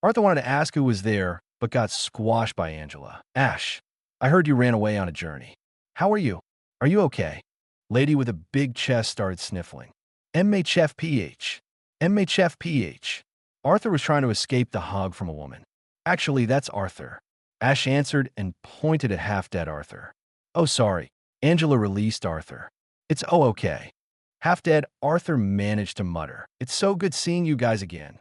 Speaker 2: Arthur wanted to ask who was there, but got squashed by Angela. Ash, I heard you ran away on a journey. How are you? Are you okay? Lady with a big chest started sniffling. MHFPH. MHFPH. Arthur was trying to escape the hug from a woman. Actually, that's Arthur. Ash answered and pointed at half-dead Arthur. Oh, sorry. Angela released Arthur. It's okay. Half-dead Arthur managed to mutter. It's so good seeing you guys again.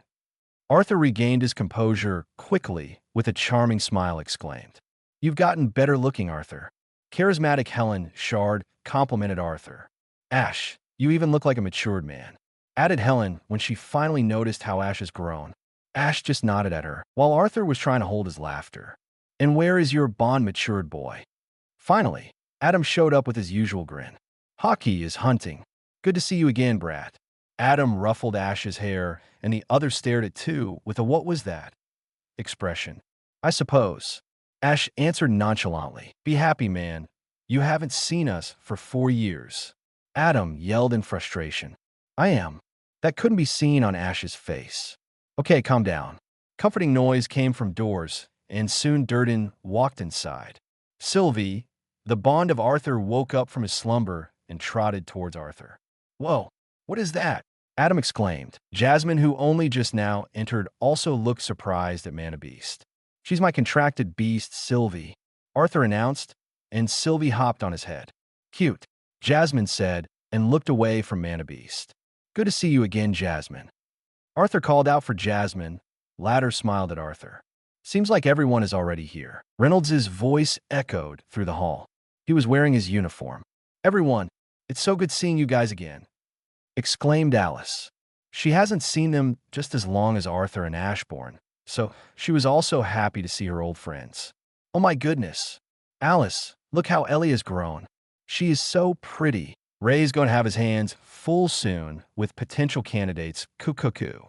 Speaker 2: Arthur regained his composure quickly, with a charming smile exclaimed. You've gotten better looking, Arthur. Charismatic Helen Shard complimented Arthur. Ash, you even look like a matured man, added Helen when she finally noticed how Ash has grown. Ash just nodded at her, while Arthur was trying to hold his laughter. And where is your bond-matured boy? Finally, Adam showed up with his usual grin. Hockey is hunting. Good to see you again, Brat. Adam ruffled Ash's hair, and the other stared at too with a "what was that?" expression. I suppose. Ash answered nonchalantly. Be happy, man. You haven't seen us for 4 years. Adam yelled in frustration. I am. That couldn't be seen on Ash's face. Okay, calm down. Comforting noise came from doors, and soon Durden walked inside. Sylvie, the bond of Arthur, woke up from his slumber and trotted towards Arthur. Whoa, what is that? Adam exclaimed. Jasmine, who only just now entered, also looked surprised at Mana Beast. She's my contracted beast, Sylvie, Arthur announced, and Sylvie hopped on his head. Cute, Jasmine said, and looked away from Mana Beast. Good to see you again, Jasmine. Arthur called out for Jasmine. Latter smiled at Arthur. Seems like everyone is already here. Reynolds' voice echoed through the hall. He was wearing his uniform. Everyone, it's so good seeing you guys again, exclaimed Alice. She hasn't seen them just as long as Arthur and Ashborn, so she was also happy to see her old friends. Oh my goodness. Alice, look how Ellie has grown. She is so pretty. Ray's going to have his hands full soon with potential candidates. Cuckoo.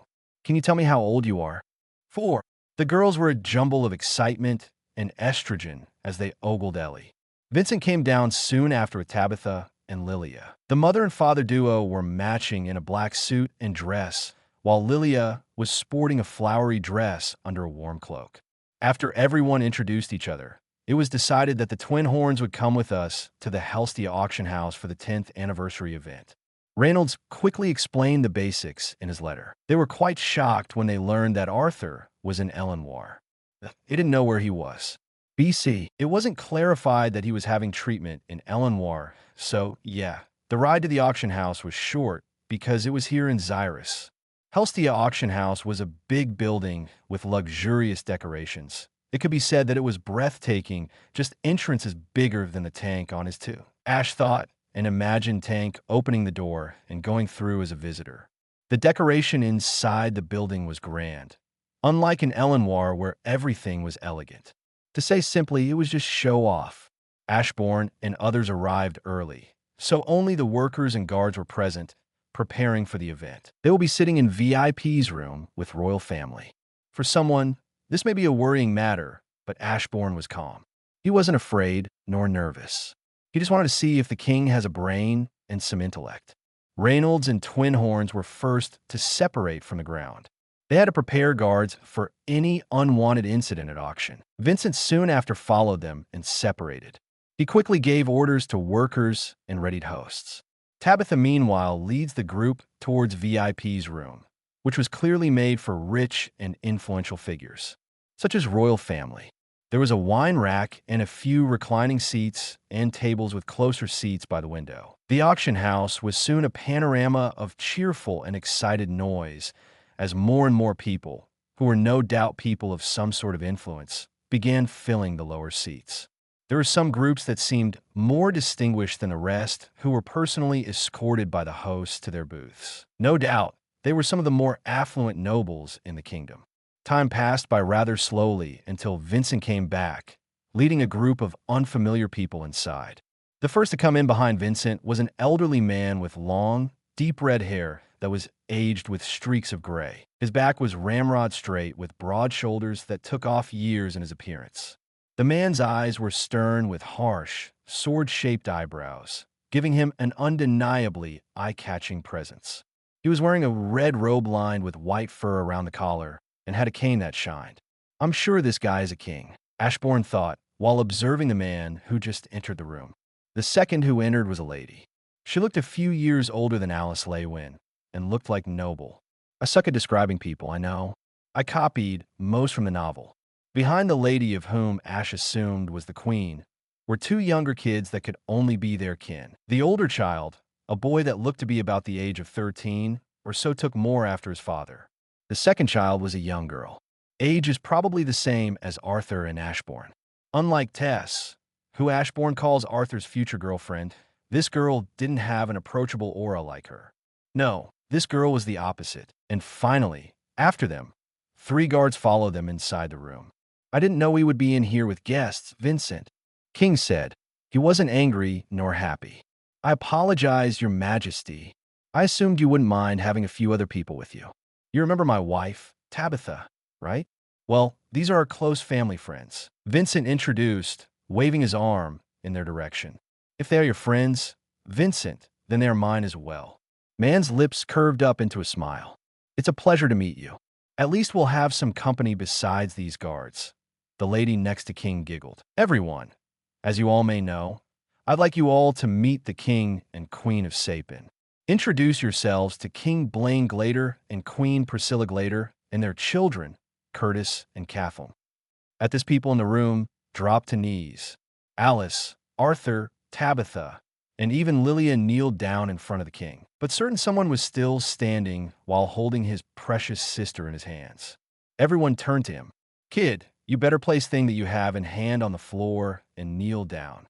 Speaker 2: Can you tell me how old you are? 4. The girls were a jumble of excitement and estrogen as they ogled Ellie. Vincent came down soon after with Tabitha and Lilia. The mother and father duo were matching in a black suit and dress, while Lilia was sporting a flowery dress under a warm cloak. After everyone introduced each other, it was decided that the twin horns would come with us to the Helstia auction house for the 10th anniversary event. Reynolds quickly explained the basics in his letter. They were quite shocked when they learned that Arthur was in Elenoir. They didn't know where he was. BC, it wasn't clarified that he was having treatment in Elenoir, so yeah, the ride to the auction house was short because it was here in Xyrus. Helstia auction house was a big building with luxurious decorations. It could be said that it was breathtaking, just entrance is bigger than the tank on his two. Ash thought, and imagined Tank opening the door and going through as a visitor. The decoration inside the building was grand, unlike in Elenoir where everything was elegant. To say simply, it was just show off. Ashborn and others arrived early, so only the workers and guards were present, preparing for the event. They will be sitting in VIP's room with royal family. For someone, this may be a worrying matter, but Ashborn was calm. He wasn't afraid nor nervous. He just wanted to see if the king has a brain and some intellect. Reynolds and Twin Horns were first to separate from the ground. They had to prepare guards for any unwanted incident at auction. Vincent soon after followed them and separated. He quickly gave orders to workers and readied hosts. Tabitha, meanwhile, leads the group towards VIP's room, which was clearly made for rich and influential figures, such as royal family. There was a wine rack and a few reclining seats and tables with closer seats by the window. The auction house was soon a panorama of cheerful and excited noise as more and more people, who were no doubt people of some sort of influence, began filling the lower seats. There were some groups that seemed more distinguished than the rest who were personally escorted by the hosts to their booths. No doubt, they were some of the more affluent nobles in the kingdom. Time passed by rather slowly until Vincent came back, leading a group of unfamiliar people inside. The first to come in behind Vincent was an elderly man with long, deep red hair that was aged with streaks of gray. His back was ramrod straight with broad shoulders that took off years in his appearance. The man's eyes were stern with harsh, sword-shaped eyebrows, giving him an undeniably eye-catching presence. He was wearing a red robe lined with white fur around the collar and had a cane that shined. I'm sure this guy is a king, Ashborn thought, while observing the man who just entered the room. The second who entered was a lady. She looked a few years older than Alice Leywin and looked like noble. I suck at describing people, I know. I copied most from the novel. Behind the lady of whom Ash assumed was the queen were two younger kids that could only be their kin. The older child, a boy that looked to be about the age of 13 or so, took more after his father. The second child was a young girl. Age is probably the same as Arthur and Ashborn. Unlike Tess, who Ashborn calls Arthur's future girlfriend, this girl didn't have an approachable aura like her. No, this girl was the opposite. And finally, after them, 3 guards followed them inside the room. I didn't know we would be in here with guests, Vincent, King said. He wasn't angry nor happy. I apologize, Your Majesty. I assumed you wouldn't mind having a few other people with you. You remember my wife, Tabitha, right? Well, these are our close family friends. Vincent introduced, waving his arm in their direction. If they are your friends, Vincent, then they are mine as well. Man's lips curved up into a smile. It's a pleasure to meet you. At least we'll have some company besides these guards. The lady next to King giggled. Everyone, as you all may know, I'd like you all to meet the King and Queen of Sapin. Introduce yourselves to King Blaine Glader and Queen Priscilla Glader and their children, Curtis and Cathal. At this, people in the room dropped to knees. Alice, Arthur, Tabitha, and even Lillian kneeled down in front of the king. But certain someone was still standing while holding his precious sister in his hands. Everyone turned to him. Kid, you better place thing that you have in hand on the floor and kneel down.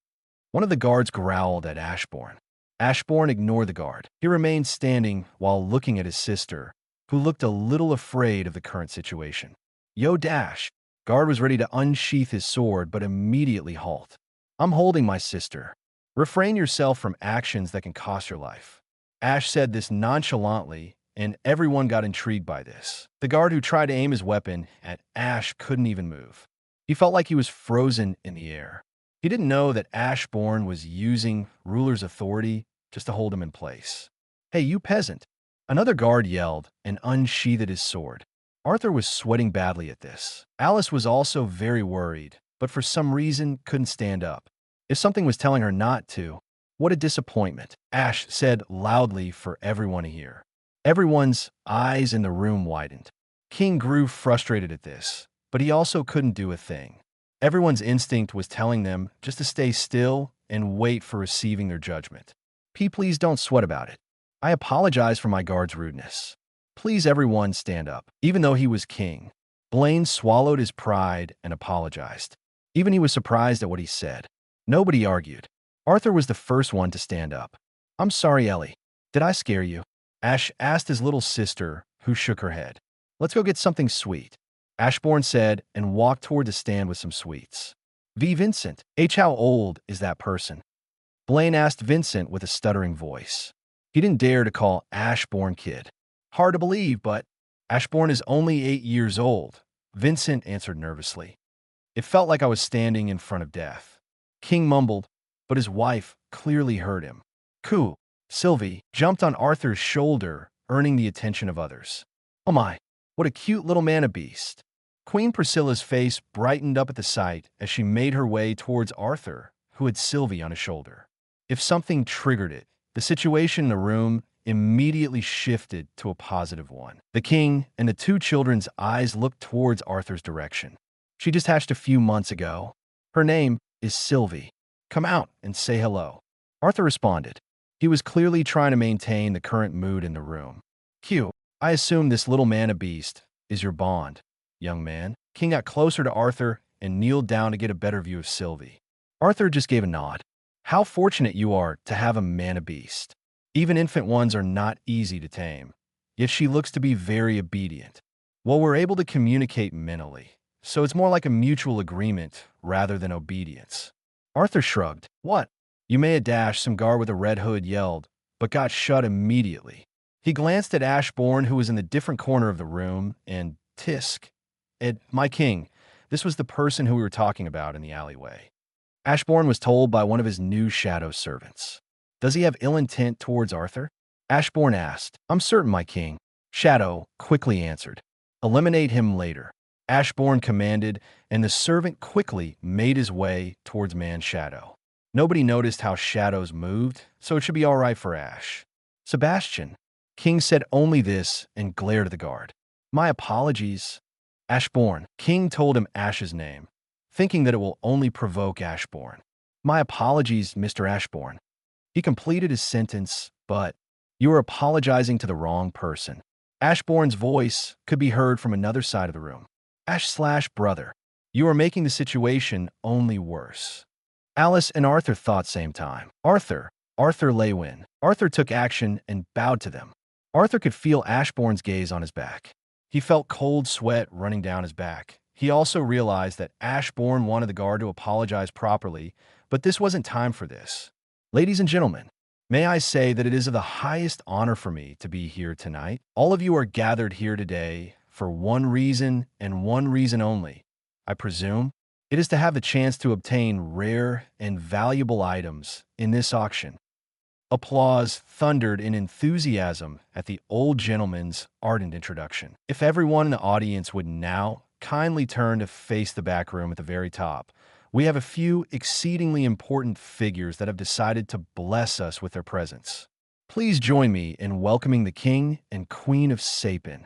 Speaker 2: One of the guards growled at Ashborn. Ashborn ignored the guard. He remained standing while looking at his sister, who looked a little afraid of the current situation. Yo, Dash! Guard was ready to unsheath his sword, but immediately halt. I'm holding my sister. Refrain yourself from actions that can cost your life. Ash said this nonchalantly and everyone got intrigued by this. The guard who tried to aim his weapon at Ash couldn't even move. He felt like he was frozen in the air. He didn't know that Ashborn was using ruler's authority just to hold him in place. "Hey, you peasant!" Another guard yelled and unsheathed his sword. Arthur was sweating badly at this. Alice was also very worried, but for some reason couldn't stand up. If something was telling her not to, what a disappointment, Ash said loudly for everyone to hear. Everyone's eyes in the room widened. King grew frustrated at this, but he also couldn't do a thing. Everyone's instinct was telling them just to stay still and wait for receiving their judgment. Please don't sweat about it. I apologize for my guard's rudeness. Please everyone stand up." Even though he was king, Blaine swallowed his pride and apologized. Even he was surprised at what he said. Nobody argued. Arthur was the first one to stand up. "I'm sorry, Ellie. Did I scare you?" Ash asked his little sister, who shook her head. "Let's go get something sweet," Ashborn said and walked toward the stand with some sweets. Vincent, how old is that person?" Blaine asked Vincent with a stuttering voice. He didn't dare to call Ashborn kid. "Hard to believe, but Ashborn is only 8 years old," Vincent answered nervously. "It felt like I was standing in front of death." King mumbled, but his wife clearly heard him. "Cool." Sylvie jumped on Arthur's shoulder, earning the attention of others. "Oh my, what a cute little mana-beast." Queen Priscilla's face brightened up at the sight as she made her way towards Arthur, who had Sylvie on his shoulder. If something triggered it, the situation in the room immediately shifted to a positive one. The king and the two children's eyes looked towards Arthur's direction. "She just hatched a few months ago. Her name is Sylvie. Come out and say hello." Arthur responded. He was clearly trying to maintain the current mood in the room. "Q, I assume this little mana-beast is your bond, young man." King got closer to Arthur and kneeled down to get a better view of Sylvie. Arthur just gave a nod. "How fortunate you are to have a mana-beast. Even infant ones are not easy to tame, yet she looks to be very obedient. Well, we're able to communicate mentally, so it's more like a mutual agreement rather than obedience." Arthur shrugged. "What?" "You may have dashed," some guard with a red hood yelled, but got shut immediately. He glanced at Ashborn, who was in the different corner of the room, and Tisk. My king, this was the person who we were talking about in the alleyway." Ashborn was told by one of his new shadow servants. "Does he have ill intent towards Arthur?" Ashborn asked. "I'm certain, my king." Shadow quickly answered. "Eliminate him later," Ashborn commanded, and the servant quickly made his way towards Man Shadow. Nobody noticed how shadows moved, so it should be all right for Ash. "Sebastian," King said only this and glared at the guard. "My apologies." Ashborn, King told him Ash's name, thinking that it will only provoke Ashborn. "My apologies, Mr. Ashborn." He completed his sentence, but "You are apologizing to the wrong person." Ashborn's voice could be heard from another side of the room. "Ash/brother, you are making the situation only worse." Alice and Arthur thought same time. Arthur Leywin. Arthur took action and bowed to them. Arthur could feel Ashborn's gaze on his back. He felt cold sweat running down his back. He also realized that Ashborn wanted the guard to apologize properly, but this wasn't time for this. "Ladies and gentlemen, may I say that it is of the highest honor for me to be here tonight. All of you are gathered here today for one reason and one reason only, I presume. It is to have the chance to obtain rare and valuable items in this auction." Applause thundered in enthusiasm at the old gentleman's ardent introduction. If everyone in the audience would now kindly turn to face the back room at the very top, we have a few exceedingly important figures that have decided to bless us with their presence. Please join me in welcoming the King and Queen of Sapin.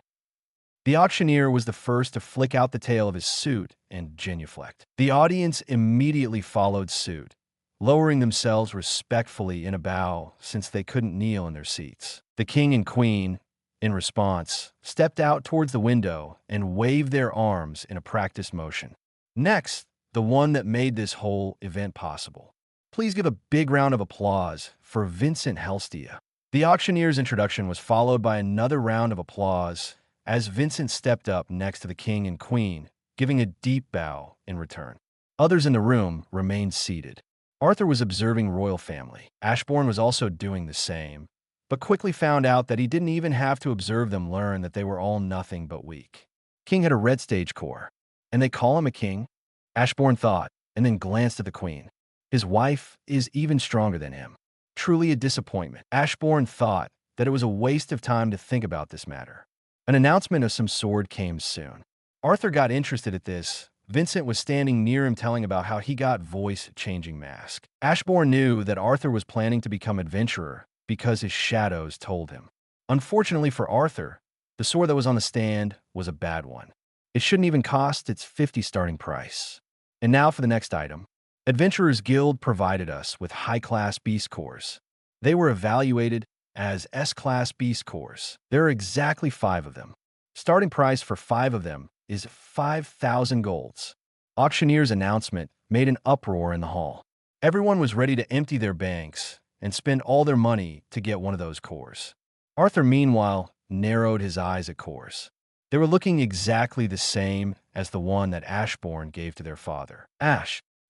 Speaker 2: The auctioneer was the first to flick out the tail of his suit and genuflect. The audience immediately followed suit, lowering themselves respectfully in a bow since they couldn't kneel in their seats. The King and Queen, in response, stepped out towards the window and waved their arms in a practiced motion. Next, the one that made this whole event possible. Please give a big round of applause for Vincent Helstia. The auctioneer's introduction was followed by another round of applause as Vincent stepped up next to the King and Queen, giving a deep bow in return. Others in the room remained seated. Arthur was observing royal family. Ashborn was also doing the same, but quickly found out that he didn't even have to observe them learn that they were all nothing but weak. King had a red stage core, and they call him a king? Ashborn thought, and then glanced at the queen. His wife is even stronger than him. Truly a disappointment. Ashborn thought that it was a waste of time to think about this matter. An announcement of some sort came soon. Arthur got interested at this. Vincent was standing near him telling about how he got voice-changing mask. Ashborn knew that Arthur was planning to become adventurer because his shadows told him. Unfortunately for Arthur, the sword that was on the stand was a bad one. It shouldn't even cost its 50 starting price. And now for the next item. Adventurers Guild provided us with high-class beast cores. They were evaluated as S-class beast cores. There are exactly 5 of them. Starting price for 5 of them is 5,000 golds. Auctioneer's announcement made an uproar in the hall. Everyone was ready to empty their banks and spend all their money to get one of those cores. Arthur, meanwhile, narrowed his eyes at cores. They were looking exactly the same as the one that Ashborn gave to their father.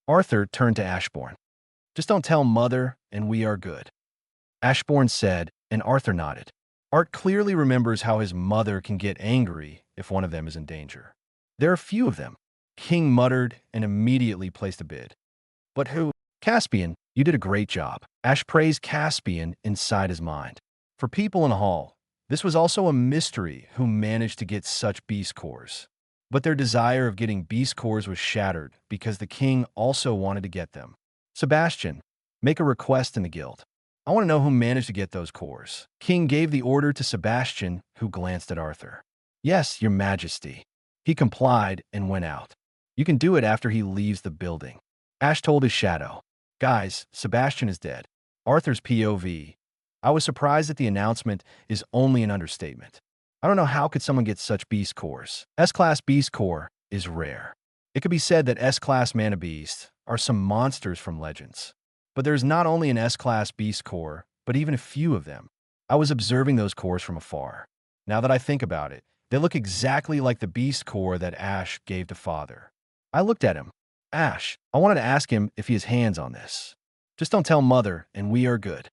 Speaker 2: Arthur turned to Ashborn. Just don't tell Mother, and we are good. Ashborn said, and Arthur nodded. Art clearly remembers how his mother can get angry if one of them is in danger. There are few of them. King muttered and immediately placed a bid. But who? Caspian, you did a great job. Ash praised Caspian inside his mind. For people in the hall, this was also a mystery who managed to get such beast cores. But their desire of getting beast cores was shattered because the king also wanted to get them. Sebastian, make a request in the guild. I want to know who managed to get those cores. King gave the order to Sebastian, who glanced at Arthur. Yes, your majesty. He complied and went out. You can do it after he leaves the building. Ash told his shadow. Guys, Sebastian is dead. Arthur's POV. I was surprised that the announcement is only an understatement. I don't know how could someone get such beast cores. S-class beast core is rare. It could be said that S-class mana beasts are some monsters from Legends. But there's not only an S-class beast core, but even a few of them. I was observing those cores from afar. Now that I think about it, they look exactly like the beast core that Ash gave to Father. I looked at him. Ash, I wanted to ask him if he has hands on this. Just don't tell Mother, and we are good.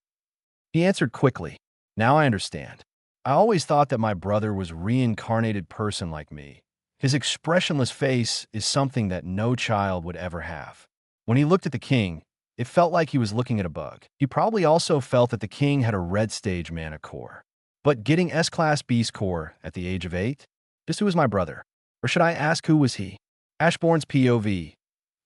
Speaker 2: He answered quickly. Now I understand. I always thought that my brother was a reincarnated person like me. His expressionless face is something that no child would ever have. When he looked at the king, it felt like he was looking at a bug. He probably also felt that the king had a red stage mana core. But getting S-class beast core at the age of 8? Just who was my brother? Or should I ask who was he? Ashborn's POV.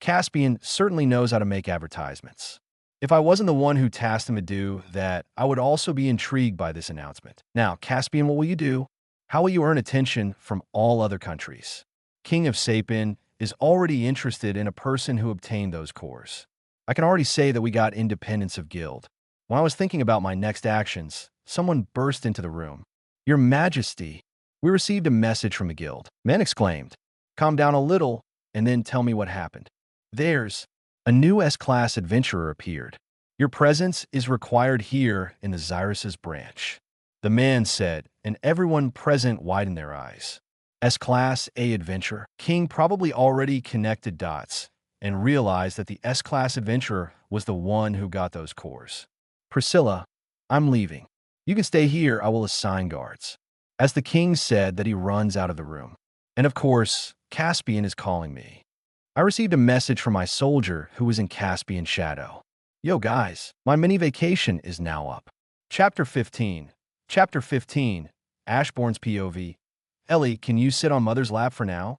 Speaker 2: Caspian certainly knows how to make advertisements. If I wasn't the one who tasked him to do that, I would also be intrigued by this announcement. Now, Caspian, what will you do? How will you earn attention from all other countries? King of Sapin is already interested in a person who obtained those cores. I can already say that we got independence of guild. When I was thinking about my next actions, someone burst into the room. Your Majesty, we received a message from the guild. Men exclaimed. Calm down a little, and then tell me what happened. There's a new S-class adventurer appeared. Your presence is required here in the Xyrus's branch. The man said, and everyone present widened their eyes. S-class A adventurer. King probably already connected dots and realized that the S-class adventurer was the one who got those cores. Priscilla, I'm leaving. You can stay here, I will assign guards. As the king said that he runs out of the room. And of course, Caspian is calling me. I received a message from my soldier who was in Caspian Shadow. Yo guys, my mini vacation is now up. Chapter 15. Chapter 15. Ashborn's POV. Ellie, can you sit on Mother's lap for now?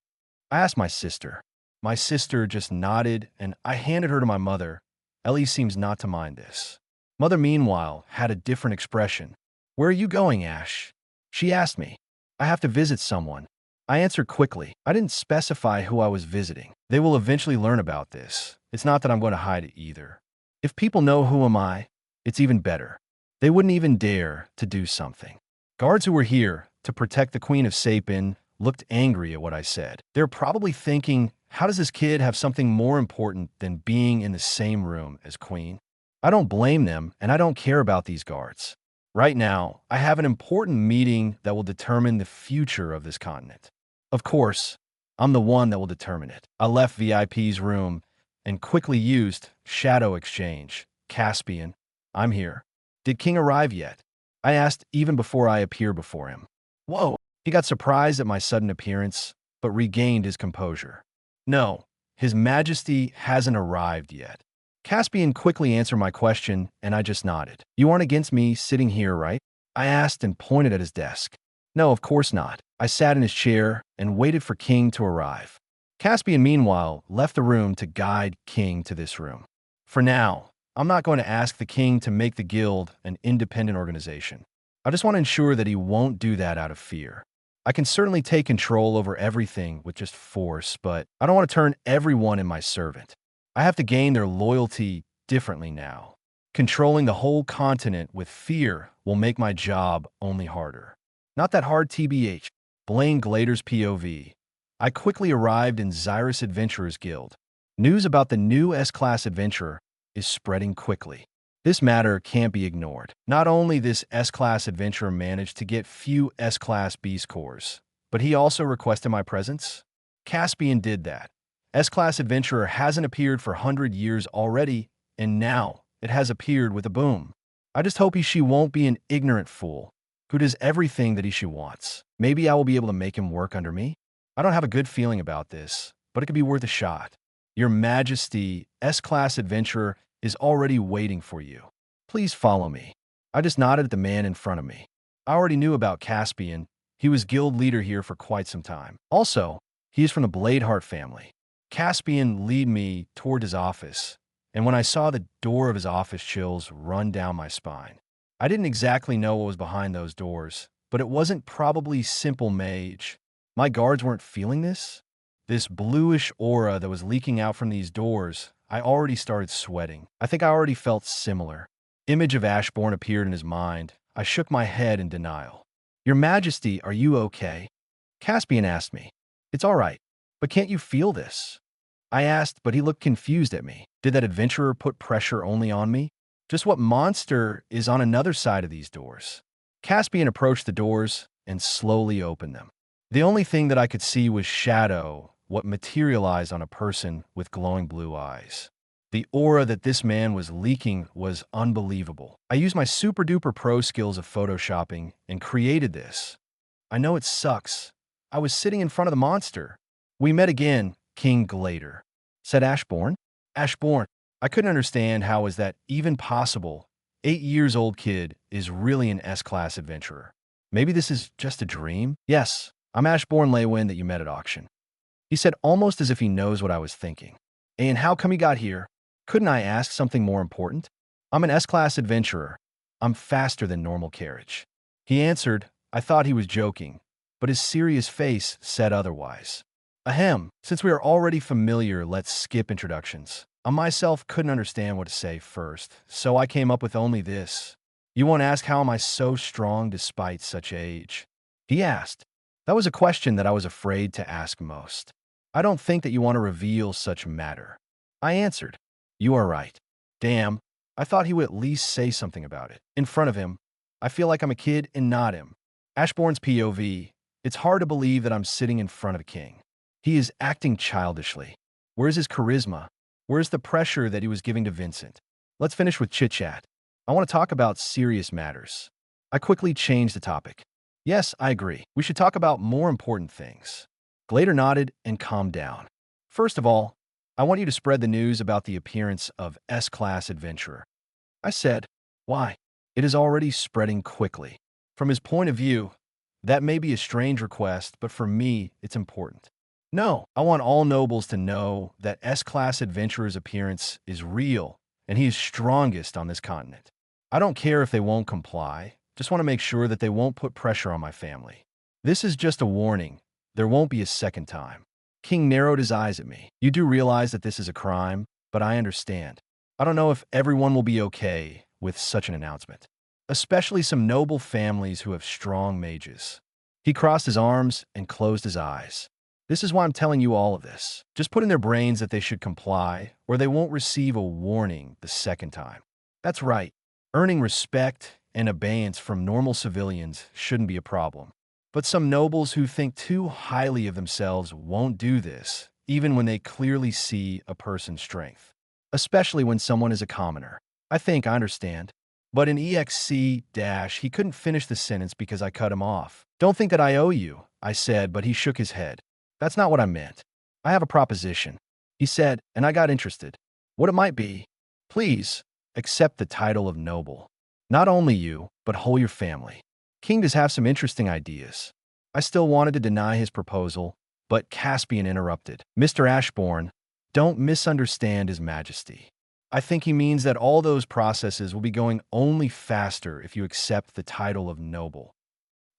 Speaker 2: I asked my sister. My sister just nodded, and I handed her to my mother. Ellie seems not to mind this. Mother, meanwhile, had a different expression. Where are you going, Ash? She asked me. I have to visit someone. I answered quickly. I didn't specify who I was visiting. They will eventually learn about this. It's not that I'm going to hide it either. If people know who am I, it's even better. They wouldn't even dare to do something. Guards who were here to protect the Queen of Sapin looked angry at what I said. They're probably thinking, how does this kid have something more important than being in the same room as Queen? I don't blame them, and I don't care about these guards. Right now, I have an important meeting that will determine the future of this continent. Of course, I'm the one that will determine it. I left VIP's room and quickly used Shadow Exchange. Caspian, I'm here. Did King arrive yet? I asked even before I appeared before him. Whoa! He got surprised at my sudden appearance, but regained his composure. No, His Majesty hasn't arrived yet. Caspian quickly answered my question, and I just nodded. You aren't against me sitting here, right? I asked and pointed at his desk. No, of course not. I sat in his chair and waited for King to arrive. Caspian, meanwhile, left the room to guide King to this room. For now, I'm not going to ask the King to make the guild an independent organization. I just want to ensure that he won't do that out of fear. I can certainly take control over everything with just force, but I don't want to turn everyone in my servant. I have to gain their loyalty differently now. Controlling the whole continent with fear will make my job only harder. Not that hard, TBH. Blaine Glader's POV. I quickly arrived in Xyrus Adventurers Guild. News about the new S-Class adventurer is spreading quickly. This matter can't be ignored. Not only this S-Class adventurer managed to get few S-Class Beast cores, but he also requested my presence? Caspian did that. S-Class adventurer hasn't appeared for 100 years already, and now it has appeared with a boom. I just hope she won't be an ignorant fool who does everything that she wants. Maybe I will be able to make him work under me? I don't have a good feeling about this, but it could be worth a shot. Your Majesty, S-Class adventurer is already waiting for you. Please follow me. I just nodded at the man in front of me. I already knew about Caspian. He was guild leader here for quite some time. Also, he is from the Bladeheart family. Caspian led me toward his office, and when I saw the door of his office, chills run down my spine. I didn't exactly know what was behind those doors, but it wasn't probably simple mage. My guards weren't feeling this? This bluish aura that was leaking out from these doors, I already started sweating. I think I already felt similar. Image of Ashborn appeared in his mind. I shook my head in denial. Your Majesty, are you okay? Caspian asked me. It's all right, but can't you feel this? I asked, but he looked confused at me. Did that adventurer put pressure only on me? Just what monster is on another side of these doors? Caspian approached the doors and slowly opened them. The only thing that I could see was shadow, what materialized on a person with glowing blue eyes. The aura that this man was leaking was unbelievable. I used my super-duper pro skills of photoshopping and created this. I know it sucks. I was sitting in front of the monster. We met again, King Glader, said Ashborn. Ashborn. I couldn't understand how is that even possible. 8-year-old kid is really an S-Class adventurer. Maybe this is just a dream? Yes, I'm Ashborn Leywin that you met at auction. He said almost as if he knows what I was thinking. And how come you got here? Couldn't I ask something more important? I'm an S-Class adventurer. I'm faster than normal carriage. He answered. I thought he was joking, but his serious face said otherwise. Ahem, since we are already familiar, let's skip introductions. I myself couldn't understand what to say first, so I came up with only this. You won't ask how am I so strong despite such age? He asked. That was a question that I was afraid to ask most. I don't think that you want to reveal such matter. I answered. You are right. Damn, I thought he would at least say something about it. In front of him, I feel like I'm a kid and not him. Ashborn's POV. It's hard to believe that I'm sitting in front of a king. He is acting childishly. Where's his charisma? Where's the pressure that he was giving to Vincent? Let's finish with chit-chat. I want to talk about serious matters. I quickly changed the topic. Yes, I agree. We should talk about more important things. Glader nodded and calmed down. First of all, I want you to spread the news about the appearance of S-Class adventurer. I said, why? It is already spreading quickly. From his point of view, that may be a strange request, but for me, it's important. No, I want all nobles to know that S-Class adventurer's appearance is real, and he is strongest on this continent. I don't care if they won't comply, just want to make sure that they won't put pressure on my family. This is just a warning. There won't be a second time. King narrowed his eyes at me. You do realize that this is a crime, but I understand. I don't know if everyone will be okay with such an announcement, especially some noble families who have strong mages. He crossed his arms and closed his eyes. This is why I'm telling you all of this. Just put in their brains that they should comply, or they won't receive a warning the second time. That's right. Earning respect and abeyance from normal civilians shouldn't be a problem. But some nobles who think too highly of themselves won't do this, even when they clearly see a person's strength. Especially when someone is a commoner. I think I understand. But in EXC he couldn't finish the sentence because I cut him off. Don't think that I owe you, I said, but he shook his head. That's not what I meant. I have a proposition, he said, and I got interested. What it might be? Please, accept the title of noble. Not only you, but whole your family. King does have some interesting ideas. I still wanted to deny his proposal, but Caspian interrupted. Mr. Ashborn, don't misunderstand His Majesty. I think he means that all those processes will be going only faster if you accept the title of noble.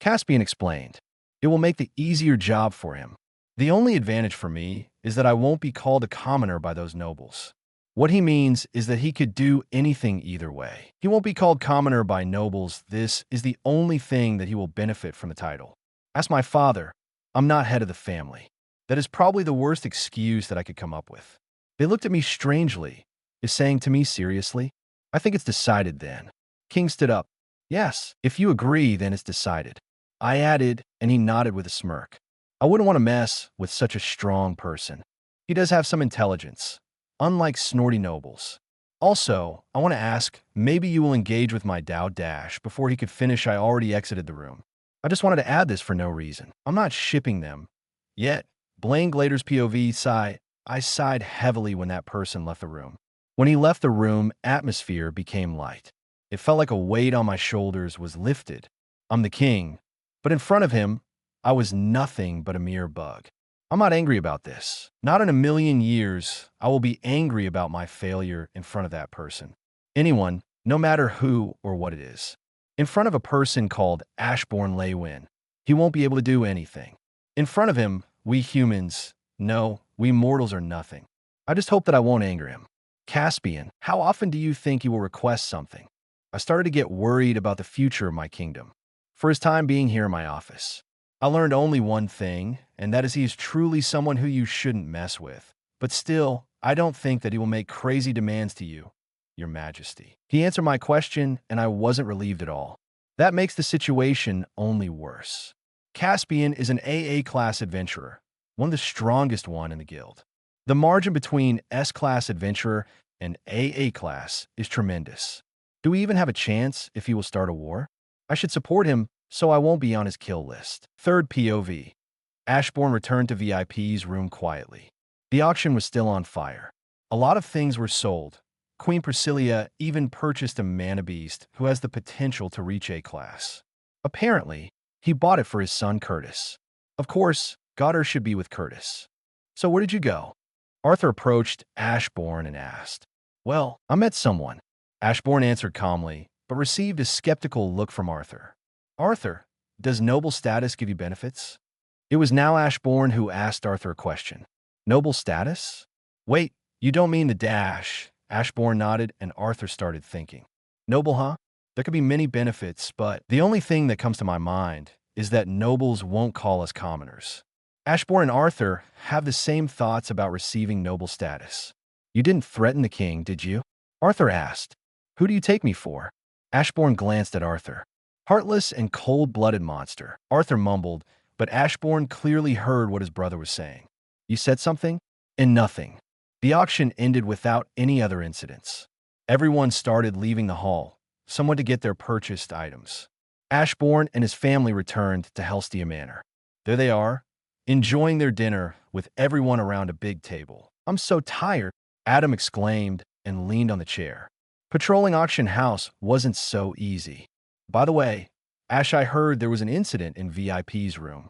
Speaker 2: Caspian explained. It will make the easier job for him. The only advantage for me is that I won't be called a commoner by those nobles. What he means is that he could do anything either way. He won't be called commoner by nobles. This is the only thing that he will benefit from the title. Ask my father. I'm not head of the family. That is probably the worst excuse that I could come up with. They looked at me strangely. Is saying to me seriously? I think it's decided then. King stood up. Yes, if you agree, then it's decided. I added, and he nodded with a smirk. I wouldn't want to mess with such a strong person. He does have some intelligence, unlike snorty nobles. Also, I want to ask, maybe you will engage with my Dao Dash. Before he could finish, I already exited the room. I just wanted to add this for no reason. I'm not shipping them. Yet, Blaine Glader's POV sigh. I sighed heavily when that person left the room. When he left the room, atmosphere became light. It felt like a weight on my shoulders was lifted. I'm the king, but in front of him, I was nothing but a mere bug. I'm not angry about this. Not in a million years, I will be angry about my failure in front of that person. Anyone, no matter who or what it is. In front of a person called Ashborn Leywin, he won't be able to do anything. In front of him, we humans, no, we mortals are nothing. I just hope that I won't anger him. Caspian, how often do you think he will request something? I started to get worried about the future of my kingdom. For his time being here in my office, I learned only one thing, and that is he is truly someone who you shouldn't mess with. But still, I don't think that he will make crazy demands to you, Your Majesty. He answered my question, and I wasn't relieved at all. That makes the situation only worse. Caspian is an AA-class adventurer, one of the strongest one in the guild. The margin between S-class adventurer and AA class is tremendous. Do we even have a chance if he will start a war? I should support him so I won't be on his kill list. Third POV. Ashborn returned to VIP's room quietly. The auction was still on fire. A lot of things were sold. Queen Priscilla even purchased a mana beast who has the potential to reach A class. Apparently, he bought it for his son Curtis. Of course, Goddard should be with Curtis. So where did you go? Arthur approached Ashborn and asked. Well, I met someone. Ashborn answered calmly, but received a skeptical look from Arthur. Arthur, does noble status give you benefits? It was now Ashborn who asked Arthur a question. Noble status? Wait, you don't mean the dash. Ashborn nodded and Arthur started thinking. Noble, huh? There could be many benefits, but the only thing that comes to my mind is that nobles won't call us commoners. Ashborn and Arthur have the same thoughts about receiving noble status. You didn't threaten the king, did you? Arthur asked. Who do you take me for? Ashborn glanced at Arthur. Heartless and cold-blooded monster, Arthur mumbled, but Ashborn clearly heard what his brother was saying. You said something? And nothing. The auction ended without any other incidents. Everyone started leaving the hall, someone to get their purchased items. Ashborn and his family returned to Helstia Manor. There they are, enjoying their dinner with everyone around a big table. I'm so tired, Adam exclaimed and leaned on the chair. Patrolling auction house wasn't so easy. By the way, Ash, I heard there was an incident in VIP's room.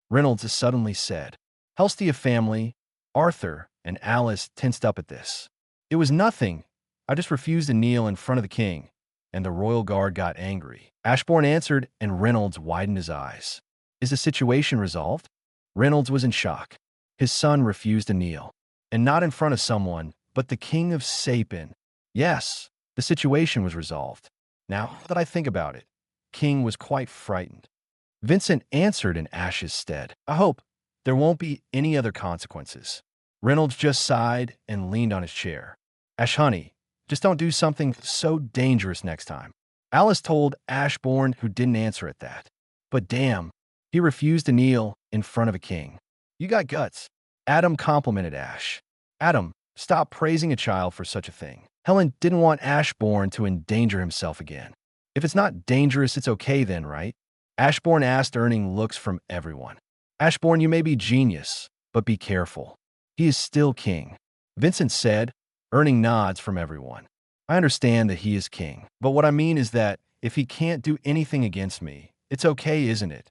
Speaker 2: Reynolds suddenly said. Helstia family, Arthur, and Alice tensed up at this. It was nothing. I just refused to kneel in front of the king, and the royal guard got angry. Ashborn answered, and Reynolds widened his eyes. Is the situation resolved? Reynolds was in shock. His son refused to kneel, and not in front of someone, but the king of Sapin. Yes, the situation was resolved. Now that I think about it, King was quite frightened. Vincent answered in Ash's stead. I hope there won't be any other consequences. Reynolds just sighed and leaned on his chair. Ash, honey, just don't do something so dangerous next time. Alice told Ashborn, who didn't answer at that. But damn, he refused to kneel in front of a king. You got guts. Adam complimented Ash. Adam, stop praising a child for such a thing. Helen didn't want Ashborn to endanger himself again. If it's not dangerous, it's okay then, right? Ashborn asked, earning looks from everyone. Ashborn, you may be genius, but be careful. He is still king. Vincent said, earning nods from everyone. I understand that he is king, but what I mean is that if he can't do anything against me, it's okay, isn't it?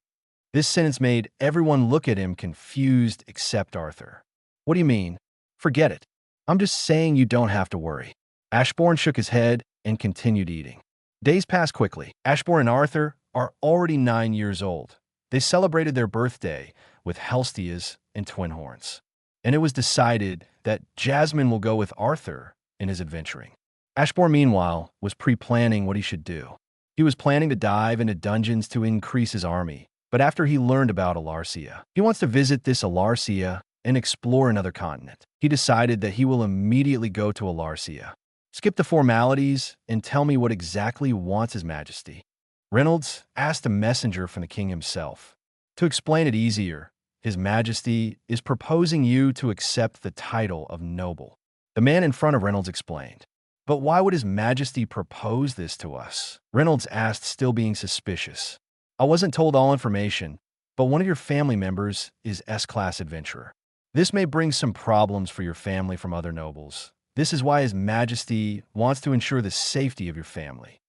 Speaker 2: This sentence made everyone look at him confused except Arthur. What do you mean? Forget it. I'm just saying you don't have to worry. Ashborn shook his head and continued eating. Days passed quickly. Ashborn and Arthur are already 9 years old. They celebrated their birthday with Helstias and twin horns. And it was decided that Jasmine will go with Arthur in his adventuring. Ashborn, meanwhile, was pre-planning what he should do. He was planning to dive into dungeons to increase his army, but after he learned about Alarcia, he wants to visit this Alarcia and explore another continent. He decided that he will immediately go to Alarcia. Skip the formalities and tell me what exactly wants His Majesty. Reynolds asked a messenger from the king himself. To explain it easier, His Majesty is proposing you to accept the title of noble. The man in front of Reynolds explained. But why would His Majesty propose this to us? Reynolds asked, still being suspicious. I wasn't told all information, but one of your family members is S-class adventurer. This may bring some problems for your family from other nobles. This is why His Majesty wants to ensure the safety of your family.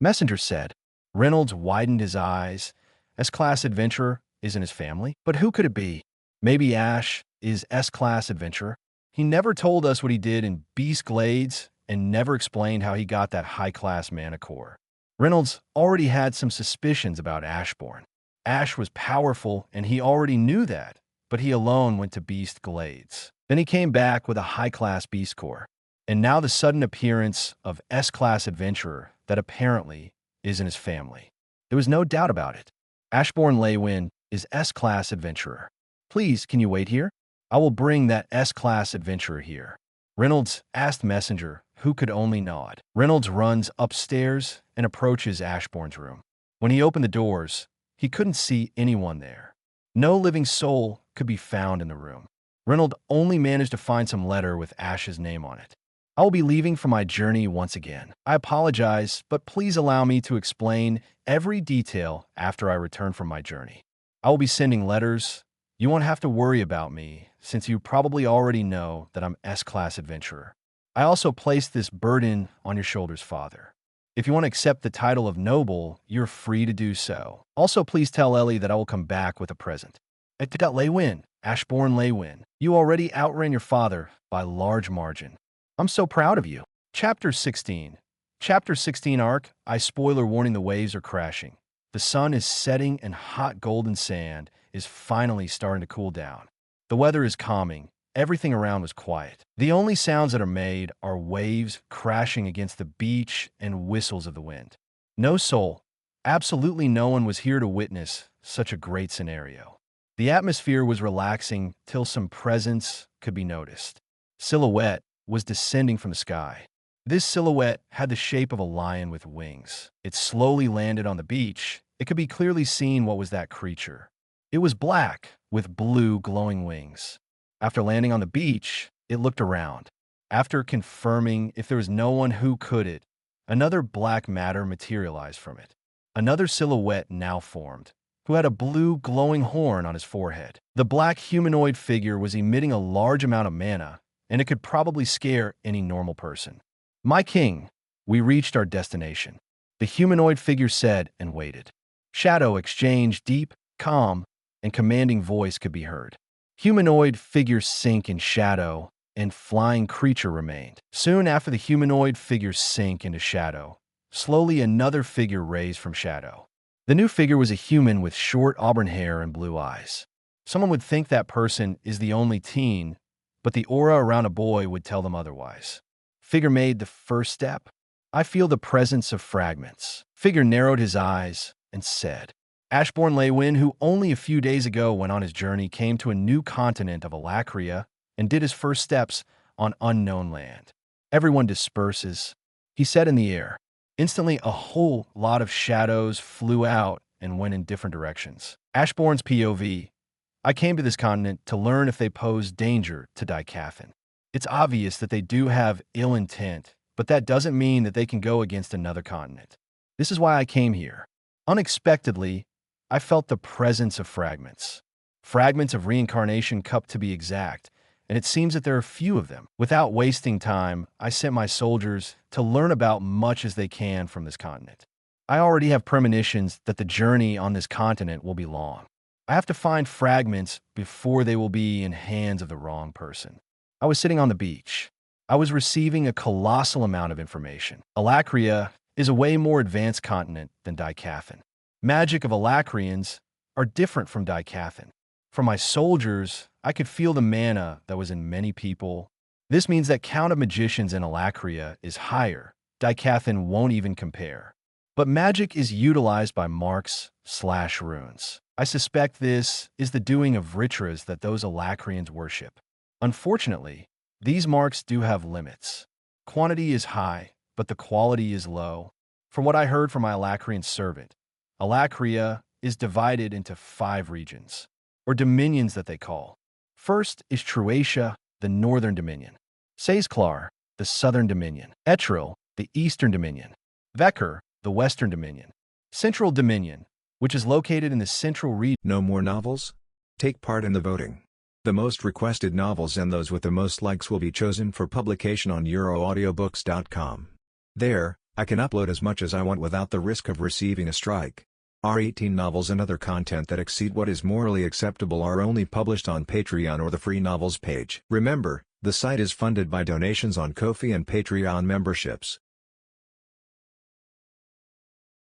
Speaker 2: Messenger said. Reynolds widened his eyes. S-class adventurer isn't his family, but who could it be? Maybe Ash is S-class adventurer. He never told us what he did in Beast Glades and never explained how he got that high-class mana core. Reynolds already had some suspicions about Ashborn. Ash was powerful, and he already knew that, but he alone went to Beast Glades. Then he came back with a high-class beast core, and now the sudden appearance of S-class adventurer that apparently is in his family. There was no doubt about it. Ashborn Leywin is S-class adventurer. Please, can you wait here? I will bring that S-class adventurer here. Reynolds asked messenger, who could only nod. Reynolds runs upstairs and approaches Ashborn's room. When he opened the doors, he couldn't see anyone there. No living soul could be found in the room. Reynolds only managed to find some letter with Ash's name on it. I will be leaving for my journey once again. I apologize, but please allow me to explain every detail after I return from my journey. I will be sending letters. You won't have to worry about me, since you probably already know that I'm S-class adventurer. I also placed this burden on your shoulders, Father. If you want to accept the title of noble, you're free to do so. Also, please tell Ellie that I will come back with a present. Leywin, Ashborn Leywin, you already outran your father by large margin. I'm so proud of you. Chapter 16. Chapter 16 arc, spoiler warning, the waves are crashing. The sun is setting and hot golden sand is finally starting to cool down. The weather is calming. Everything around was quiet. The only sounds that are made are waves crashing against the beach and whistles of the wind. No soul, absolutely no one was here to witness such a great scenario. The atmosphere was relaxing till some presence could be noticed. Silhouette was descending from the sky. This silhouette had the shape of a lion with wings. It slowly landed on the beach. It could be clearly seen what was that creature. It was black with blue glowing wings. After landing on the beach, it looked around. After confirming if there was no one who could it, another black matter materialized from it. Another silhouette now formed, who had a blue glowing horn on his forehead. The black humanoid figure was emitting a large amount of mana, and it could probably scare any normal person. My king, we reached our destination. The humanoid figure said and waited. Shadow exchanged deep, calm, and commanding voice could be heard. Humanoid figure sink in shadow, and flying creature remained. Soon after the humanoid figure sank into shadow, slowly another figure raised from shadow. The new figure was a human with short auburn hair and blue eyes. Someone would think that person is the only teen, but the aura around a boy would tell them otherwise. Figure made the first step. I feel the presence of fragments. Figure narrowed his eyes and said, Ashborn Leywin, who only a few days ago went on his journey, came to a new continent of Alacria and did his first steps on unknown land. Everyone disperses, he said in the air. Instantly, a whole lot of shadows flew out and went in different directions. Ashborn's POV. I came to this continent to learn if they pose danger to Dicathan. It's obvious that they do have ill intent, but that doesn't mean that they can go against another continent. This is why I came here. Unexpectedly, I felt the presence of fragments. Fragments of Reincarnation Cup to be exact, and it seems that there are few of them. Without wasting time, I sent my soldiers to learn about much as they can from this continent. I already have premonitions that the journey on this continent will be long. I have to find fragments before they will be in hands of the wrong person. I was sitting on the beach. I was receiving a colossal amount of information. Alacria is a way more advanced continent than Dicathan. Magic of Alacrians are different from Dicathan. For my soldiers, I could feel the mana that was in many people. This means that count of magicians in Alacria is higher. Dicathan won't even compare. But magic is utilized by marks/runes. I suspect this is the doing of rituals that those Alacrians worship. Unfortunately, these marks do have limits. Quantity is high, but the quality is low. From what I heard from my Alacrian servant, Alacria is divided into 5 regions, or dominions that they call. First is Truatia, the northern dominion. Saesklar, the southern dominion. Etril, the eastern dominion. Vekar, the western dominion. Central dominion, which is located in the central region.
Speaker 1: No more novels? Take part in the voting. The most requested novels and those with the most likes will be chosen for publication on euroaudiobooks.com. There, I can upload as much as I want without the risk of receiving a strike. Our 18 novels and other content that exceed what is morally acceptable are only published on Patreon or the free novels page. Remember, the site is funded by donations on Ko-fi and Patreon memberships.